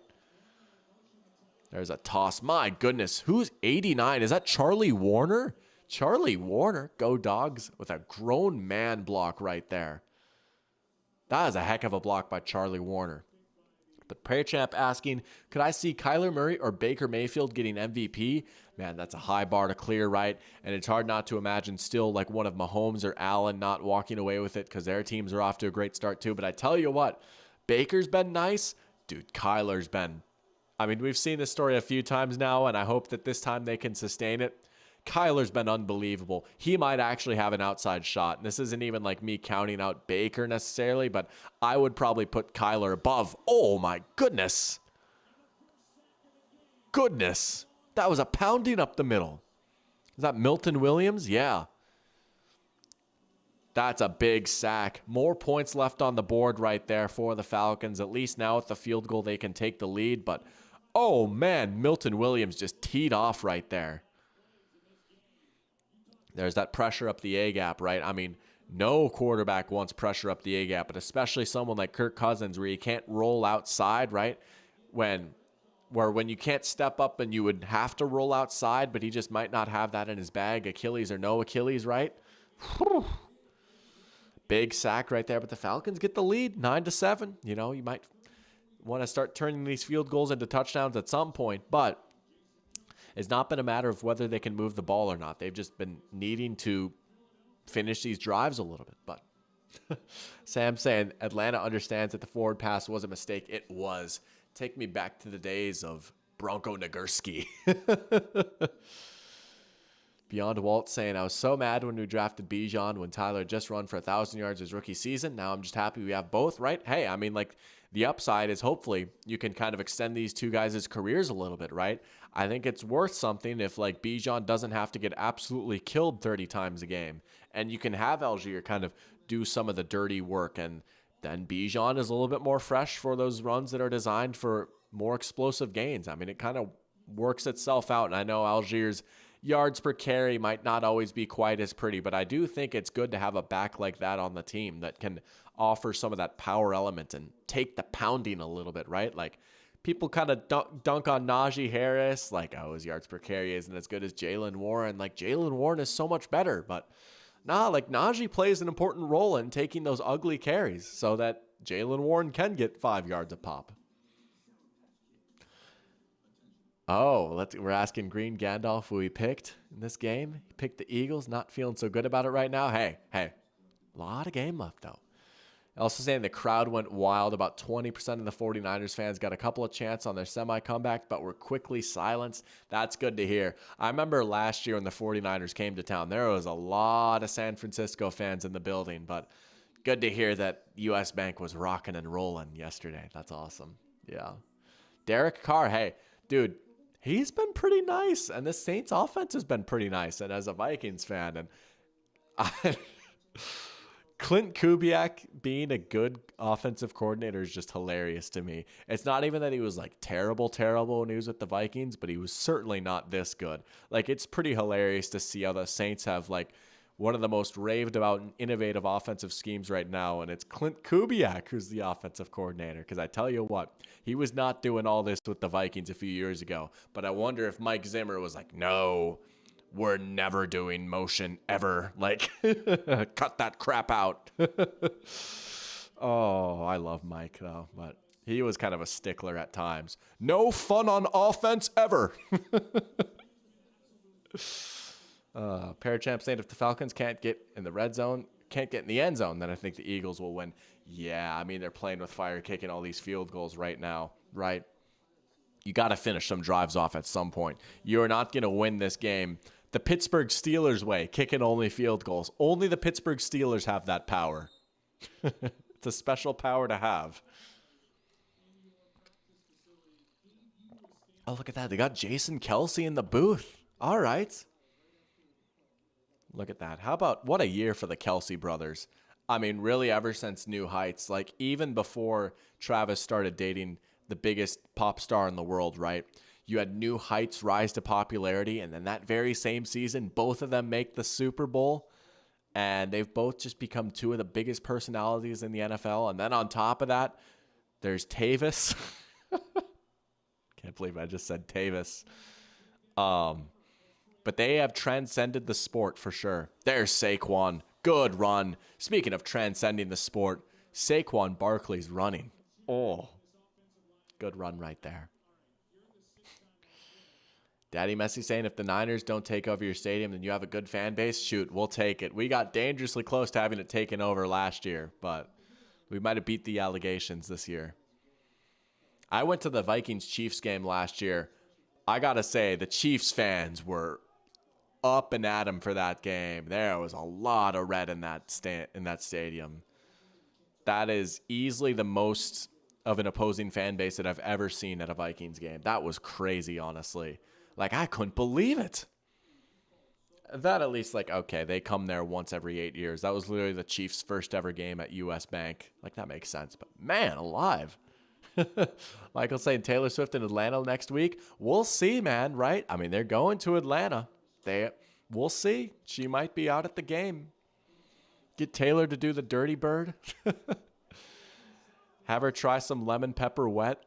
There's a toss. My goodness. Who's 89? Is that Charlie Warner? Charlie Warner. Go Dogs with a grown man block right there. That is a heck of a block by Charlie Warner. But Parachamp asking, could I see Kyler Murray or Baker Mayfield getting MVP? Man, that's a high bar to clear, right? And it's hard not to imagine still like one of Mahomes or Allen not walking away with it because their teams are off to a great start too. But I tell you what, Baker's been nice. Dude, Kyler's been... I mean, we've seen this story a few times now, and I hope that this time they can sustain it. Kyler's been unbelievable. He might actually have an outside shot. And this isn't even like me counting out Baker necessarily, but I would probably put Kyler above. Oh my goodness. Goodness. That was a pounding up the middle. Is that Milton Williams? Yeah. That's a big sack. More points left on the board right there for the Falcons. At least now with the field goal, they can take the lead. But, oh man, Milton Williams just teed off right there. There's that pressure up the A-gap, right? I mean, no quarterback wants pressure up the A-gap, but especially someone like Kirk Cousins where you can't roll outside, right? When you can't step up and you would have to roll outside, but he just might not have that in his bag, Achilles or no Achilles, right? Whew. Big sack right there, but the Falcons get the lead, 9-7. You know, you might want to start turning these field goals into touchdowns at some point, but it's not been a matter of whether they can move the ball or not. They've just been needing to finish these drives a little bit. But Sam saying Atlanta understands that the forward pass was a mistake. It was. Take me back to the days of Bronco Nagurski. Beyond Walt saying, I was so mad when we drafted Bijan when Tyler just run for 1,000 yards his rookie season. Now I'm just happy we have both, right? Hey, I mean, like, the upside is hopefully you can kind of extend these two guys' careers a little bit, right? I think it's worth something if, like, Bijan doesn't have to get absolutely killed 30 times a game. And you can have Algier kind of do some of the dirty work. And then Bijan is a little bit more fresh for those runs that are designed for more explosive gains. I mean, it kind of works itself out. And I know Algier's yards per carry might not always be quite as pretty, but I do think it's good to have a back like that on the team that can offer some of that power element and take the pounding a little bit, right? Like, people kind of dunk on Najee Harris, like, oh, his yards per carry isn't as good as Jaylen Warren. Like, Jaylen Warren is so much better, but nah, like, Najee plays an important role in taking those ugly carries so that Jaylen Warren can get 5 yards a pop. Oh, we're asking Green Gandalf who he picked in this game. He picked the Eagles, not feeling so good about it right now. Hey, a lot of game left, though. Also saying the crowd went wild. About 20% of the 49ers fans got a couple of chances on their semi-comeback, but were quickly silenced. That's good to hear. I remember last year when the 49ers came to town, there was a lot of San Francisco fans in the building, but good to hear that US Bank was rocking and rolling yesterday. That's awesome. Yeah. Derek Carr, hey, dude, he's been pretty nice, and the Saints offense has been pretty nice. And as a Vikings fan, and Clint Kubiak being a good offensive coordinator is just hilarious to me. It's not even that he was like terrible when he was with the Vikings, but he was certainly not this good. Like, it's pretty hilarious to see how the Saints have like one of the most raved about and innovative offensive schemes right now, and it's Clint Kubiak who's the offensive coordinator. Because I tell you what, he was not doing all this with the Vikings a few years ago. But I wonder if Mike Zimmer was like, no, we're never doing motion ever. Like, cut that crap out. Oh, I love Mike, though. But he was kind of a stickler at times. No fun on offense ever. Parachamp saying if the Falcons can't get in the red zone, can't get in the end zone, then I think the Eagles will win. Yeah, I mean, they're playing with fire, kicking all these field goals right now, right? You got to finish some drives off at some point. You're not going to win this game the Pittsburgh Steelers way, kicking only field goals. Only the Pittsburgh Steelers have that power. It's a special power to have. Oh, look at that. They got Jason Kelce in the booth. All right. Look at that. How about what a year for the Kelce brothers? I mean, really, ever since New Heights, like even before Travis started dating the biggest pop star in the world, right? You had New Heights rise to popularity, and then that very same season, both of them make the Super Bowl, and they've both just become two of the biggest personalities in the NFL. And then on top of that, there's Tavis. Can't believe I just said Tavis. But they have transcended the sport for sure. There's Saquon. Good run. Speaking of transcending the sport, Saquon Barkley's running. Oh, good run right there. Daddy Messi saying if the Niners don't take over your stadium, then you have a good fan base. Shoot, we'll take it. We got dangerously close to having it taken over last year, but we might have beat the allegations this year. I went to the Vikings-Chiefs game last year. I got to say, the Chiefs fans were up and at 'em for that game. There was a lot of red in that stadium. That is easily the most of an opposing fan base that I've ever seen at a Vikings game. That was crazy, honestly. Like, I couldn't believe it. That at least, like, okay, they come there once every 8 years. That was literally the Chiefs' first ever game at US Bank. Like, that makes sense. But, man, alive. Michael saying Taylor Swift in Atlanta next week. We'll see, man, right? I mean, they're going to Atlanta. We'll see. She might be out at the game. Get Taylor to do the dirty bird. Have her try some lemon pepper wet.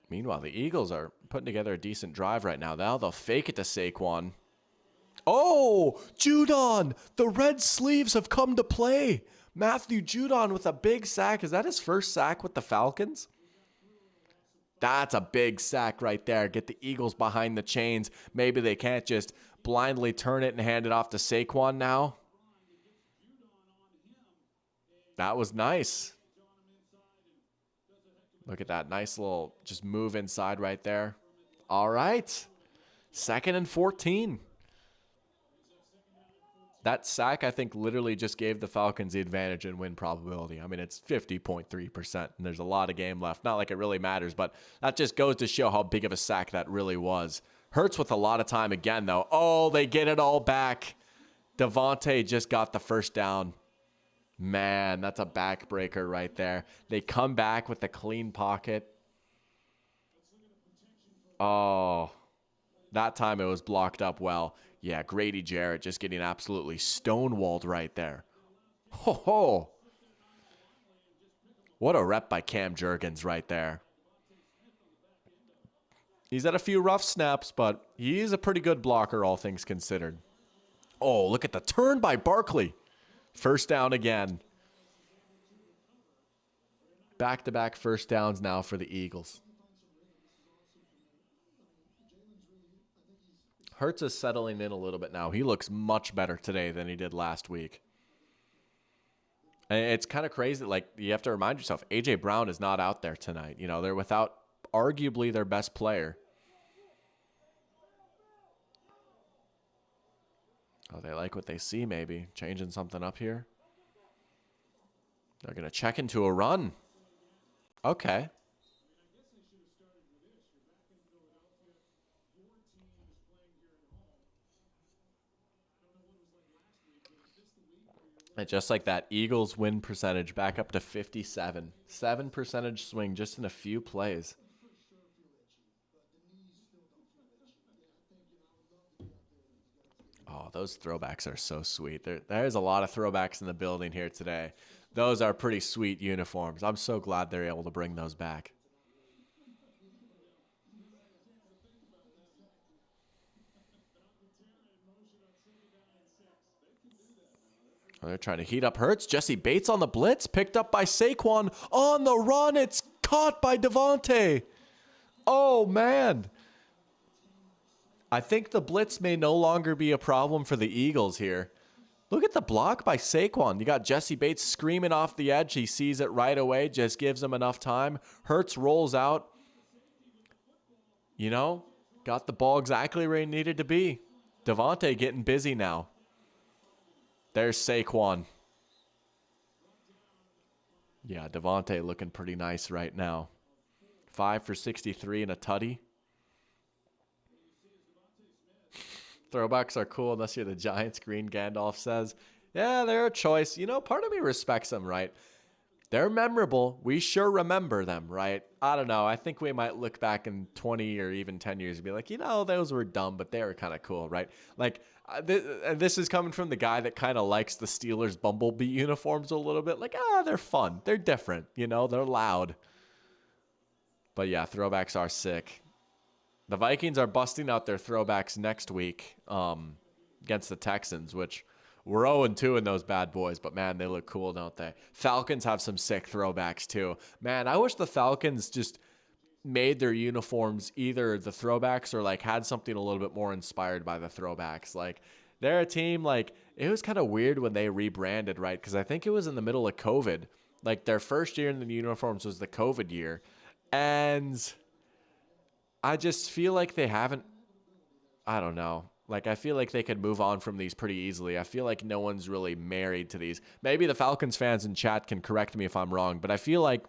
Meanwhile, the Eagles are putting together a decent drive right now. Now they'll fake it to Saquon. Oh, Judon! The red sleeves have come to play. Matthew Judon with a big sack. Is that his first sack with the Falcons? That's a big sack right there. Get the Eagles behind the chains. Maybe they can't just blindly turn it and hand it off to Saquon now. That was nice. Look at that nice little just move inside right there. All right. 2nd and 14. That sack, I think, literally just gave the Falcons the advantage in win probability. I mean, it's 50.3%, and there's a lot of game left. Not like it really matters, but that just goes to show how big of a sack that really was. Hurts with a lot of time again, though. Oh, they get it all back. Devontae just got the first down. Man, that's a backbreaker right there. They come back with a clean pocket. Oh, that time it was blocked up well. Yeah, Grady Jarrett just getting absolutely stonewalled right there. Ho ho. What a rep by Cam Jurgens right there. He's had a few rough snaps, but he's a pretty good blocker, all things considered. Oh, look at the turn by Barkley. First down again. Back-to-back first downs now for the Eagles. Hurts is settling in a little bit now. He looks much better today than he did last week. And it's kind of crazy. Like, you have to remind yourself, A.J. Brown is not out there tonight. You know, they're without arguably their best player. Oh, they like what they see, maybe. Changing something up here. They're going to check into a run. Okay. And just like that, Eagles win percentage back up to 57. 7% swing just in a few plays. Oh, those throwbacks are so sweet. There's a lot of throwbacks in the building here today. Those are pretty sweet uniforms. I'm so glad they're able to bring those back. They're trying to heat up Hurts. Jesse Bates on the blitz. Picked up by Saquon. On the run. It's caught by Devontae. Oh, man. I think the blitz may no longer be a problem for the Eagles here. Look at the block by Saquon. You got Jesse Bates screaming off the edge. He sees it right away. Just gives him enough time. Hurts rolls out. You know, got the ball exactly where he needed to be. Devontae getting busy now. There's Saquon. Yeah, Devontae looking pretty nice right now. 5 for 63 and a tutty. Throwbacks are cool unless you're the Giants, Green Gandalf says. Yeah, they're a choice. You know, part of me respects them, right? They're memorable. We sure remember them, right? I don't know. I think we might look back in 20 or even 10 years and be like, you know, those were dumb, but they were kind of cool, right? Like, and this is coming from the guy that kind of likes the Steelers Bumblebee uniforms a little bit. Like, they're fun. They're different. You know, they're loud. But yeah, throwbacks are sick. The Vikings are busting out their throwbacks next week against the Texans, which we're 0-2 in those bad boys, but man, they look cool, don't they? Falcons have some sick throwbacks too. Man, I wish the Falcons just made their uniforms either the throwbacks or like had something a little bit more inspired by the throwbacks. Like, they're a team, like, it was kind of weird when they rebranded, right? Because I think it was in the middle of COVID. Like, their first year in the uniforms was the COVID year. And I just feel like they haven't, I don't know. Like, I feel like they could move on from these pretty easily. I feel like no one's really married to these. Maybe the Falcons fans in chat can correct me if I'm wrong, but I feel like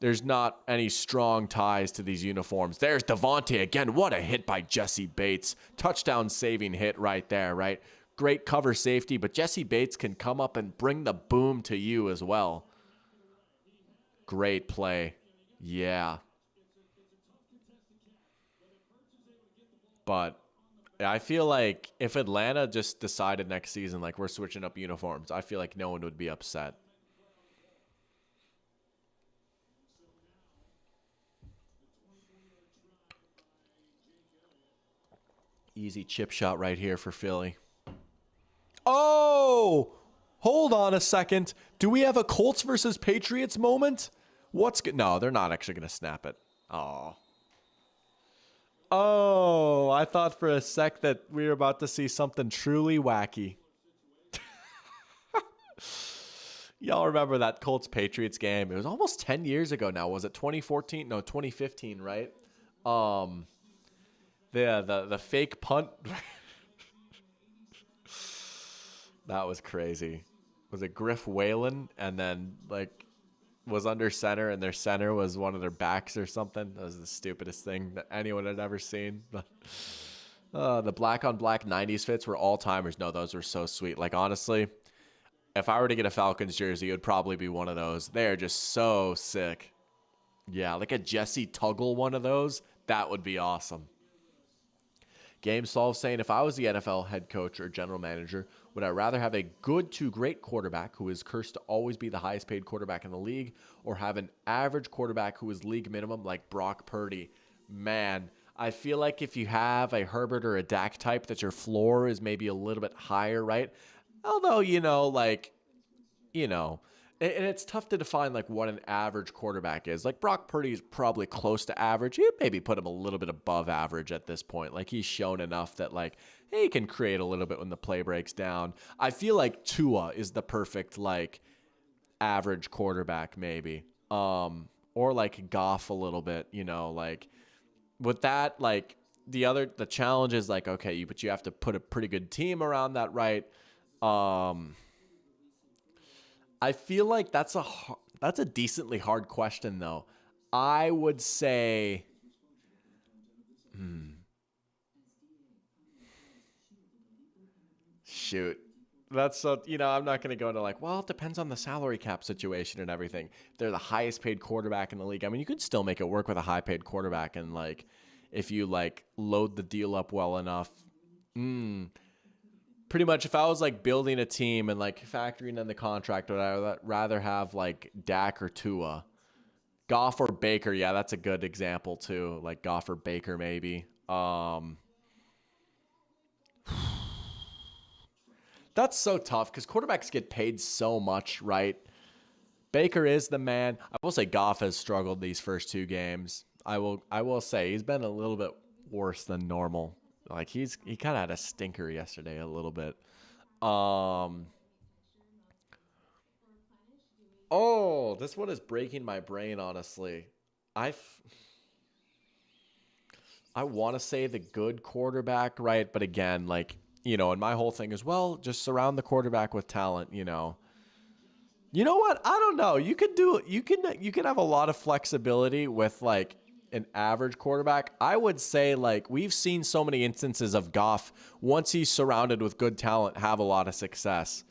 there's not any strong ties to these uniforms. There's Devontae again. What a hit by Jesse Bates. Touchdown saving hit right there, right? Great cover safety, but Jesse Bates can come up and bring the boom to you as well. Great play. Yeah. But I feel like if Atlanta just decided next season, like, we're switching up uniforms, I feel like no one would be upset. Easy chip shot right here for Philly. Oh, hold on a second. Do we have a Colts versus Patriots moment? What's good? No, they're not actually going to snap it. Oh, I thought for a sec that we were about to see something truly wacky. Y'all remember that Colts-Patriots game? It was almost 10 years ago now. Was it 2014? No, 2015, right? The fake punt. That was crazy. Was it Griff Whalen and then like was under center and their center was one of their backs or something? That was the stupidest thing that anyone had ever seen. But the black on black 90s fits were all timers. No, those were so sweet. Like honestly, if I were to get a Falcons jersey, it would probably be one of those. They are just so sick. Yeah, like a Jesse Tuggle one of those. That would be awesome. Game Solve saying, if I was the NFL head coach or general manager, would I rather have a good to great quarterback who is cursed to always be the highest paid quarterback in the league, or have an average quarterback who is league minimum like Brock Purdy? Man, I feel like if you have a Herbert or a Dak type, that your floor is maybe a little bit higher, right? Although, and it's tough to define like what an average quarterback is. Like Brock Purdy is probably close to average. You'd maybe put him a little bit above average at this point. Like he's shown enough that like he can create a little bit when the play breaks down. I feel like Tua is the perfect like average quarterback maybe. Or like Goff a little bit, like with that, like the challenge is like, okay, but you have to put a pretty good team around that, right? I feel like that's a decently hard question, though. I would say, shoot. That's so, I'm not going to go into like, well, it depends on the salary cap situation and everything. They're the highest paid quarterback in the league. I mean, you could still make it work with a high paid quarterback. And like, if you like load the deal up well enough, pretty much if I was like building a team and like factoring in the contract, would I rather have like Dak or Tua? Goff or Baker? Yeah, that's a good example too. Like Goff or Baker maybe. That's so tough because quarterbacks get paid so much, right? Baker is the man. I will say Goff has struggled these first two games. I will say he's been a little bit worse than normal. Like he kind of had a stinker yesterday a little bit. This one is breaking my brain, honestly. I want to say the good quarterback, right? But again, like, and my whole thing is, well, just surround the quarterback with talent, You know what? I don't know. You can have a lot of flexibility with like an average quarterback. I would say like we've seen so many instances of Goff once he's surrounded with good talent have a lot of success.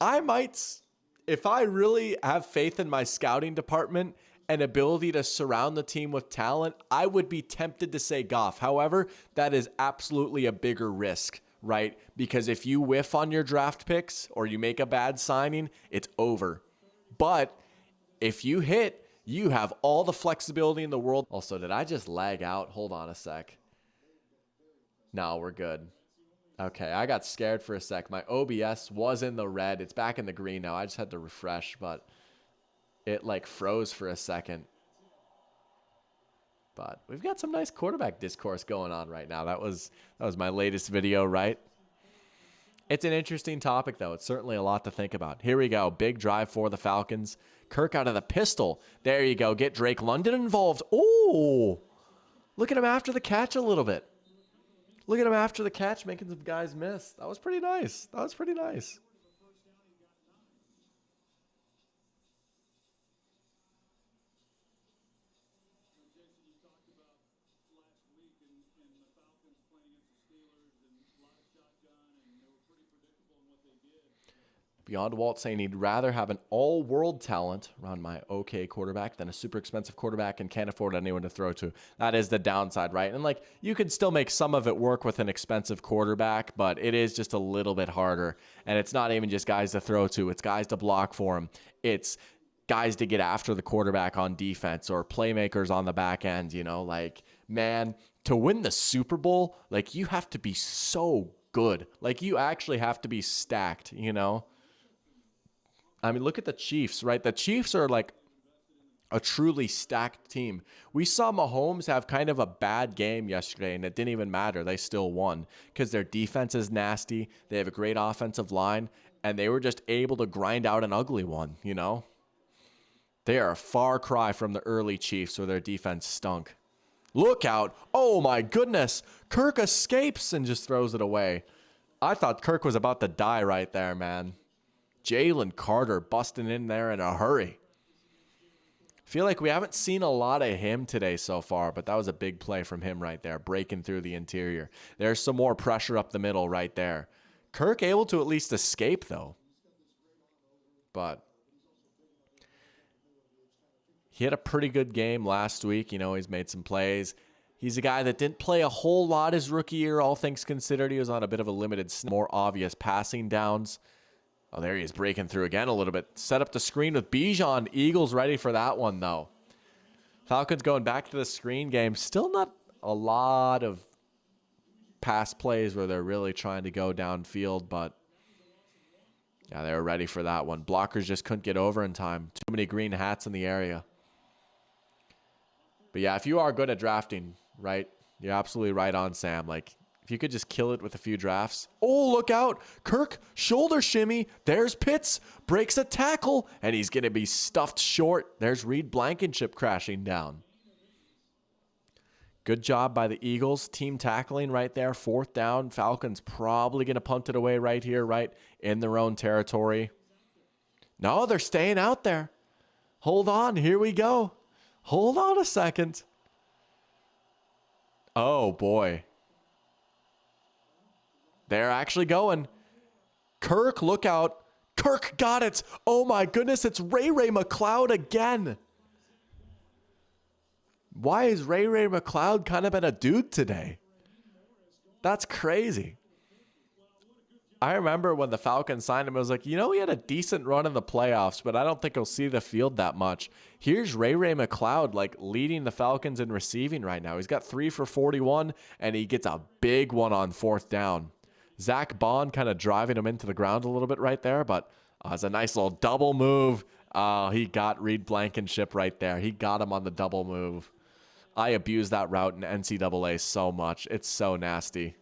If I really have faith in my scouting department and ability to surround the team with talent, I would be tempted to say Goff. However, that is absolutely a bigger risk, right? Because if you whiff on your draft picks or you make a bad signing, it's over. But if you hit, you have all the flexibility in the world. Also, did I just lag out? Hold on a sec. No, we're good. Okay, I got scared for a sec. My OBS was in the red. It's back in the green now. I just had to refresh, but it like froze for a second. But we've got some nice quarterback discourse going on right now. That was my latest video, right? It's an interesting topic, though. It's certainly a lot to think about. Here we go. Big drive for the Falcons. Kirk out of the pistol. There you go. Get Drake London involved. Oh, look at him after the catch a little bit. Look at him after the catch, making some guys miss. That was pretty nice. Beyond Walt saying he'd rather have an all-world talent run my okay quarterback than a super expensive quarterback and can't afford anyone to throw to. That is the downside, right? And like you could still make some of it work with an expensive quarterback, but it is just a little bit harder. And it's not even just guys to throw to. It's guys to block for him. It's guys to get after the quarterback on defense or playmakers on the back end, like, man, to win the Super Bowl, like you have to be so good. Like you actually have to be stacked, I mean, look at the Chiefs, right? The Chiefs are like a truly stacked team. We saw Mahomes have kind of a bad game yesterday, and it didn't even matter. They still won because their defense is nasty. They have a great offensive line, and they were just able to grind out an ugly one, They are a far cry from the early Chiefs where their defense stunk. Look out. Oh my goodness. Kirk escapes and just throws it away. I thought Kirk was about to die right there, man. Jalen Carter busting in there in a hurry. Feel like we haven't seen a lot of him today so far, but that was a big play from him right there, breaking through the interior. There's some more pressure up the middle right there. Kirk able to at least escape, though. But he had a pretty good game last week. You know, he's made some plays. He's a guy that didn't play a whole lot his rookie year, all things considered. He was on a bit of a limited, more obvious passing downs. Oh, there he is, breaking through again a little bit. Set up the screen with Bijan. Eagles ready for that one, though. Falcons going back to the screen game. Still not a lot of pass plays where they're really trying to go downfield, but yeah, they were ready for that one. Blockers just couldn't get over in time. Too many green hats in the area. But yeah, if you are good at drafting, right, you're absolutely right on, Sam. Like, if you could just kill it with a few drafts. Oh, look out. Kirk, shoulder shimmy. There's Pitts. Breaks a tackle, and he's going to be stuffed short. There's Reed Blankenship crashing down. Good job by the Eagles. Team tackling right there. 4th down. Falcons probably going to punt it away right here, right in their own territory. No, they're staying out there. Hold on. Here we go. Hold on a second. Oh, boy. They're actually going. Kirk, look out. Kirk got it. Oh, my goodness. It's Ray McCloud again. Why is Ray McCloud kind of been a dude today? That's crazy. I remember when the Falcons signed him, I was like, you know, he had a decent run in the playoffs, but I don't think he'll see the field that much. Here's Ray McCloud, like, leading the Falcons in receiving right now. He's got 3 for 41, and he gets a big one on 4th down. Zach Bond kind of driving him into the ground a little bit right there, but it's a nice little double move. He got Reed Blankenship right there. He got him on the double move. I abuse that route in NCAA so much. It's so nasty.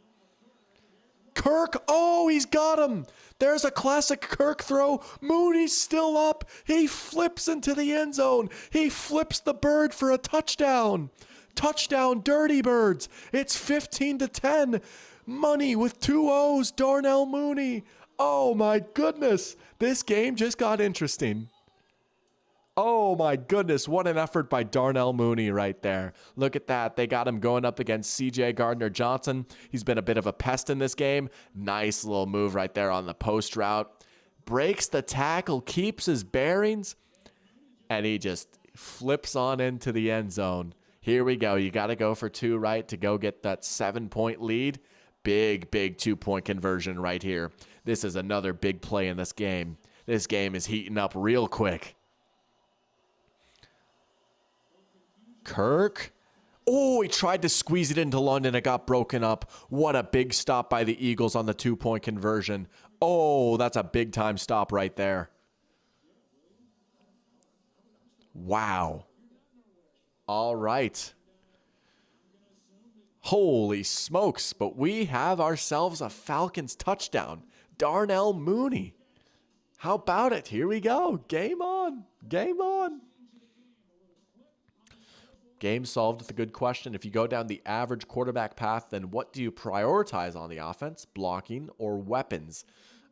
Kirk, oh, he's got him. There's a classic Kirk throw. Mooney's still up. He flips into the end zone. He flips the bird for a touchdown. Touchdown, Dirty Birds. It's 15-10. Money with 2 O's, Darnell Mooney. Oh, my goodness. This game just got interesting. Oh, my goodness. What an effort by Darnell Mooney right there. Look at that. They got him going up against C.J. Gardner-Johnson. He's been a bit of a pest in this game. Nice little move right there on the post route. Breaks the tackle, keeps his bearings, and he just flips on into the end zone. Here we go. You got to go for 2, right, to go get that 7-point lead. Big 2-point conversion right here. This is another big play in this game. This game is heating up real quick. Kirk. Oh, he tried to squeeze it into London. It got broken up. What a big stop by the Eagles on the 2-point conversion. Oh, that's a big-time stop right there. Wow. All right. Holy smokes, but we have ourselves a Falcons touchdown. Darnell Mooney. How about it? Here we go. Game on. Game on. Game solved with a good question. If you go down the average quarterback path, then what do you prioritize on the offense? Blocking or weapons?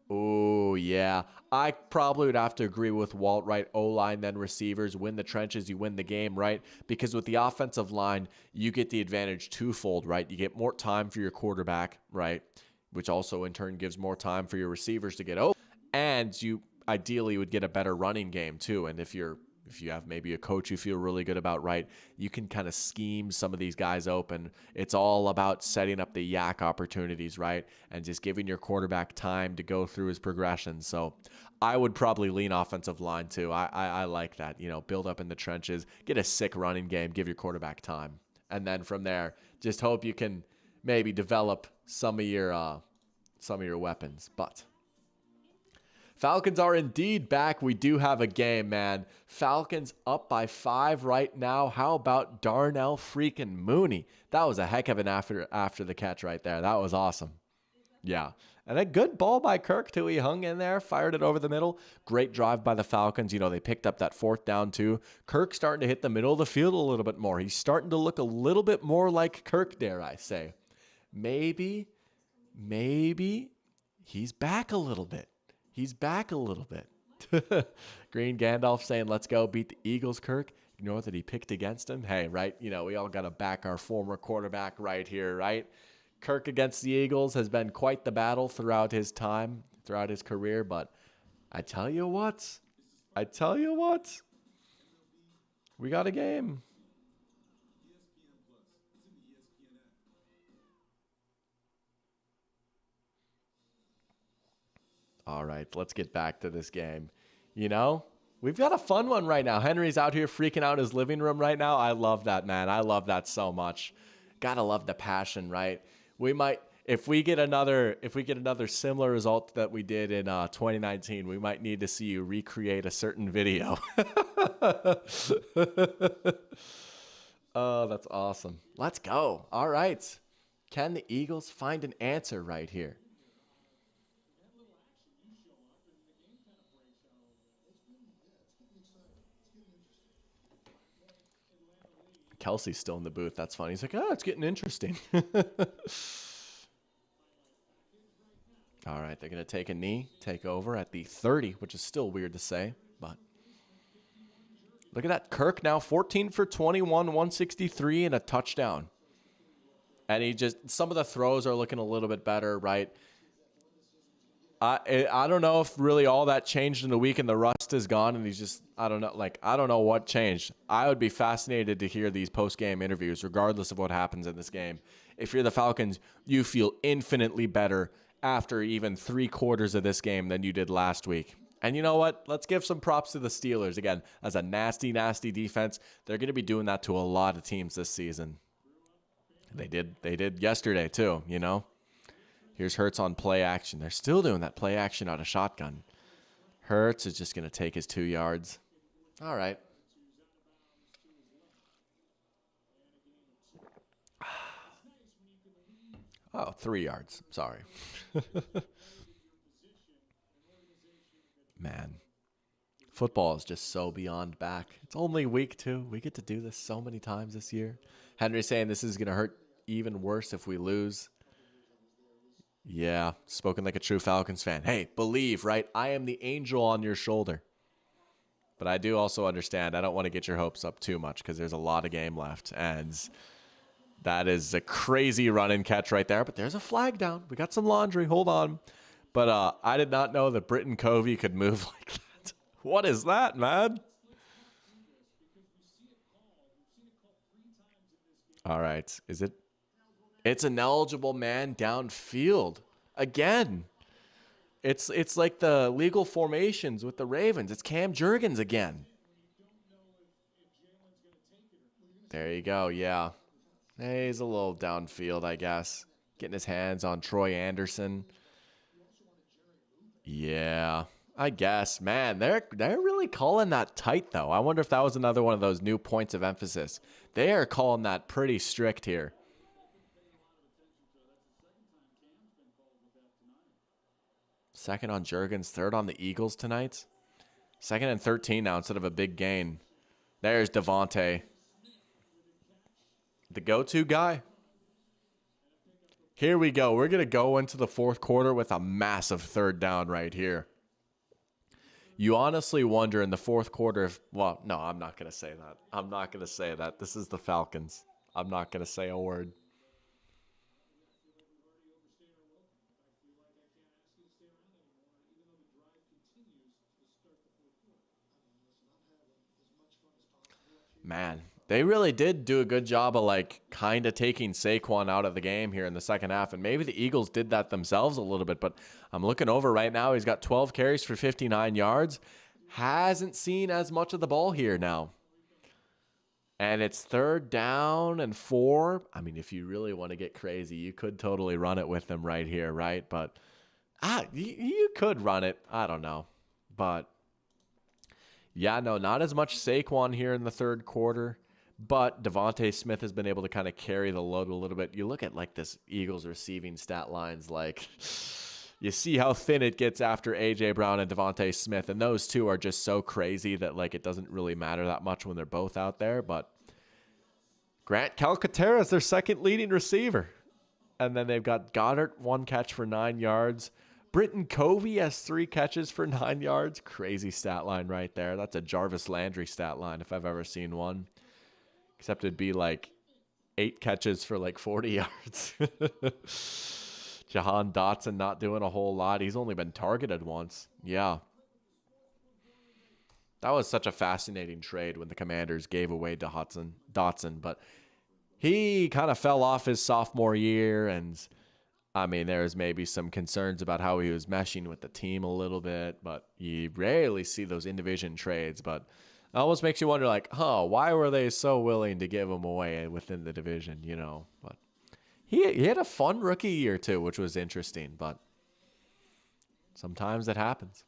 Oh, yeah. I probably would have to agree with Walt, right? O-line, then receivers. Win the trenches, you win the game, right? Because with the offensive line, you get the advantage twofold, right? You get more time for your quarterback, right? Which also in turn gives more time for your receivers to get open. And you ideally would get a better running game too. And if you have maybe a coach you feel really good about, right, you can kind of scheme some of these guys open. It's all about setting up the yak opportunities, right, and just giving your quarterback time to go through his progression. So I would probably lean offensive line too. I like that. You know, build up in the trenches, get a sick running game, give your quarterback time. And then from there, just hope you can maybe develop some of your weapons. But Falcons are indeed back. We do have a game, man. Falcons up by 5 right now. How about Darnell freaking Mooney? That was a heck of an after the catch right there. That was awesome. Yeah. And a good ball by Kirk, too. He hung in there, fired it over the middle. Great drive by the Falcons. You know, they picked up that fourth down, too. Kirk starting to hit the middle of the field a little bit more. He's starting to look a little bit more like Kirk, dare I say. Maybe he's back a little bit. He's back a little bit. Green Gandalf saying, let's go beat the Eagles, Kirk. Ignore that he picked against him. Hey, right? You know, we all got to back our former quarterback right here, right? Kirk against the Eagles has been quite the battle throughout his time, throughout his career. But I tell you what, we got a game. All right, let's get back to this game. You know, we've got a fun one right now. Henry's out here freaking out in his living room right now. I love that, man. I love that so much. Gotta love the passion, right? We might, if we get another similar result that we did in 2019, we might need to see you recreate a certain video. Oh, that's awesome. Let's go. All right. Can the Eagles find an answer right here? Kelsey's still in the booth. That's funny. He's like, oh, it's getting interesting. All right, they're going to take a knee, take over at the 30, which is still weird to say, but look at that. Kirk now 14 for 21, 163, and a touchdown. And some of the throws are looking a little bit better, right? I don't know if really all that changed in the week and the rust is gone and he's just, I don't know what changed. I would be fascinated to hear these post-game interviews, regardless of what happens in this game. If you're the Falcons, you feel infinitely better after even 3/4 of this game than you did last week. And you know what? Let's give some props to the Steelers. Again, as a nasty, nasty defense, they're going to be doing that to a lot of teams this season. They did yesterday too, you know? Here's Hurts on play action. They're still doing that play action out of shotgun. Hurts is just going to take his 2 yards. All right. Oh, 3 yards. Sorry. Man, football is just so beyond back. It's only week 2. We get to do this so many times this year. Henry's saying this is going to hurt even worse if we lose. Yeah, spoken like a true Falcons fan. Hey, believe, right? I am the angel on your shoulder. But I do also understand I don't want to get your hopes up too much because there's a lot of game left. And that is a crazy run and catch right there. But there's a flag down. We got some laundry. Hold on. But I did not know that Britton Covey could move like that. What is that, man? All right. Is it? It's an eligible man downfield. Again. It's like the legal formations with the Ravens. It's Cam Jurgens again. There you go, yeah. Hey, he's a little downfield, I guess. Getting his hands on Troy Anderson. Yeah, I guess. Man, they're really calling that tight, though. I wonder if that was another one of those new points of emphasis. They are calling that pretty strict here. Second on Jurgens, third on the Eagles tonight. 2nd and 13 now instead of a big gain. There's Devontae. The go-to guy. Here we go. We're going to go into the fourth quarter with a massive third down right here. You honestly wonder in the fourth quarter if... Well, no, I'm not going to say that. I'm not going to say that. This is the Falcons. I'm not going to say a word. Man, they really did do a good job of like kind of taking Saquon out of the game here in the second half. And maybe the Eagles did that themselves a little bit, but I'm looking over right now. He's got 12 carries for 59 yards. Hasn't seen as much of the ball here now. And it's 3rd down and 4. I mean, if you really want to get crazy, you could totally run it with them right here, right? But you could run it. I don't know. But yeah, no, not as much Saquon here in the third quarter. But Devontae Smith has been able to kind of carry the load a little bit. You look at like this Eagles receiving stat lines, like you see how thin it gets after A.J. Brown and Devontae Smith. And those two are just so crazy that like it doesn't really matter that much when they're both out there. But Grant Calcaterra is their second leading receiver. And then they've got Goddard, 1 catch for 9 yards. Britton Covey has 3 catches for 9 yards. Crazy stat line right there. That's a Jarvis Landry stat line if I've ever seen one. Except it'd be like 8 catches for like 40 yards. Jahan Dotson not doing a whole lot. He's only been targeted once. Yeah. That was such a fascinating trade when the Commanders gave away Dotson. But he kind of fell off his sophomore year. And, I mean, there's maybe some concerns about how he was meshing with the team a little bit. But you rarely see those in-division trades. But it almost makes you wonder, like, why were they so willing to give him away within the division, you know? But he had a fun rookie year, too, which was interesting. But sometimes it happens.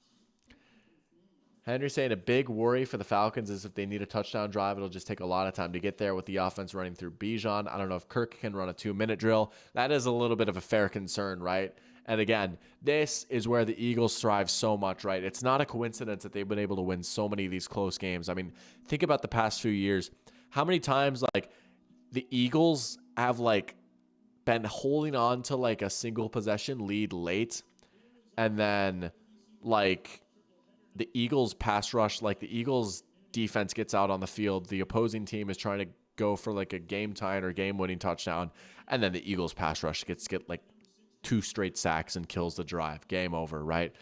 Henry saying a big worry for the Falcons is if they need a touchdown drive, it'll just take a lot of time to get there with the offense running through Bijan. I don't know if Kirk can run a 2-minute drill. That is a little bit of a fair concern, right? And again, this is where the Eagles thrive so much, right? It's not a coincidence that they've been able to win so many of these close games. I mean, think about the past few years. How many times, like, the Eagles have, like, been holding on to, like, a single possession lead late, and then, like, the Eagles pass rush, like, the Eagles defense gets out on the field. The opposing team is trying to go for, like, a game-tying or game-winning touchdown, and then the Eagles pass rush gets like, 2 straight sacks and kills the drive. Game over, right?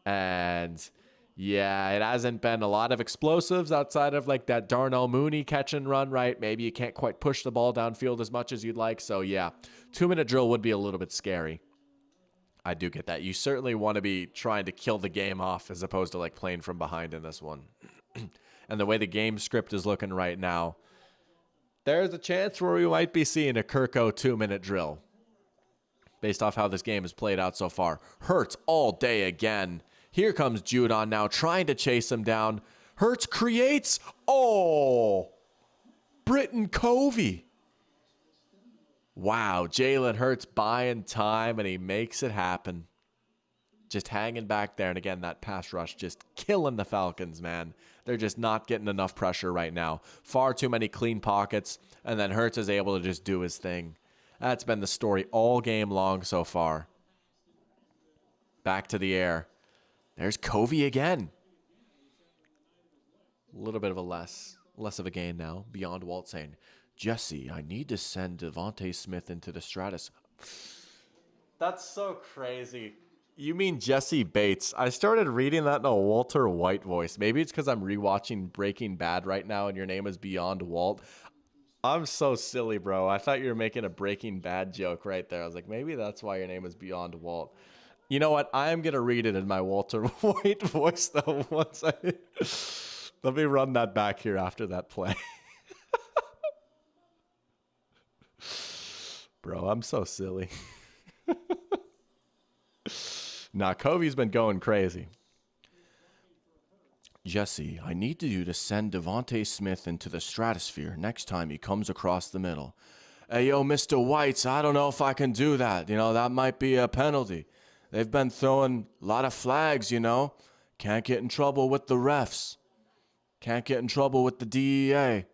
And yeah, it hasn't been a lot of explosives outside of like that Darnell Mooney catch and run, right? Maybe you can't quite push the ball downfield as much as you'd like. So yeah, 2-minute drill would be a little bit scary. I do get that. You certainly want to be trying to kill the game off as opposed to like playing from behind in this one. And the way the game script is looking right now, there's a chance where we might be seeing a Kirko 2-minute drill. Based off how this game has played out so far. Hurts all day again. Here comes Judon now trying to chase him down. Hurts creates. Oh! Britton Covey. Wow, Jalen Hurts buying time, and he makes it happen. Just hanging back there. And again, that pass rush just killing the Falcons, man. They're just not getting enough pressure right now. Far too many clean pockets, and then Hurts is able to just do his thing. That's been the story all game long so far. Back to the air. There's Covey again. A little bit of a less of a gain now. Beyond Walt saying, Jesse, I need to send Devontae Smith into the stratus. That's so crazy. You mean Jesse Bates. I started reading that in a Walter White voice. Maybe it's because I'm rewatching Breaking Bad right now and your name is Beyond Walt. I'm so silly, bro. I thought you were making a Breaking Bad joke right there. I was like, maybe that's why your name is Beyond Walt. You know what? I am going to read it in my Walter White voice, though. Let me run that back here after that play. Bro, I'm so silly. Nah, Covey's been going crazy. Jesse, I need you to send Devontae Smith into the stratosphere next time he comes across the middle. Hey, yo, Mr. Whites, I don't know if I can do that. You know, that might be a penalty. They've been throwing a lot of flags, you know. Can't get in trouble with the refs. Can't get in trouble with the DEA.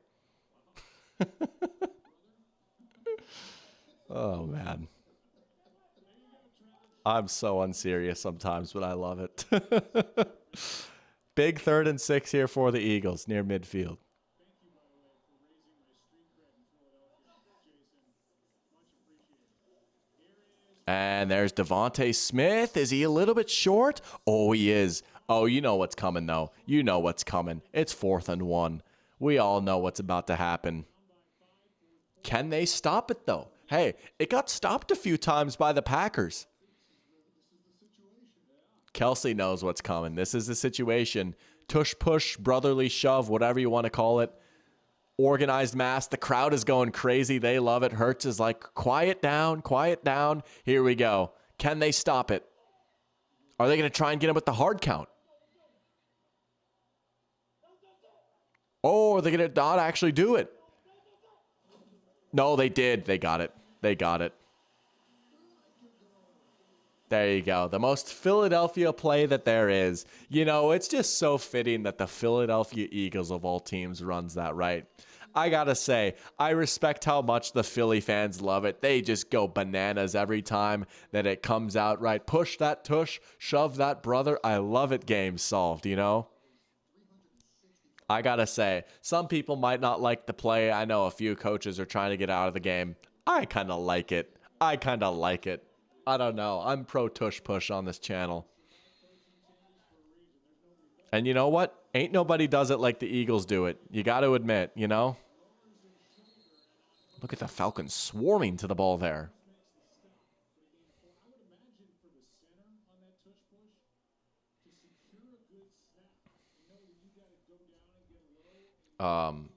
Oh, man. I'm so unserious sometimes, but I love it. Big 3rd and 6 here for the Eagles near midfield. And there's Devontae Smith. Is he a little bit short? Oh, he is. Oh, you know what's coming, though. You know what's coming. It's 4th and 1. We all know what's about to happen. Can they stop it, though? Hey, it got stopped a few times by the Packers. Kelsey knows what's coming. This is the situation. Tush push, brotherly shove, whatever you want to call it. Organized mass. The crowd is going crazy. They love it. Hurts is like, quiet down, quiet down. Here we go. Can they stop it? Are they going to try and get him with the hard count? Or are they going to not actually do it? No, they did. They got it. They got it. There you go. The most Philadelphia play that there is. You know, it's just so fitting that the Philadelphia Eagles of all teams runs that, right? I gotta say, I respect how much the Philly fans love it. They just go bananas every time that it comes out, right? Push that tush, shove that brother. I love it. Game solved, you know? I gotta say, some people might not like the play. I know a few coaches are trying to get out of the game. I kind of like it. I kind of like it. I don't know. I'm pro tush push on this channel. And you know what? Ain't nobody does it like the Eagles do it. You got to admit, you know? Look at the Falcons swarming to the ball there.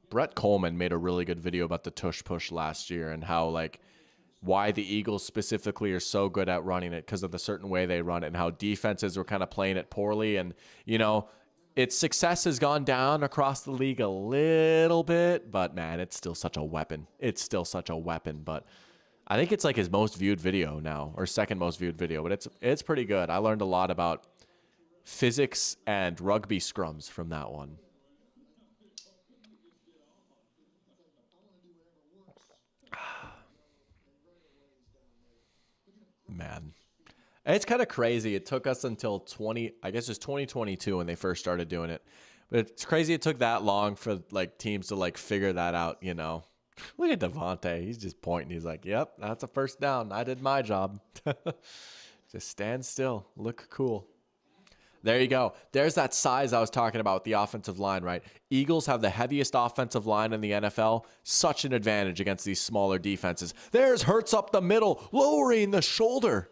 Brett Coleman made a really good video about the tush push last year and how, like, why the Eagles specifically are so good at running it because of the certain way they run it and how defenses were kind of playing it poorly. And, you know, its success has gone down across the league a little bit, but man, it's still such a weapon. It's still such a weapon, but I think it's like his most viewed video now, or second most viewed video, but it's pretty good. I learned a lot about physics and rugby scrums from that one. Man. It's kind of crazy. It took us until 2022 when they first started doing it. But it's crazy it took that long for like teams to like figure that out, you know. Look at Devontae. He's just pointing. He's like, "Yep, that's a first down. I did my job." Just stand still. Look cool. There you go. There's that size I was talking about with the offensive line, right? Eagles have the heaviest offensive line in the NFL. Such an advantage against these smaller defenses. There's Hurts up the middle, lowering the shoulder.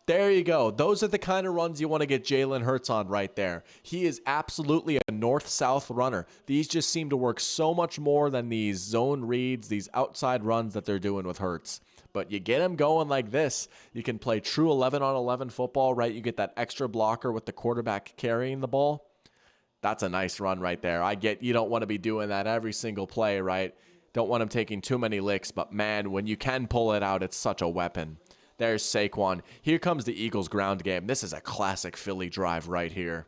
There you go. Those are the kind of runs you want to get Jalen Hurts on right there. He is absolutely a north-south runner. These just seem to work so much more than these zone reads, these outside runs that they're doing with Hurts. But you get him going like this, you can play true 11-on-11 football, right? You get that extra blocker with the quarterback carrying the ball. That's a nice run right there. I get you don't want to be doing that every single play, right? Don't want him taking too many licks, but man, when you can pull it out, it's such a weapon. There's Saquon. Here comes the Eagles ground game. This is a classic Philly drive right here.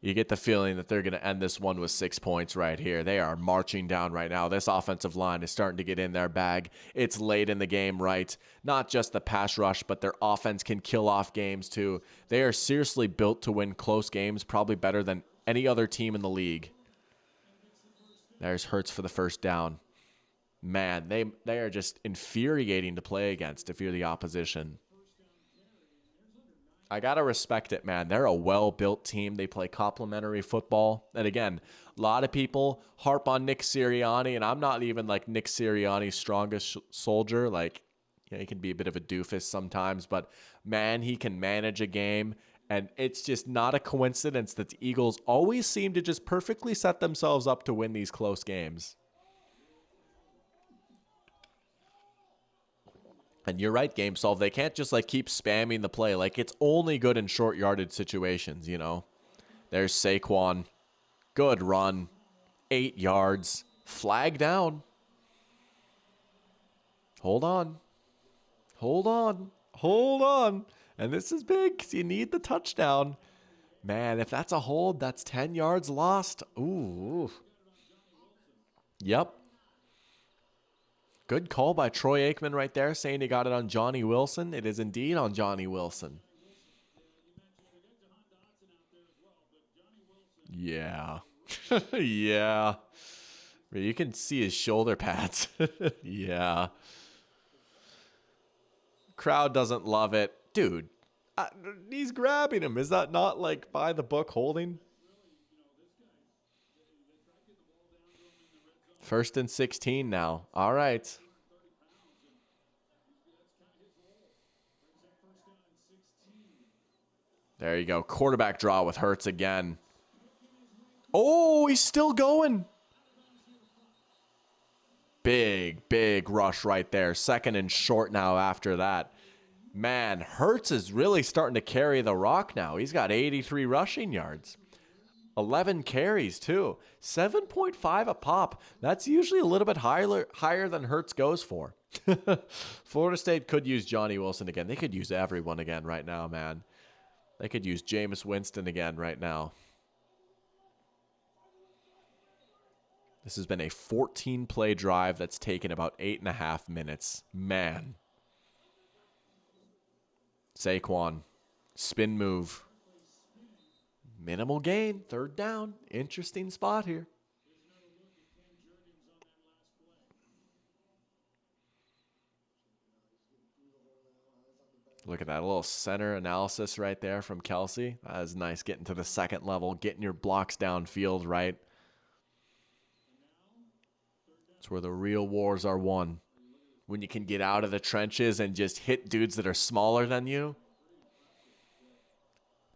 You get the feeling that they're going to end this one with 6 points right here. They are marching down right now. This offensive line is starting to get in their bag. It's late in the game, right? Not just the pass rush, but their offense can kill off games too. They are seriously built to win close games, probably better than any other team in the league. There's Hurts for the first down. Man, they are just infuriating to play against if you're the opposition. I got to respect it, man. They're a well-built team. They play complementary football. And again, a lot of people harp on Nick Sirianni, and I'm not even like Nick Sirianni's strongest soldier. Like, you know, he can be a bit of a doofus sometimes, but man, he can manage a game. And it's just not a coincidence that the Eagles always seem to just perfectly set themselves up to win these close games. And you're right, Game Solve. They can't just like keep spamming the play. Like, it's only good in short yardage situations, you know. There's Saquon. Good run. 8 yards. Flag down. Hold on. Hold on. Hold on. And this is big because you need the touchdown. Man, if that's a hold, that's 10 yards lost. Ooh. Yep. Good call by Troy Aikman right there, saying he got it on Johnny Wilson. It is indeed on Johnny Wilson. Yeah. Yeah. You can see his shoulder pads. Yeah. Crowd doesn't love it. Dude, he's grabbing him. Is that not like by the book holding? 1st and 16 now. All right. There you go. Quarterback draw with Hurts again. Oh, he's still going. Big rush right there. 2nd and short now after that. Man, Hurts is really starting to carry the rock now. He's got 83 rushing yards. 11 carries, too. 7.5 a pop. That's usually a little bit higher than Hurts goes for. Florida State could use Johnny Wilson again. They could use everyone again right now, man. They could use Jameis Winston again right now. This has been a 14-play drive that's taken about 8.5 minutes. Man. Saquon. Spin move. Minimal gain. Third down. Interesting spot here. Look at that little center analysis right there from Kelsey. That is nice, getting to the second level, getting your blocks downfield right. It's where the real wars are won. When you can get out of the trenches and just hit dudes that are smaller than you.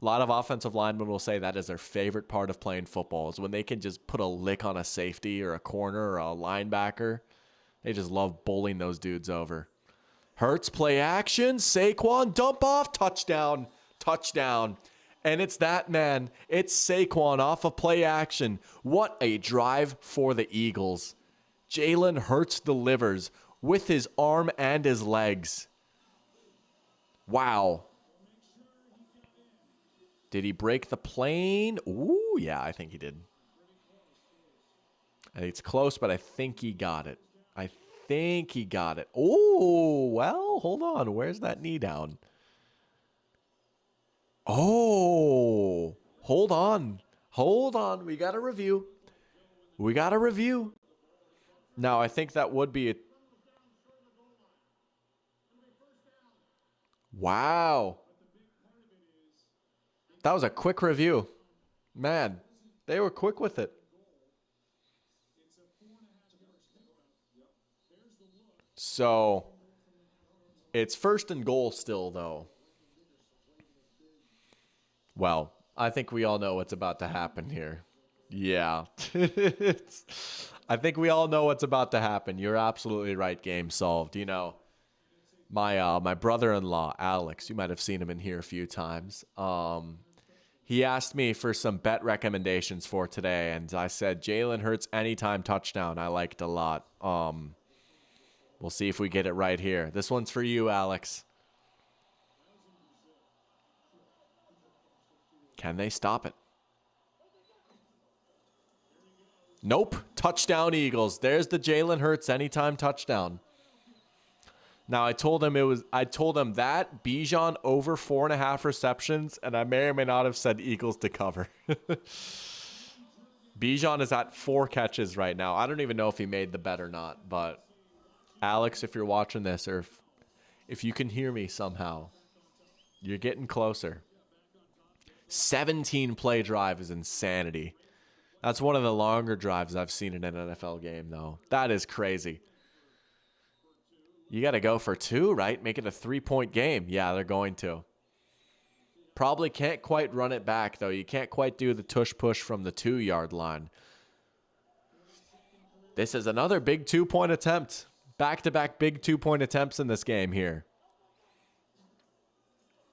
A lot of offensive linemen will say that is their favorite part of playing football, is when they can just put a lick on a safety or a corner or a linebacker. They just love bowling those dudes over. Hurts play action. Saquon dump off. Touchdown. Touchdown. And it's that man. It's Saquon off of play action. What a drive for the Eagles. Jalen Hurts delivers with his arm and his legs. Wow. Did he break the plane? Ooh, yeah, I think he did. I think it's close, but I think he got it. I think he got it. Oh, well, hold on. Where's that knee down? Oh, hold on. Hold on. We got to review. We got to review. Now, I think that would be a... Wow. That was a quick review. Man, they were quick with it. So, it's 1st and goal still, though. Well, I think we all know what's about to happen here. Yeah. I think we all know what's about to happen. You're absolutely right. Game solved. You know, my brother-in-law, Alex, you might have seen him in here a few times. He asked me for some bet recommendations for today, and I said Jalen Hurts anytime touchdown. I liked a lot. We'll see if we get it right here. This one's for you, Alex. Can they stop it? Nope. Touchdown, Eagles. There's the Jalen Hurts anytime touchdown. Now, I told him that Bijan over 4.5 receptions, and I may or may not have said Eagles to cover. Bijan is at 4 catches right now. I don't even know if he made the bet or not, but Alex, if you're watching this, or if you can hear me somehow, you're getting closer. 17-play drive is insanity. That's one of the longer drives I've seen in an NFL game, though. That is crazy. You got to go for 2, right? Make it a 3-point game. Yeah, they're going to. Probably can't quite run it back, though. You can't quite do the tush-push from the 2-yard line. This is another big 2-point attempt. Back-to-back big 2-point attempts in this game here.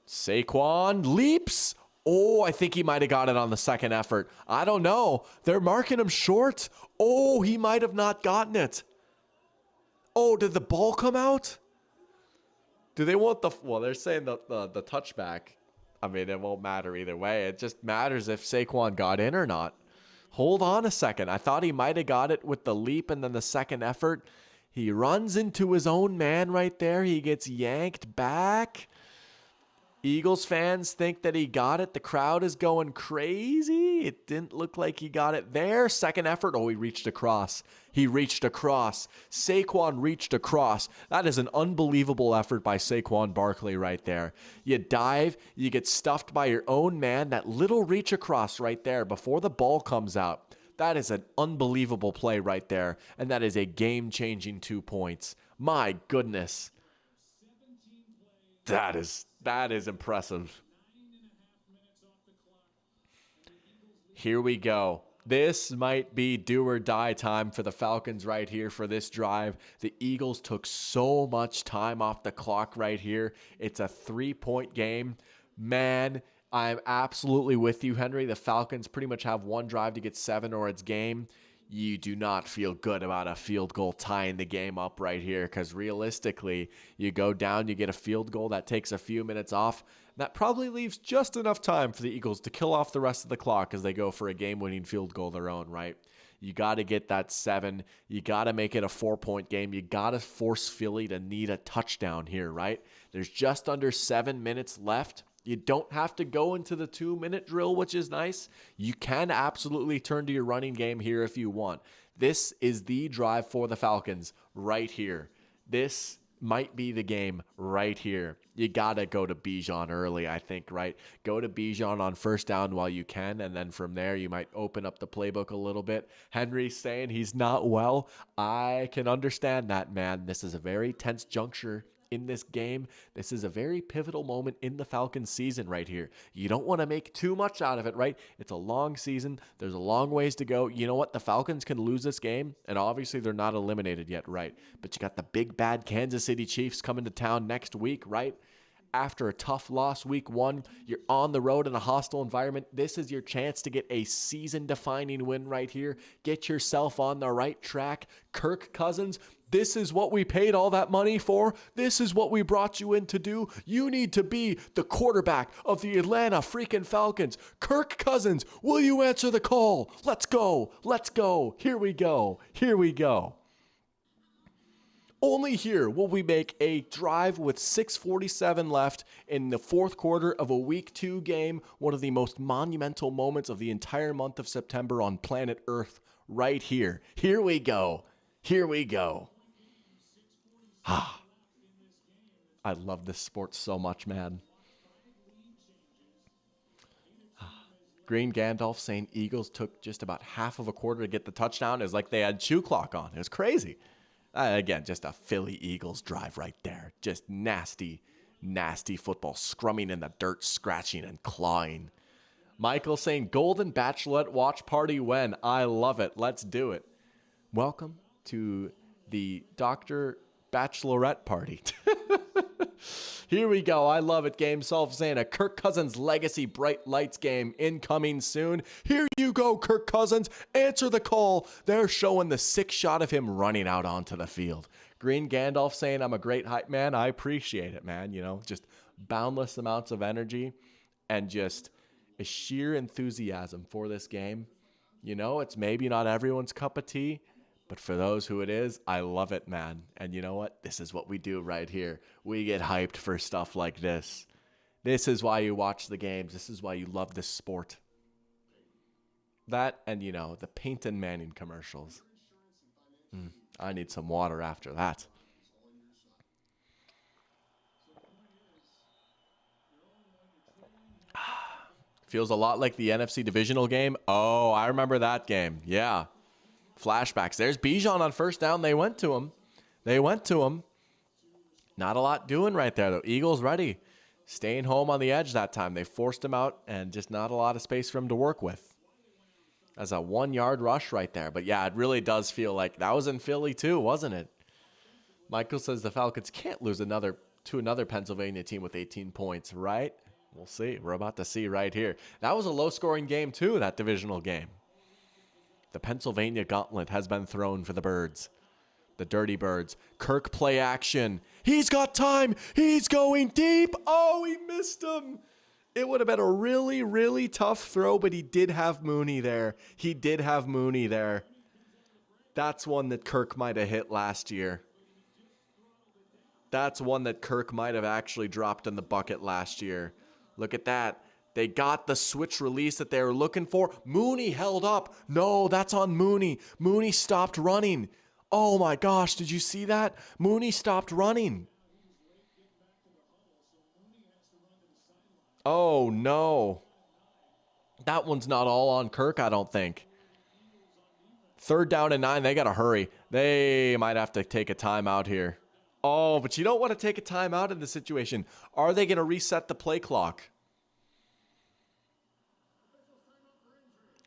Saquon leaps. Oh, I think he might have got it on the second effort. I don't know. They're marking him short. Oh, he might have not gotten it. Oh, did the ball come out? Do they want the... Well, they're saying the touchback. I mean, it won't matter either way. It just matters if Saquon got in or not. Hold on a second. I thought he might have got it with the leap and then the second effort. He runs into his own man right there. He gets yanked back. Eagles fans think that he got it. The crowd is going crazy. It didn't look like he got it there. Second effort. Oh, he reached across. He reached across. Saquon reached across. That is an unbelievable effort by Saquon Barkley right there. You dive. You get stuffed by your own man. That little reach across right there before the ball comes out. That is an unbelievable play right there. And that is a game-changing 2 points. My goodness. That is impressive. Here we go. This might be do or die time for the Falcons right here for this drive. The Eagles took so much time off the clock right here. It's a 3-point game. Man, I'm absolutely with you, Henry. The Falcons pretty much have one drive to get 7 or it's game. You do not feel good about a field goal tying the game up right here because realistically, you go down, you get a field goal that takes a few minutes off. That probably leaves just enough time for the Eagles to kill off the rest of the clock as they go for a game-winning field goal of their own, right? You got to get that 7. You got to make it a 4-point game. You got to force Philly to need a touchdown here, right? There's just under 7 minutes left. You don't have to go into the 2-minute drill, which is nice. You can absolutely turn to your running game here if you want. This is the drive for the Falcons right here. This might be the game right here. You got to go to Bijan early, I think, right? Go to Bijan on first down while you can, and then from there you might open up the playbook a little bit. Henry's saying he's not well. I can understand that, man. This is a very tense juncture in this game. This is a very pivotal moment in the Falcons season right here. You don't want to make too much out of it, right? It's a long season. There's a long ways to go. You know what? The Falcons can lose this game, and obviously they're not eliminated yet, right? But you got the big bad Kansas City Chiefs coming to town next week, right? After a tough loss week 1, you're on the road in a hostile environment. This is your chance to get a season-defining win right here. Get yourself on the right track. Kirk Cousins, this is what we paid all that money for. This is what we brought you in to do. You need to be the quarterback of the Atlanta freaking Falcons. Kirk Cousins, will you answer the call? Let's go. Let's go. Here we go. Here we go. Only here will we make a drive with 6:47 left in the fourth quarter of a Week 2 game, one of the most monumental moments of the entire month of September on planet Earth, right here. Here we go. Here we go. I love this sport so much, man. Green Gandalf saying Eagles took just about half of a quarter to get the touchdown. It was like they had shoe clock on. It was crazy. Again, just a Philly Eagles drive right there. Just nasty, nasty football. Scrumming in the dirt, scratching and clawing. Michael saying, Golden Bachelorette watch party when? I love it. Let's do it. Welcome to the Dr. Bachelorette party. Here we go. I love it. Game Solve saying a Kirk Cousins legacy bright lights game incoming soon. Here you go, Kirk Cousins. Answer the call. They're showing the 6 shot of him running out onto the field. Green Gandalf saying I'm a great hype man. I appreciate it, man. You know, just boundless amounts of energy and just a sheer enthusiasm for this game. You know, it's maybe not everyone's cup of tea, but for those who it is, I love it, man. And you know what? This is what we do right here. We get hyped for stuff like this. This is why you watch the games. This is why you love this sport. That and, you know, the Peyton Manning commercials. I need some water after that. Feels a lot like the NFC divisional game. Oh, I remember that game. Yeah. Flashbacks. There's Bijan on first down. They went to him. Not a lot doing right there, though. Eagles ready. Staying home on the edge that time. They forced him out and just not a lot of space for him to work with. As a 1-yard rush right there. But yeah, it really does feel like that was in Philly too, wasn't it? Michael says the Falcons can't lose to another Pennsylvania team with 18 points, right? We'll see. We're about to see right here. That was a low-scoring game too, that divisional game. The Pennsylvania gauntlet has been thrown for the Birds. The Dirty Birds. Kirk play action. He's got time. He's going deep. Oh, he missed him. It would have been a really, really tough throw, but he did have Mooney there. That's one that Kirk might have hit last year. That's one that Kirk might have actually dropped in the bucket last year. Look at that. They got the switch release that they were looking for. Mooney held up. No, that's on Mooney. Mooney stopped running. Oh my gosh, did you see that? Mooney stopped running. Oh no. That one's not all on Kirk, I don't think. 3rd down and 9, they got to hurry. They might have to take a timeout here. Oh, but you don't want to take a timeout in this situation. Are they going to reset the play clock?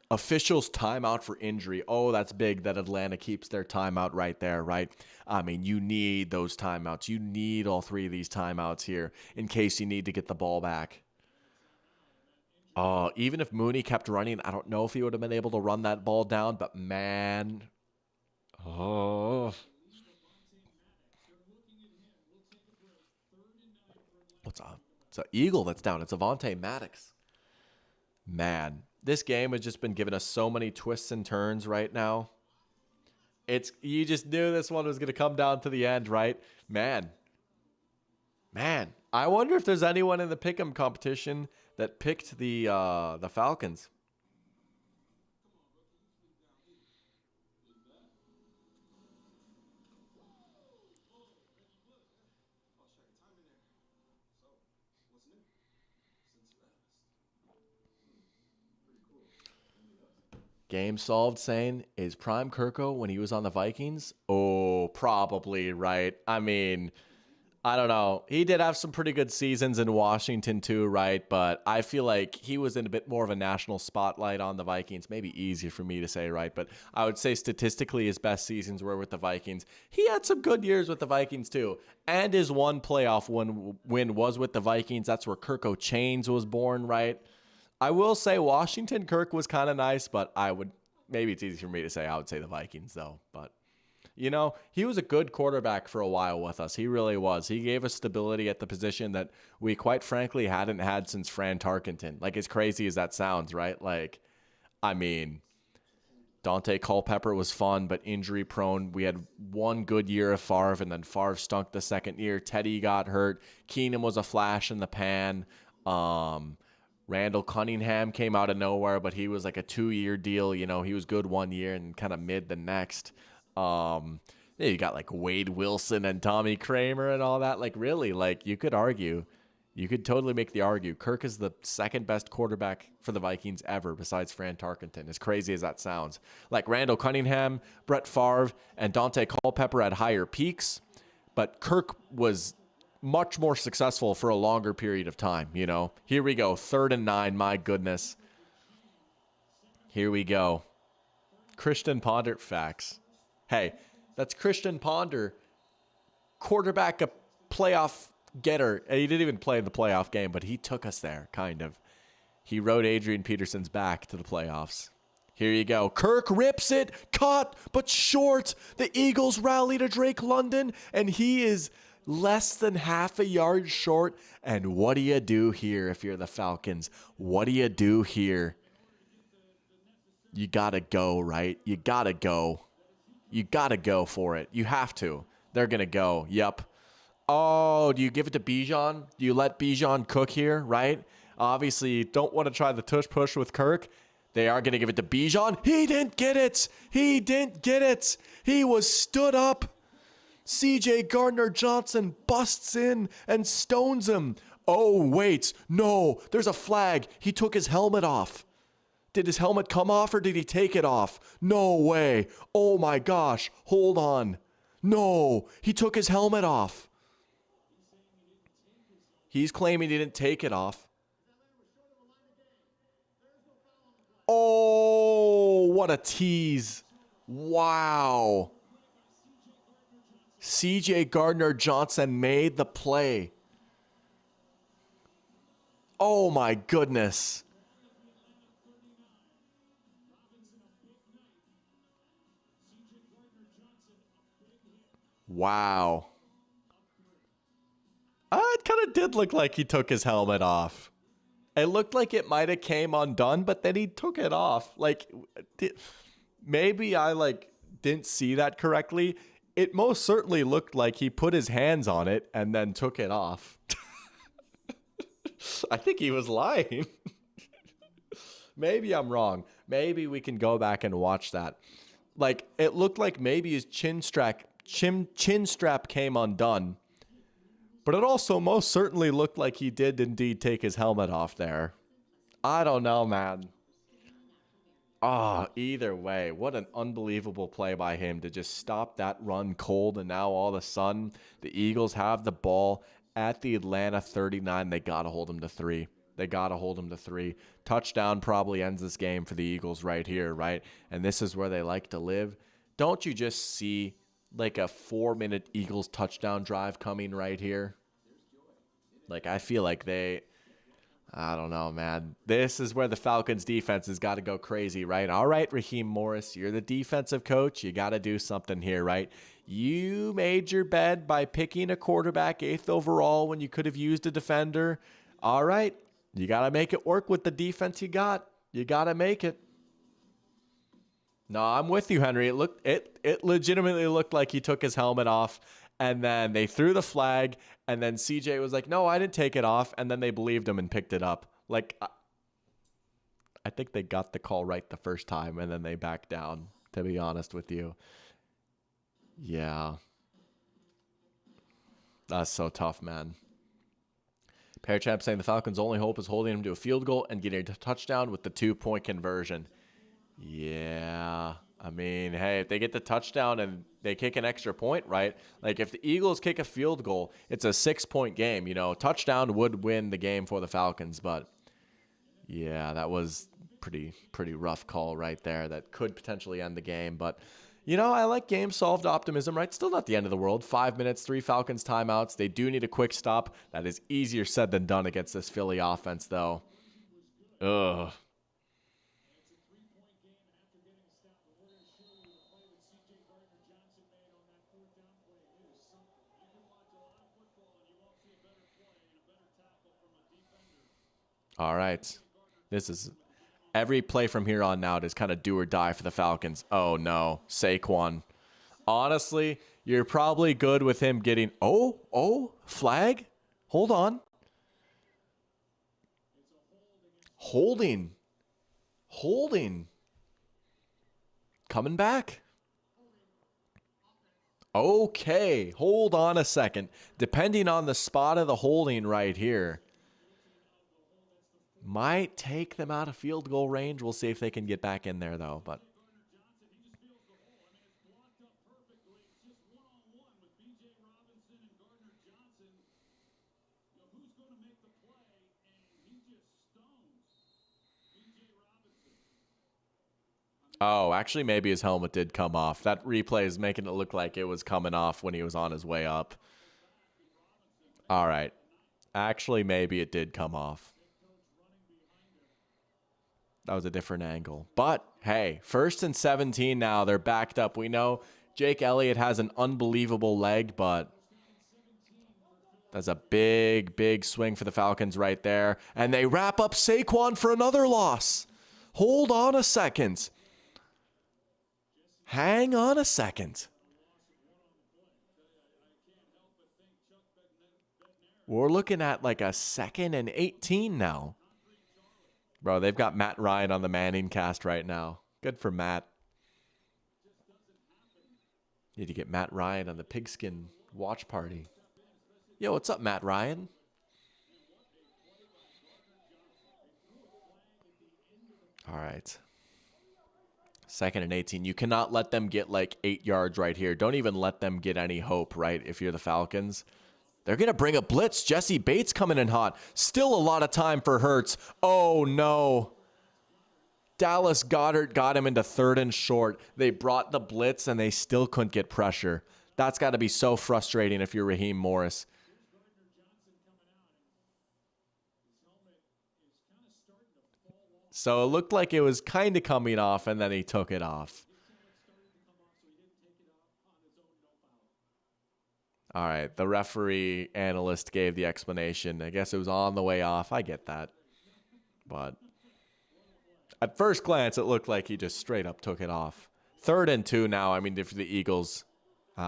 Officials timeout for injury. Oh, that's big that Atlanta keeps their timeout right there, right? I mean, you need those timeouts. You need all 3 of these timeouts here in case you need to get the ball back. Even if Mooney kept running, I don't know if he would have been able to run that ball down, but man. Oh. What's up? It's an Eagle that's down. It's Avonte Maddox. Man, this game has just been giving us so many twists and turns right now. You just knew this one was going to come down to the end, right? Man, I wonder if there's anyone in the pick'em competition that picked the Falcons. Game solved saying, is Prime Kirko when he was on the Vikings? Oh, probably, right? I mean, I don't know. He did have some pretty good seasons in Washington too, right? But I feel like he was in a bit more of a national spotlight on the Vikings. Maybe easier for me to say, right? But I would say statistically his best seasons were with the Vikings. He had some good years with the Vikings too. And his one playoff win was with the Vikings. That's where Kirko Chains was born, right? I will say Washington Kirk was kind of nice, but maybe it's easy for me to say I would say the Vikings though. But he was a good quarterback for a while with us. He really was. He gave us stability at the position that we quite frankly hadn't had since Fran Tarkenton. Like, as crazy as that sounds, right? Like, I mean, Dante Culpepper was fun, but injury prone. We had one good year of Favre, and then Favre stunk the second year. Teddy got hurt. Keenum was a flash in the pan. Randall Cunningham came out of nowhere, but he was like a 2-year deal. He was good one year and kind of mid the next. You got like Wade Wilson and Tommy Kramer and all that. Like, really, like, you could totally make the argue. Kirk is the second best quarterback for the Vikings ever besides Fran Tarkenton, as crazy as that sounds. Like, Randall Cunningham, Brett Favre, and Dante Culpepper had higher peaks, but Kirk was much more successful for a longer period of time. Here we go. 3rd and 9. My goodness. Here we go. Christian Ponder facts. Hey, that's Christian Ponder, quarterback, a playoff getter. And he didn't even play in the playoff game, but he took us there, kind of. He rode Adrian Peterson's back to the playoffs. Here you go. Kirk rips it, caught, but short. The Eagles rally to Drake London, and he is less than half a yard short. And what do you do here if you're the Falcons? What do you do here? You got to go, right? You got to go. You got to go for it. You have to. They're going to go. Yep. Oh, do you give it to Bijan? Do you let Bijan cook here, right? Obviously, you don't want to try the tush push with Kirk. They are going to give it to Bijan. He didn't get it. He didn't get it. He was stood up. C.J. Gardner-Johnson busts in and stones him. Oh, wait. No, there's a flag. He took his helmet off. Did his helmet come off or did he take it off? No way. Oh my gosh. Hold on. No, he took his helmet off. He's claiming he didn't take it off. Oh, what a tease. Wow. C.J. Gardner-Johnson made the play. Oh my goodness. Wow. It kind of did look like he took his helmet off. It looked like it might have came undone, but then he took it off. Like, maybe I didn't see that correctly. It most certainly looked like he put his hands on it and then took it off. I think he was lying. Maybe I'm wrong. Maybe we can go back and watch that. Like, it looked like maybe his chin strap came undone. But it also most certainly looked like he did indeed take his helmet off there. I don't know, man. Either way, what an unbelievable play by him to just stop that run cold. And now all of a sudden, the Eagles have the ball at the Atlanta 39. They got to hold him to 3. They got to hold him to 3. Touchdown probably ends this game for the Eagles right here, right? And this is where they like to live. Don't you just see like a 4-minute Eagles touchdown drive coming right here? Like, I feel like I don't know, man. This is where the Falcons defense has got to go crazy, right? All right, Raheem Morris, you're the defensive coach. You got to do something here, right? You made your bed by picking a quarterback 8th overall when you could have used a defender. All right, you got to make it work with the defense you got. You got to make it. No, I'm with you, Henry. It legitimately looked like he took his helmet off, and then they threw the flag, and then CJ was like, no, I didn't take it off, and then they believed him and picked it up. Like, I think they got the call right the first time, and then they backed down, to be honest with you. Yeah. That's so tough, man. Parachamp saying the Falcons' only hope is holding him to a field goal and getting a touchdown with the 2-point conversion. Yeah, I mean, hey, if they get the touchdown and they kick an extra point, right? Like if the Eagles kick a field goal, it's a 6-point game. You know, touchdown would win the game for the Falcons, but yeah, that was pretty rough call right there. That could potentially end the game, but you know, I like game solved optimism, right? Still not the end of the world. 5 minutes, 3 Falcons timeouts. They do need a quick stop. That is easier said than done against this Philly offense, though. Ugh. All right. This is every play from here on out is kind of do or die for the Falcons. Oh, no. Saquon. Honestly, you're probably good with him getting... flag? Hold on. Holding. Coming back. Okay. Hold on a second. Depending on the spot of the holding right here, might take them out of field goal range. We'll see if they can get back in there, though. But oh, actually, maybe his helmet did come off. That replay is making it look like it was coming off when he was on his way up. All right. Actually, maybe it did come off. That was a different angle. But, hey, 1st and 17 now. They're backed up. We know Jake Elliott has an unbelievable leg, but that's a big swing for the Falcons right there. And they wrap up Saquon for another loss. Hold on a second. Hang on a second. We're looking at like a 2nd and 18 now. Bro, they've got Matt Ryan on the Manning cast right now. Good for Matt. Need to get Matt Ryan on the pigskin watch party. Yo, what's up, Matt Ryan? All right. 2nd and 18. You cannot let them get like 8 yards right here. Don't even let them get any hope, right, if you're the Falcons. They're going to bring a blitz. Jesse Bates coming in hot. Still a lot of time for Hurts. Oh, no. Dallas Goedert got him into 3rd and short. They brought the blitz, and they still couldn't get pressure. That's got to be so frustrating if you're Raheem Morris. So it looked like it was kind of coming off, and then he took it off. All right, the referee analyst gave the explanation. I guess it was on the way off. I get that. But at first glance, it looked like he just straight up took it off. 3rd and 2 now. I mean, for the Eagles, you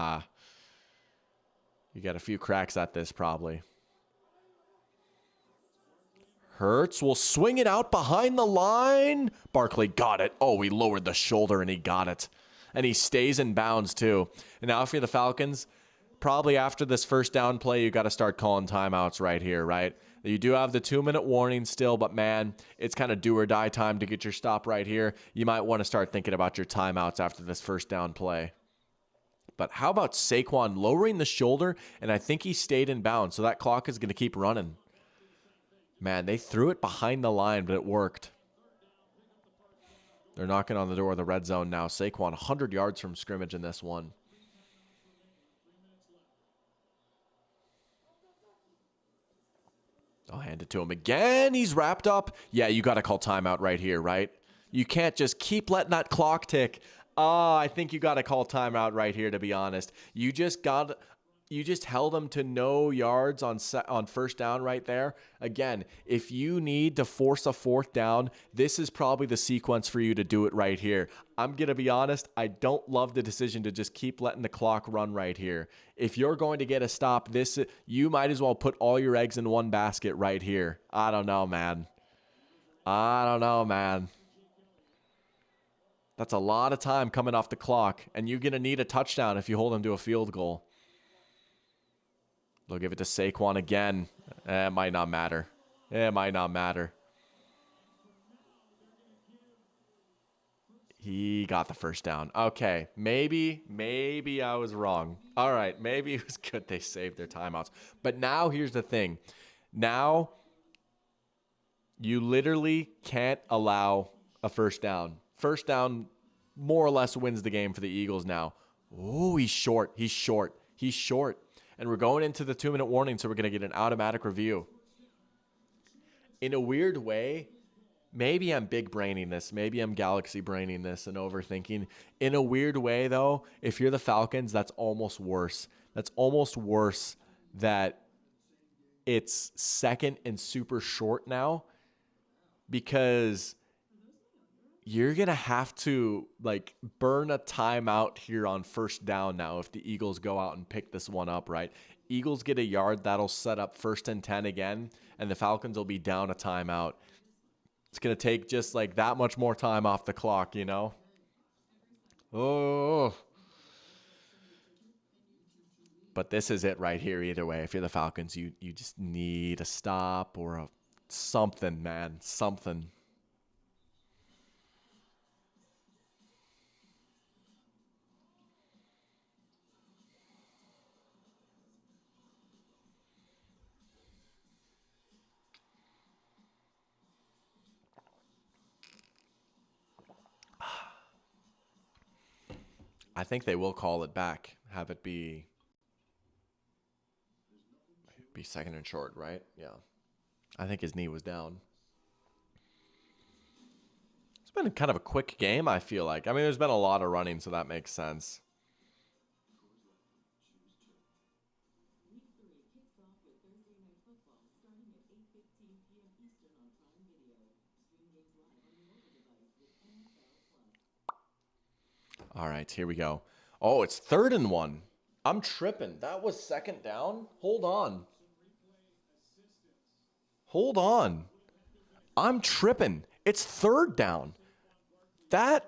got a few cracks at this probably. Hurts will swing it out behind the line. Barkley got it. Oh, he lowered the shoulder and he got it. And he stays in bounds too. And now for the Falcons, probably after this first down play, you got to start calling timeouts right here, right? You do have the 2-minute warning still, but man, it's kind of do or die time to get your stop right here. You might want to start thinking about your timeouts after this first down play. But how about Saquon lowering the shoulder? And I think he stayed in bounds, so that clock is going to keep running. Man, they threw it behind the line, but it worked. They're knocking on the door of the red zone now. Saquon 100 yards from scrimmage in this one. I'll hand it to him again. He's wrapped up. Yeah, you got to call timeout right here, right? You can't just keep letting that clock tick. I think you got to call timeout right here, to be honest. You just held them to no yards on first down right there. Again, if you need to force a fourth down, this is probably the sequence for you to do it right here. I'm going to be honest, I don't love the decision to just keep letting the clock run right here. If you're going to get a stop, you might as well put all your eggs in one basket right here. I don't know, man. That's a lot of time coming off the clock, and you're going to need a touchdown if you hold them to a field goal. They'll give it to Saquon again. It might not matter. He got the first down. Okay, maybe I was wrong. All right, maybe it was good they saved their timeouts. But now here's the thing. Now you literally can't allow a first down. First down more or less wins the game for the Eagles now. Oh, he's short. And we're going into the 2-minute warning, so we're going to get an automatic review. In a weird way, maybe I'm big braining this. Maybe I'm galaxy braining this and overthinking. In a weird way, though, if you're the Falcons, that's almost worse. That's almost worse that it's second and super short now, because you're going to have to burn a timeout here on first down now if the Eagles go out and pick this one up, right? Eagles get a yard, that'll set up 1st and 10 again, and the Falcons will be down a timeout. It's going to take just that much more time off the clock, you know? Oh. But this is it right here either way. If you're the Falcons, you just need a stop or something, man, something. I think they will call it back. Have it be second and short, right? Yeah. I think his knee was down. It's been kind of a quick game, I feel like. I mean, there's been a lot of running, so that makes sense. All right, here we go. Oh, it's 3rd and 1. I'm tripping. That was 2nd down? Hold on. I'm tripping. It's 3rd down.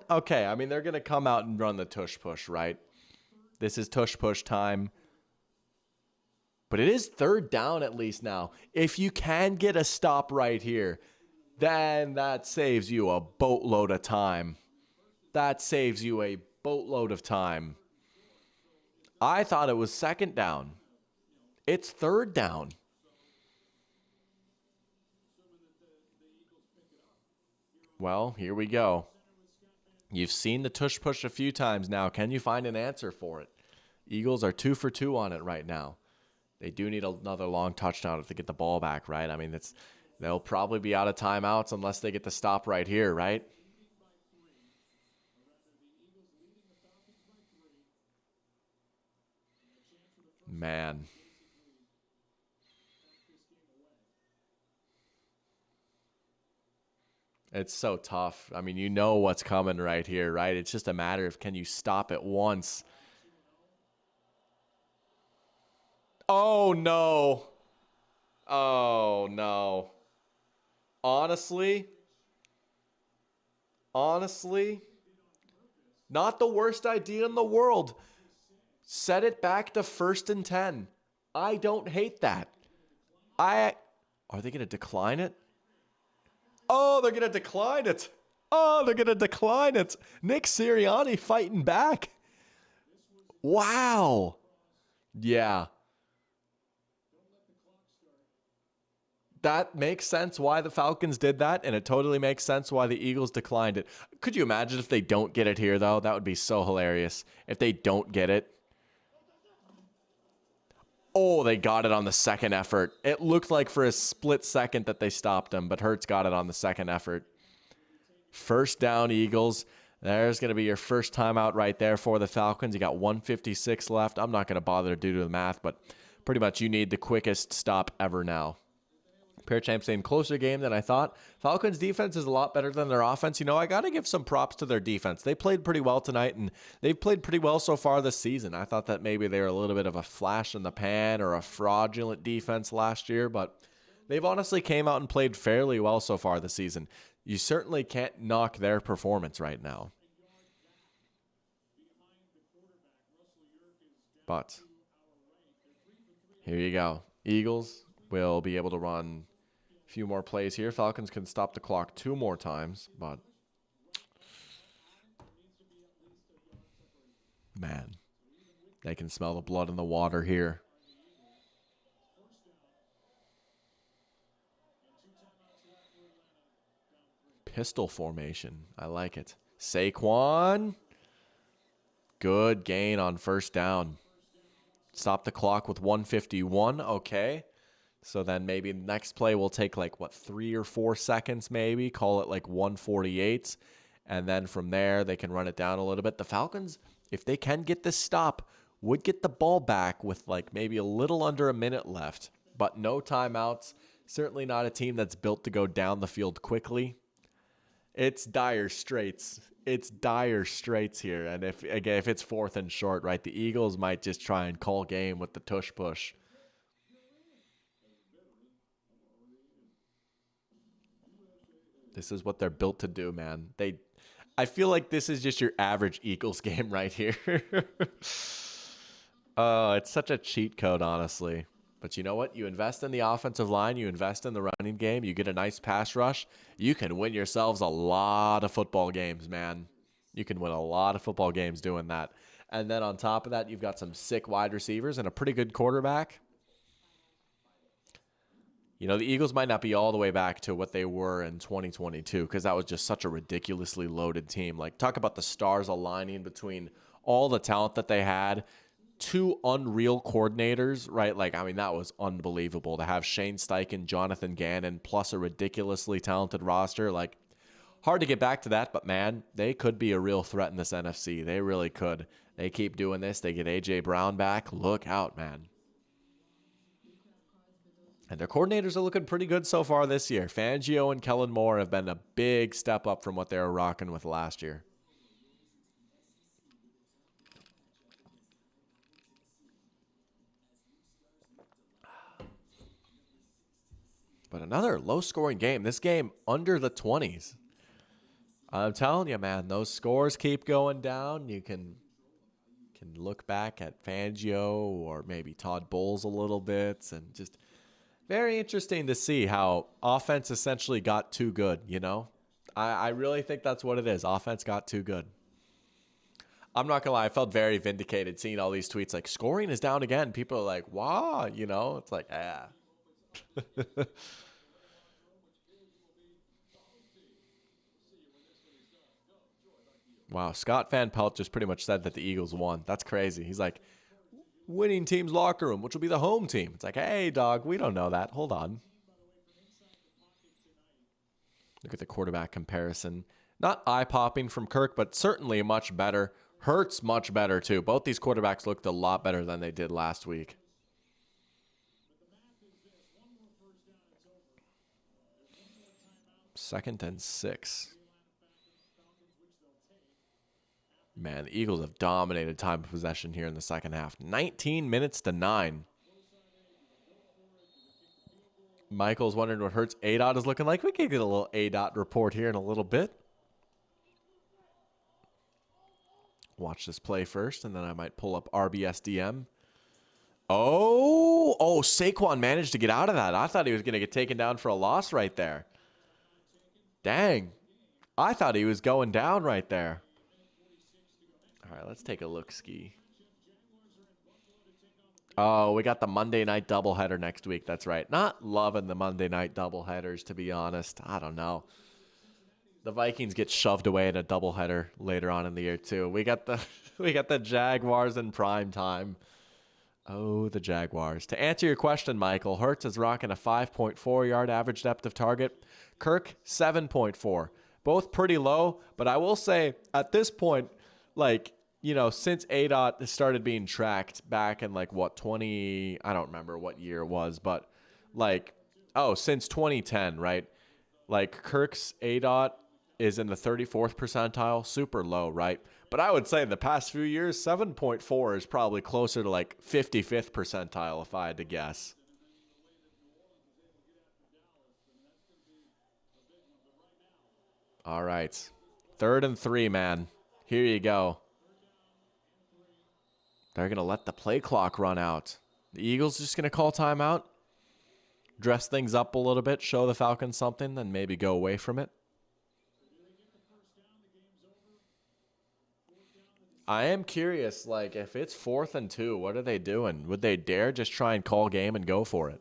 Okay, I mean, they're going to come out and run the tush push, right? This is tush push time. But it is 3rd down at least now. If you can get a stop right here, then that saves you a boatload of time. I thought it was 2nd down. It's 3rd down. Well, here we go. You've seen the tush push a few times now. Can you find an answer for it? Eagles are 2 for 2 on it right now. They do need another long touchdown if they get the ball back, right? I mean, they'll probably be out of timeouts unless they get the stop right here, right? Man. It's so tough. I mean, you know what's coming right here, right? It's just a matter of, can you stop it once? Oh, no. Honestly, not the worst idea in the world. Set it back to 1st and 10. I don't hate that. Are they going to decline it? Oh, they're going to decline it. Nick Sirianni fighting back. Wow. Yeah. That makes sense why the Falcons did that, and it totally makes sense why the Eagles declined it. Could you imagine if they don't get it here, though? That would be so hilarious if they don't get it. Oh, they got it on the second effort. It looked like for a split second that they stopped him, but Hurts got it on the second effort. First down, Eagles. There's going to be your first timeout right there for the Falcons. You got 1:56 left. I'm not going to bother to do the math, but pretty much you need the quickest stop ever now. Pair champs saying closer game than I thought. Falcons defense is a lot better than their offense. You know, I got to give some props to their defense. They played pretty well tonight, and they've played pretty well so far this season. I thought that maybe they were a little bit of a flash in the pan or a fraudulent defense last year, but they've honestly came out and played fairly well so far this season. You certainly can't knock their performance right now. But here you go. Eagles will be able to run a few more plays here. Falcons can stop the clock 2 more times, but man, they can smell the blood in the water here. Pistol formation. I like it. Saquon. Good gain on first down. Stop the clock with 1:51. Okay. So then maybe next play will take like, 3 or 4 seconds maybe. Call it like 1:48. And then from there, they can run it down a little bit. The Falcons, if they can get this stop, would get the ball back with like maybe a little under a minute left. But no timeouts. Certainly not a team that's built to go down the field quickly. It's dire straits. It's dire straits here. And if it's 4th and short, right, the Eagles might just try and call game with the tush push. This is what they're built to do, man. I feel like this is just your average Eagles game right here. Oh, it's such a cheat code, honestly. But you know what? You invest in the offensive line, you invest in the running game, you get a nice pass rush, you can win yourselves a lot of football games, man. You can win a lot of football games doing that. And then on top of that, you've got some sick wide receivers and a pretty good quarterback. You know, the Eagles might not be all the way back to what they were in 2022 because that was just such a ridiculously loaded team. Like, talk about the stars aligning between all the talent that they had. 2 unreal coordinators, right? Like, I mean, that was unbelievable to have Shane Steichen, Jonathan Gannon, plus a ridiculously talented roster. Like, hard to get back to that, but man, they could be a real threat in this NFC. They really could. They keep doing this. They get A.J. Brown back. Look out, man. And their coordinators are looking pretty good so far this year. Fangio and Kellen Moore have been a big step up from what they were rocking with last year. But another low-scoring game. This game under the 20s. I'm telling you, man, those scores keep going down. You can look back at Fangio or maybe Todd Bowles a little bit, and just very interesting to see how offense essentially got too good, you know? I really think that's what it is. Offense got too good. I'm not going to lie. I felt very vindicated seeing all these tweets like, scoring is down again. People are like, wow, you know? It's like, ah. Wow, Scott Van Pelt just pretty much said that the Eagles won. That's crazy. He's like, winning team's locker room, which will be the home team. It's like, hey, dog, we don't know that. Hold on. Look at the quarterback comparison. Not eye-popping from Kirk, but certainly much better. Hurts much better, too. Both these quarterbacks looked a lot better than they did last week. Second and 6. Man, the Eagles have dominated time of possession here in the second half. 19 minutes to 9. Michael's wondering what Hurts ADOT is looking like. We can get a little ADOT report here in a little bit. Watch this play first, and then I might pull up RBSDM. Oh, Saquon managed to get out of that. I thought he was going to get taken down for a loss right there. Dang. I thought he was going down right there. All right, let's take a look-ski. Oh, we got the Monday night doubleheader next week. That's right. Not loving the Monday night doubleheaders, to be honest. I don't know. The Vikings get shoved away at a doubleheader later on in the year too. We got the Jaguars in prime time. Oh, the Jaguars. To answer your question, Michael, Hurts is rocking a 5.4 yard average depth of target. Kirk, 7.4. Both pretty low, but I will say at this point, like, you know, since ADOT started being tracked back in like what, 20, I don't remember what year it was, but like, since 2010, right? Like Kirk's ADOT is in the 34th percentile, super low, right? But I would say in the past few years, 7.4 is probably closer to like 55th percentile if I had to guess. All right. 3rd and 3, man. Here you go. They're going to let the play clock run out. The Eagles just going to call timeout, dress things up a little bit, show the Falcons something, then maybe go away from it. I am curious, like, if it's 4th and 2, what are they doing? Would they dare just try and call game and go for it?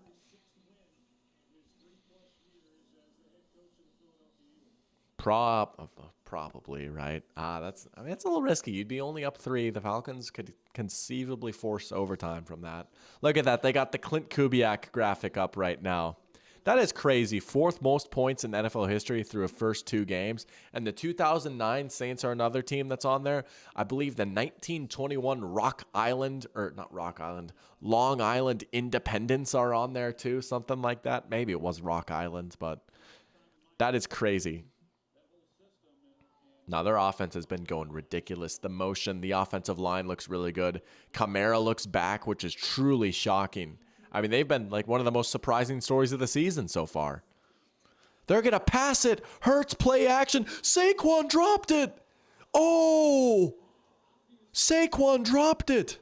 Probably, right? It's a little risky. You'd be only up 3. The Falcons could conceivably force overtime from that. Look at that. They got the Clint Kubiak graphic up right now. That is crazy. 4th most points in NFL history through a first 2 games. And the 2009 Saints are another team that's on there. I believe the 1921 Long Island Independents are on there too. Something like that. Maybe it was Rock Island, but that is crazy. Now, their offense has been going ridiculous. The motion, the offensive line looks really good. Kamara looks back, which is truly shocking. I mean, they've been like one of the most surprising stories of the season so far. They're going to pass it. Hurts play action. Saquon dropped it. Oh, Saquon dropped it.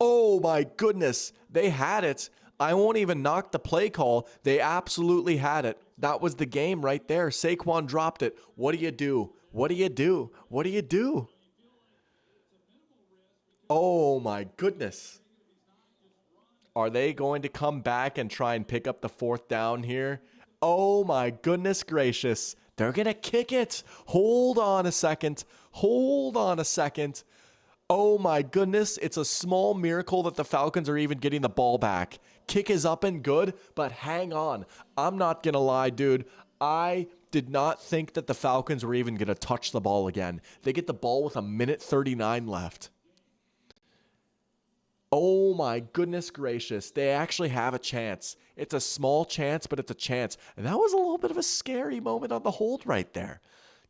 Oh, my goodness. They had it. I won't even knock the play call. They absolutely had it. That was the game right there. Saquon dropped it. What do you do? What do you do? What do you do? Oh, my goodness. Are they going to come back and try and pick up the 4th down here? Oh, my goodness gracious. They're going to kick it. Hold on a second. Hold on a second. Oh, my goodness. It's a small miracle that the Falcons are even getting the ball back. Kick is up and good, but hang on. I'm not going to lie, dude. I did not think that the Falcons were even going to touch the ball again. They get the ball with 1:39 left. Oh my goodness gracious. They actually have a chance. It's a small chance, but it's a chance. And that was a little bit of a scary moment on the hold right there.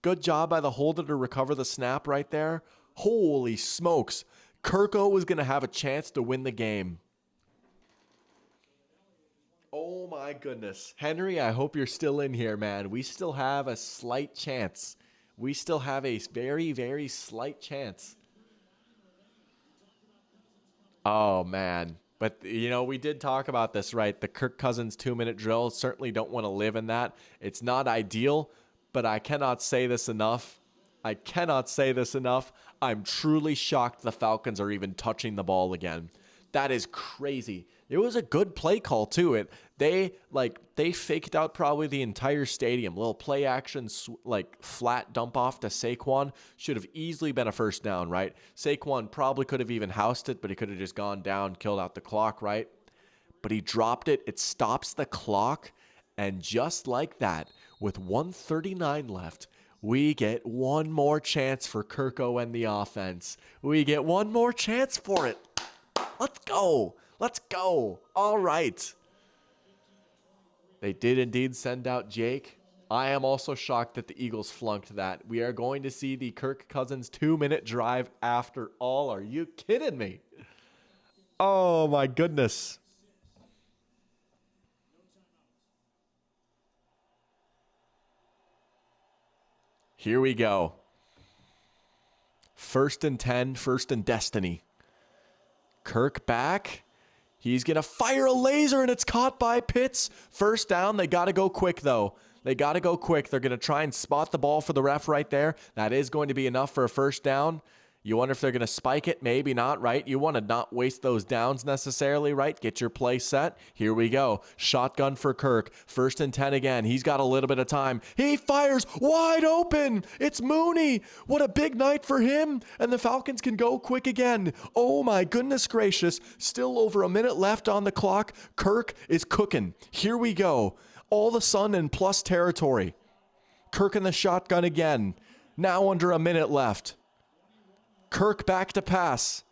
Good job by the holder to recover the snap right there. Holy smokes. Kirko was going to have a chance to win the game. Oh my goodness. Henry, I hope you're still in here, man. We still have a slight chance. We still have a very, very slight chance. Oh, man. But, you know, we did talk about this, right? The Kirk Cousins 2-minute drill. Certainly don't want to live in that. It's not ideal, but I cannot say this enough. I cannot say this enough. I'm truly shocked the Falcons are even touching the ball again. That is crazy. It was a good play call, too. They faked out probably the entire stadium. Little play action, flat dump off to Saquon. Should have easily been a first down, right? Saquon probably could have even housed it, but he could have just gone down, killed out the clock, right? But he dropped it. It stops the clock. And just like that, with 1:39 left, we get one more chance for Kirko and the offense. We get one more chance for it. Let's go. Let's go. All right. They did indeed send out Jake. I am also shocked that the Eagles flunked that. We are going to see the Kirk Cousins 2-minute drive after all. Are you kidding me? Oh, my goodness. Here we go. 1st and 10, 1st and destiny. Kirk back. He's going to fire a laser, and it's caught by Pitts. First down. They got to go quick, though. They got to go quick. They're going to try and spot the ball for the ref right there. That is going to be enough for a first down. You wonder if they're going to spike it. Maybe not, right? You want to not waste those downs necessarily, right? Get your play set. Here we go. Shotgun for Kirk. 1st and 10 again. He's got a little bit of time. He fires wide open. It's Mooney. What a big night for him. And the Falcons can go quick again. Oh my goodness gracious. Still over a minute left on the clock. Kirk is cooking. Here we go. All of a sudden in plus territory. Kirk in the shotgun again. Now under a minute left. Kirk back to pass.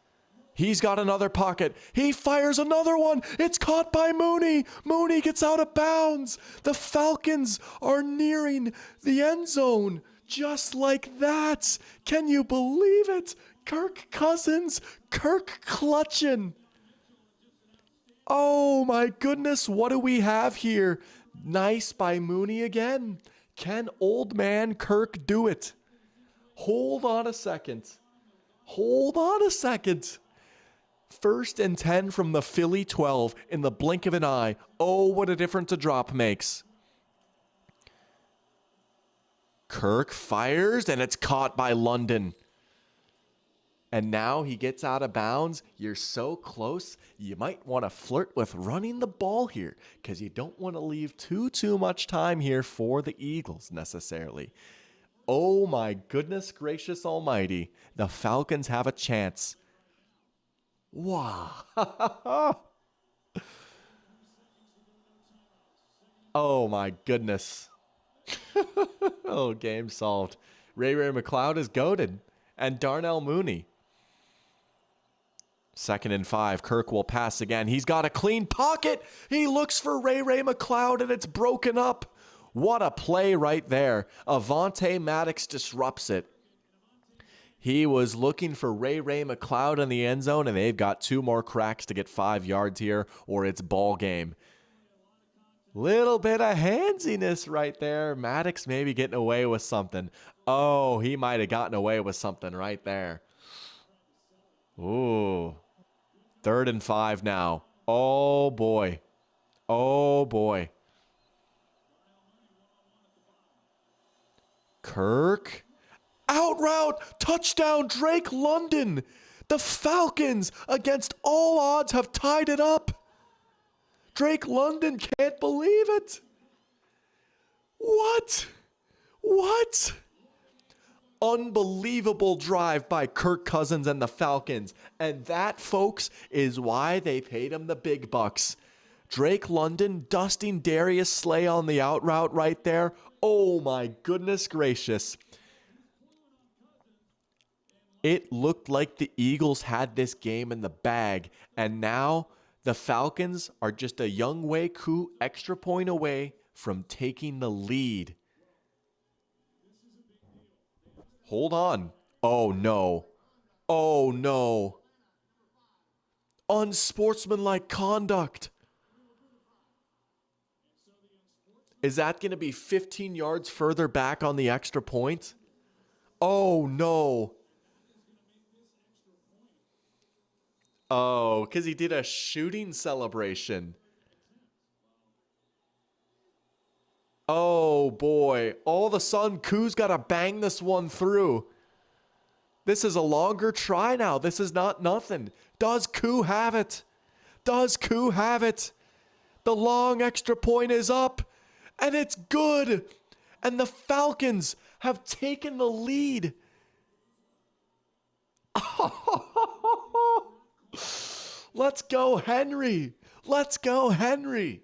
He's got another pocket. He fires another one. It's caught by Mooney. Mooney gets out of bounds. The Falcons are nearing the end zone just like that. Can you believe it? Kirk Cousins. Kirk clutching. Oh my goodness. What do we have here? Nice by Mooney again. Can old man Kirk do it? Hold on a second. Hold on a second. 1st and 10 from the Philly 12 in the blink of an eye. Oh, what a difference a drop makes. Kirk fires, and it's caught by London. And now he gets out of bounds. You're so close, you might want to flirt with running the ball here because you don't want to leave too much time here for the Eagles necessarily. Oh my goodness gracious almighty. The Falcons have a chance. Wow. Oh my goodness. Oh, game solved. Ray McCloud is goated. And Darnell Mooney. 2nd and 5. Kirk will pass again. He's got a clean pocket. He looks for Ray McCloud and it's broken up. What a play right there. Avonte Maddox disrupts it. He was looking for Ray McCloud in the end zone, and they've got 2 more cracks to get 5 yards here, or it's ball game. Little bit of handsiness right there. Maddox maybe getting away with something. Oh, he might have gotten away with something right there. Ooh. 3rd and 5 now. Oh, boy. Oh, boy. Kirk. Out route. Touchdown, Drake London. The Falcons, against all odds, have tied it up. Drake London can't believe it. What? What? Unbelievable drive by Kirk Cousins and the Falcons. And that, folks, is why they paid him the big bucks. Drake London dusting Darius Slay on the out route right there. Oh my goodness gracious. It looked like the Eagles had this game in the bag. And now the Falcons are just a Young Wei Koo extra point away from taking the lead. Hold on. Oh no. Oh no. Unsportsmanlike conduct. Is that going to be 15 yards further back on the extra point? Oh, no. Oh, because he did a shooting celebration. Oh, boy. All of a sudden, Koo's got to bang this one through. This is a longer try now. This is not nothing. Does Koo have it? Does Koo have it? The long extra point is up. And it's good. And the Falcons have taken the lead. Let's go, Henry. Let's go, Henry.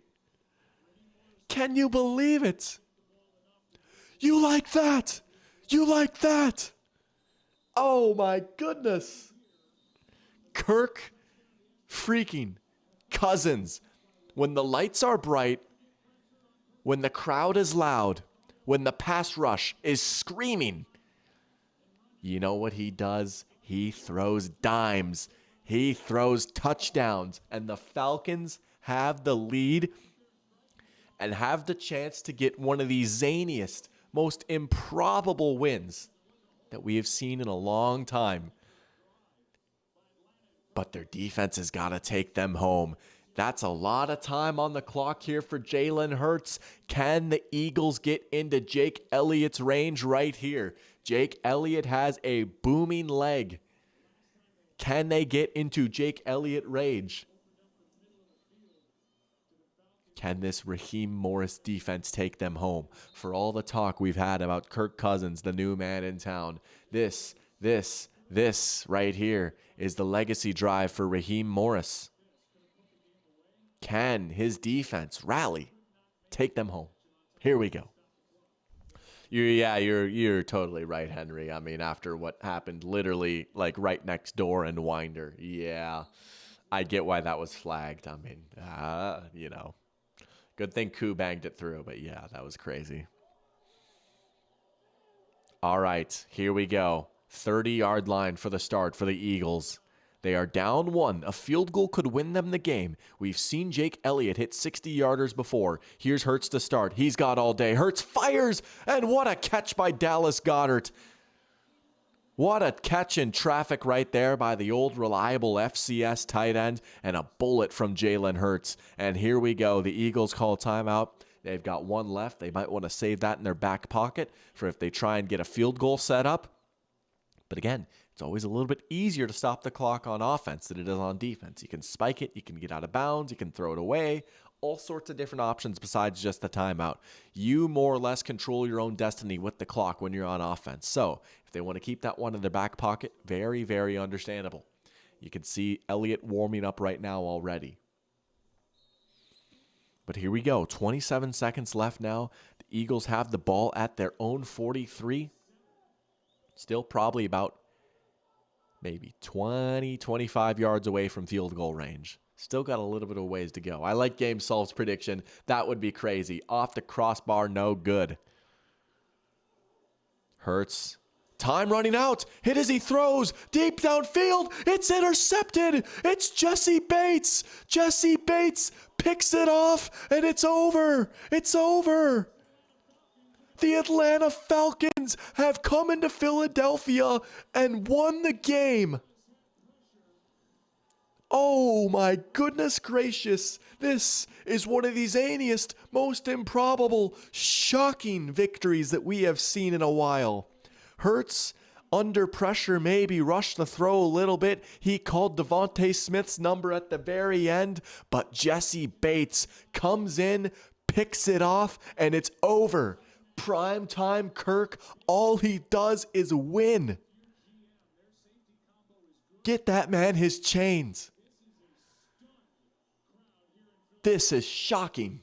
Can you believe it? You like that? You like that? Oh, my goodness. Kirk freaking Cousins. When the lights are bright, when the crowd is loud, when the pass rush is screaming, you know what he does? He throws dimes. He throws touchdowns. And the Falcons have the lead and have the chance to get one of the zaniest, most improbable wins that we have seen in a long time. But their defense has got to take them home. That's a lot of time on the clock here for Jalen Hurts. Can the Eagles get into Jake Elliott's range right here? Jake Elliott has a booming leg. Can they get into Jake Elliott rage? Can this Raheem Morris defense take them home? For all the talk we've had about Kirk Cousins, the new man in town, this right here is the legacy drive for Raheem Morris. Can his defense rally, take them home? Here we go. You're totally right, Henry. I mean, after what happened literally like right next door in Winder, yeah, I get why that was flagged. I mean, good thing Koo banged it through, but yeah, that was crazy. All right, here we go. 30-yard line for the start for the Eagles. They are down 1. A field goal could win them the game. We've seen Jake Elliott hit 60-yarders before. Here's Hurts to start. He's got all day. Hurts fires, and what a catch by Dallas Goedert. What a catch in traffic right there by the old reliable FCS tight end, and a bullet from Jalen Hurts. And here we go. The Eagles call timeout. They've got 1 left. They might want to save that in their back pocket for if they try and get a field goal set up. But again, it's always a little bit easier to stop the clock on offense than it is on defense. You can spike it, you can get out of bounds, you can throw it away, all sorts of different options besides just the timeout. You more or less control your own destiny with the clock when you're on offense. So if they want to keep that one in their back pocket, very, very understandable. You can see Elliott warming up right now already. But here we go. 27 seconds left now. The Eagles have the ball at their own 43. Still probably about maybe 20, 25 yards away from field goal range. Still got a little bit of ways to go. I like Game Solve's prediction. That would be crazy. Off the crossbar, no good. Hurts. Time running out. Hit as he throws. Deep downfield. It's intercepted. It's Jesse Bates. Jesse Bates picks it off, and it's over. It's over. The Atlanta Falcons have come into Philadelphia and won the game. Oh my goodness gracious. This is one of the zaniest, most improbable, shocking victories that we have seen in a while. Hurts, under pressure, maybe rushed the throw a little bit. He called Devontae Smith's number at the very end, but Jesse Bates comes in, picks it off, and it's over. Primetime Kirk, all he does is win. Get that man his chains. This is shocking.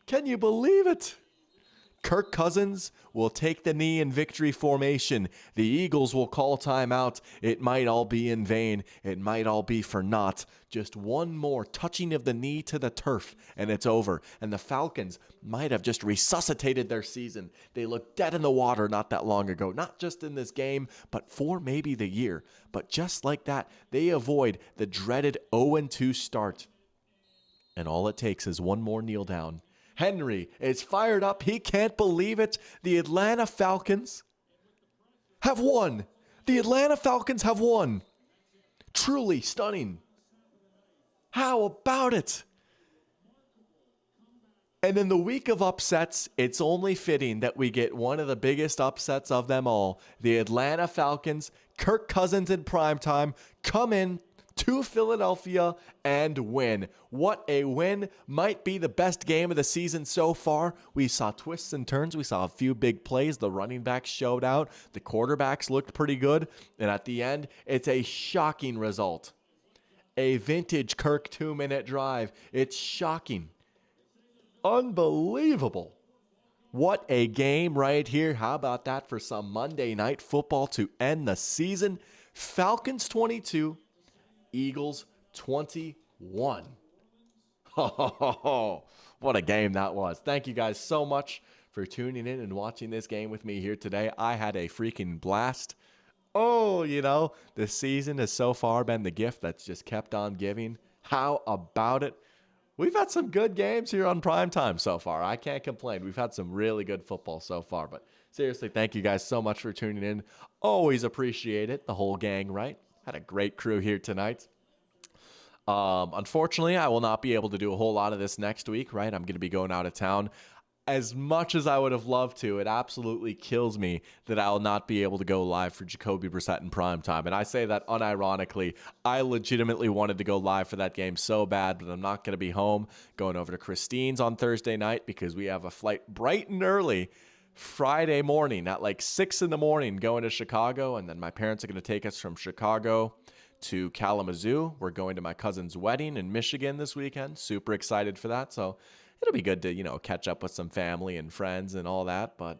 Can you believe it? Kirk Cousins will take the knee in victory formation. The Eagles will call timeout. It might all be in vain. It might all be for naught. Just one more touching of the knee to the turf, and it's over. And the Falcons might have just resuscitated their season. They looked dead in the water not that long ago, not just in this game, but for maybe the year. But just like that, they avoid the dreaded 0-2 start. And all it takes is one more kneel down. Henry is fired up. He can't believe it. The Atlanta Falcons have won. The Atlanta Falcons have won. Truly stunning. How about it? And in the week of upsets, it's only fitting that we get one of the biggest upsets of them all. The Atlanta Falcons, Kirk Cousins in primetime, come in to Philadelphia and win. What a win. Might be the best game of the season so far. We saw twists and turns. We saw a few big plays. The running backs showed out. The quarterbacks looked pretty good. And at the end, it's a shocking result. A vintage Kirk 2-minute drive. It's shocking. Unbelievable. What a game right here. How about that for some Monday Night Football to end the season? Falcons 22. Eagles 21. What a game that was. Thank you guys so much for tuning in and watching this game with me here today. I had a freaking blast. The season has so far been the gift that's just kept on giving. How about it? We've had some good games here on primetime so far. I can't complain. We've had some really good football so far. But seriously, thank you guys so much for tuning in. Always appreciate it. The whole gang, right? Had a great crew here tonight. Unfortunately, I will not be able to do a whole lot of this next week, right? I'm going to be going out of town. as much as I would have loved to, it absolutely kills me that I'll not be able to go live for Jacoby Brissett in prime time. And I say that unironically. I legitimately wanted to go live for that game so bad, but I'm not going to be home. Going over to Christine's on Thursday night because we have a flight bright and early Friday morning at like 6 in the morning going to Chicago. And then my parents are going to take us from Chicago to Kalamazoo. We're going to my cousin's wedding in Michigan this weekend. Super excited for that. So it'll be good to, catch up with some family and friends and all that. But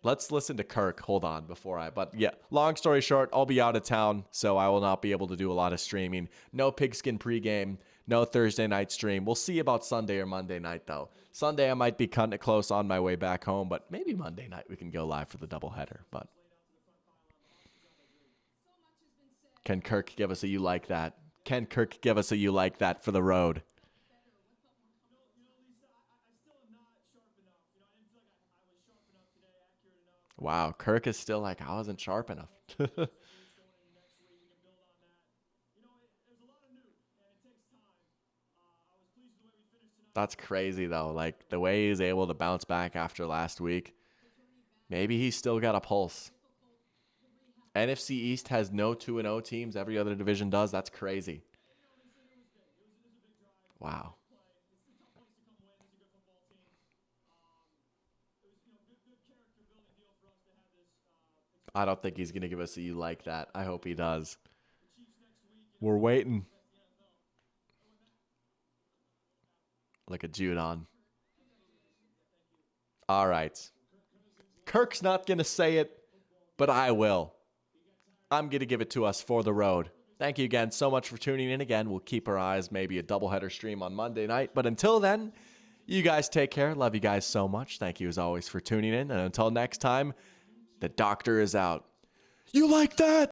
let's listen to Kirk. Hold on but yeah, long story short, I'll be out of town, so I will not be able to do a lot of streaming. No Pigskin pregame, no Thursday night stream. We'll see about Sunday or Monday night, though. Sunday, I might be cutting it close on my way back home, but maybe Monday night we can go live for the doubleheader. But can Kirk give us a you like that? Can Kirk give us a you like that for the road? Wow, Kirk is still like, I wasn't sharp enough. That's crazy, though. Like, the way he's able to bounce back after last week, maybe he's still got a pulse. NFC East has no 2-0 teams. Every other division does. That's crazy. Wow. I don't think he's going to give us a you like that. I hope he does. We're waiting. Look at Judon. All right. Kirk's not going to say it, but I will. I'm going to give it to us for the road. Thank you again so much for tuning in. Again, we'll keep our eyes, maybe a doubleheader stream on Monday night. But until then, you guys take care. Love you guys so much. Thank you as always for tuning in. And until next time, the doctor is out. You like that?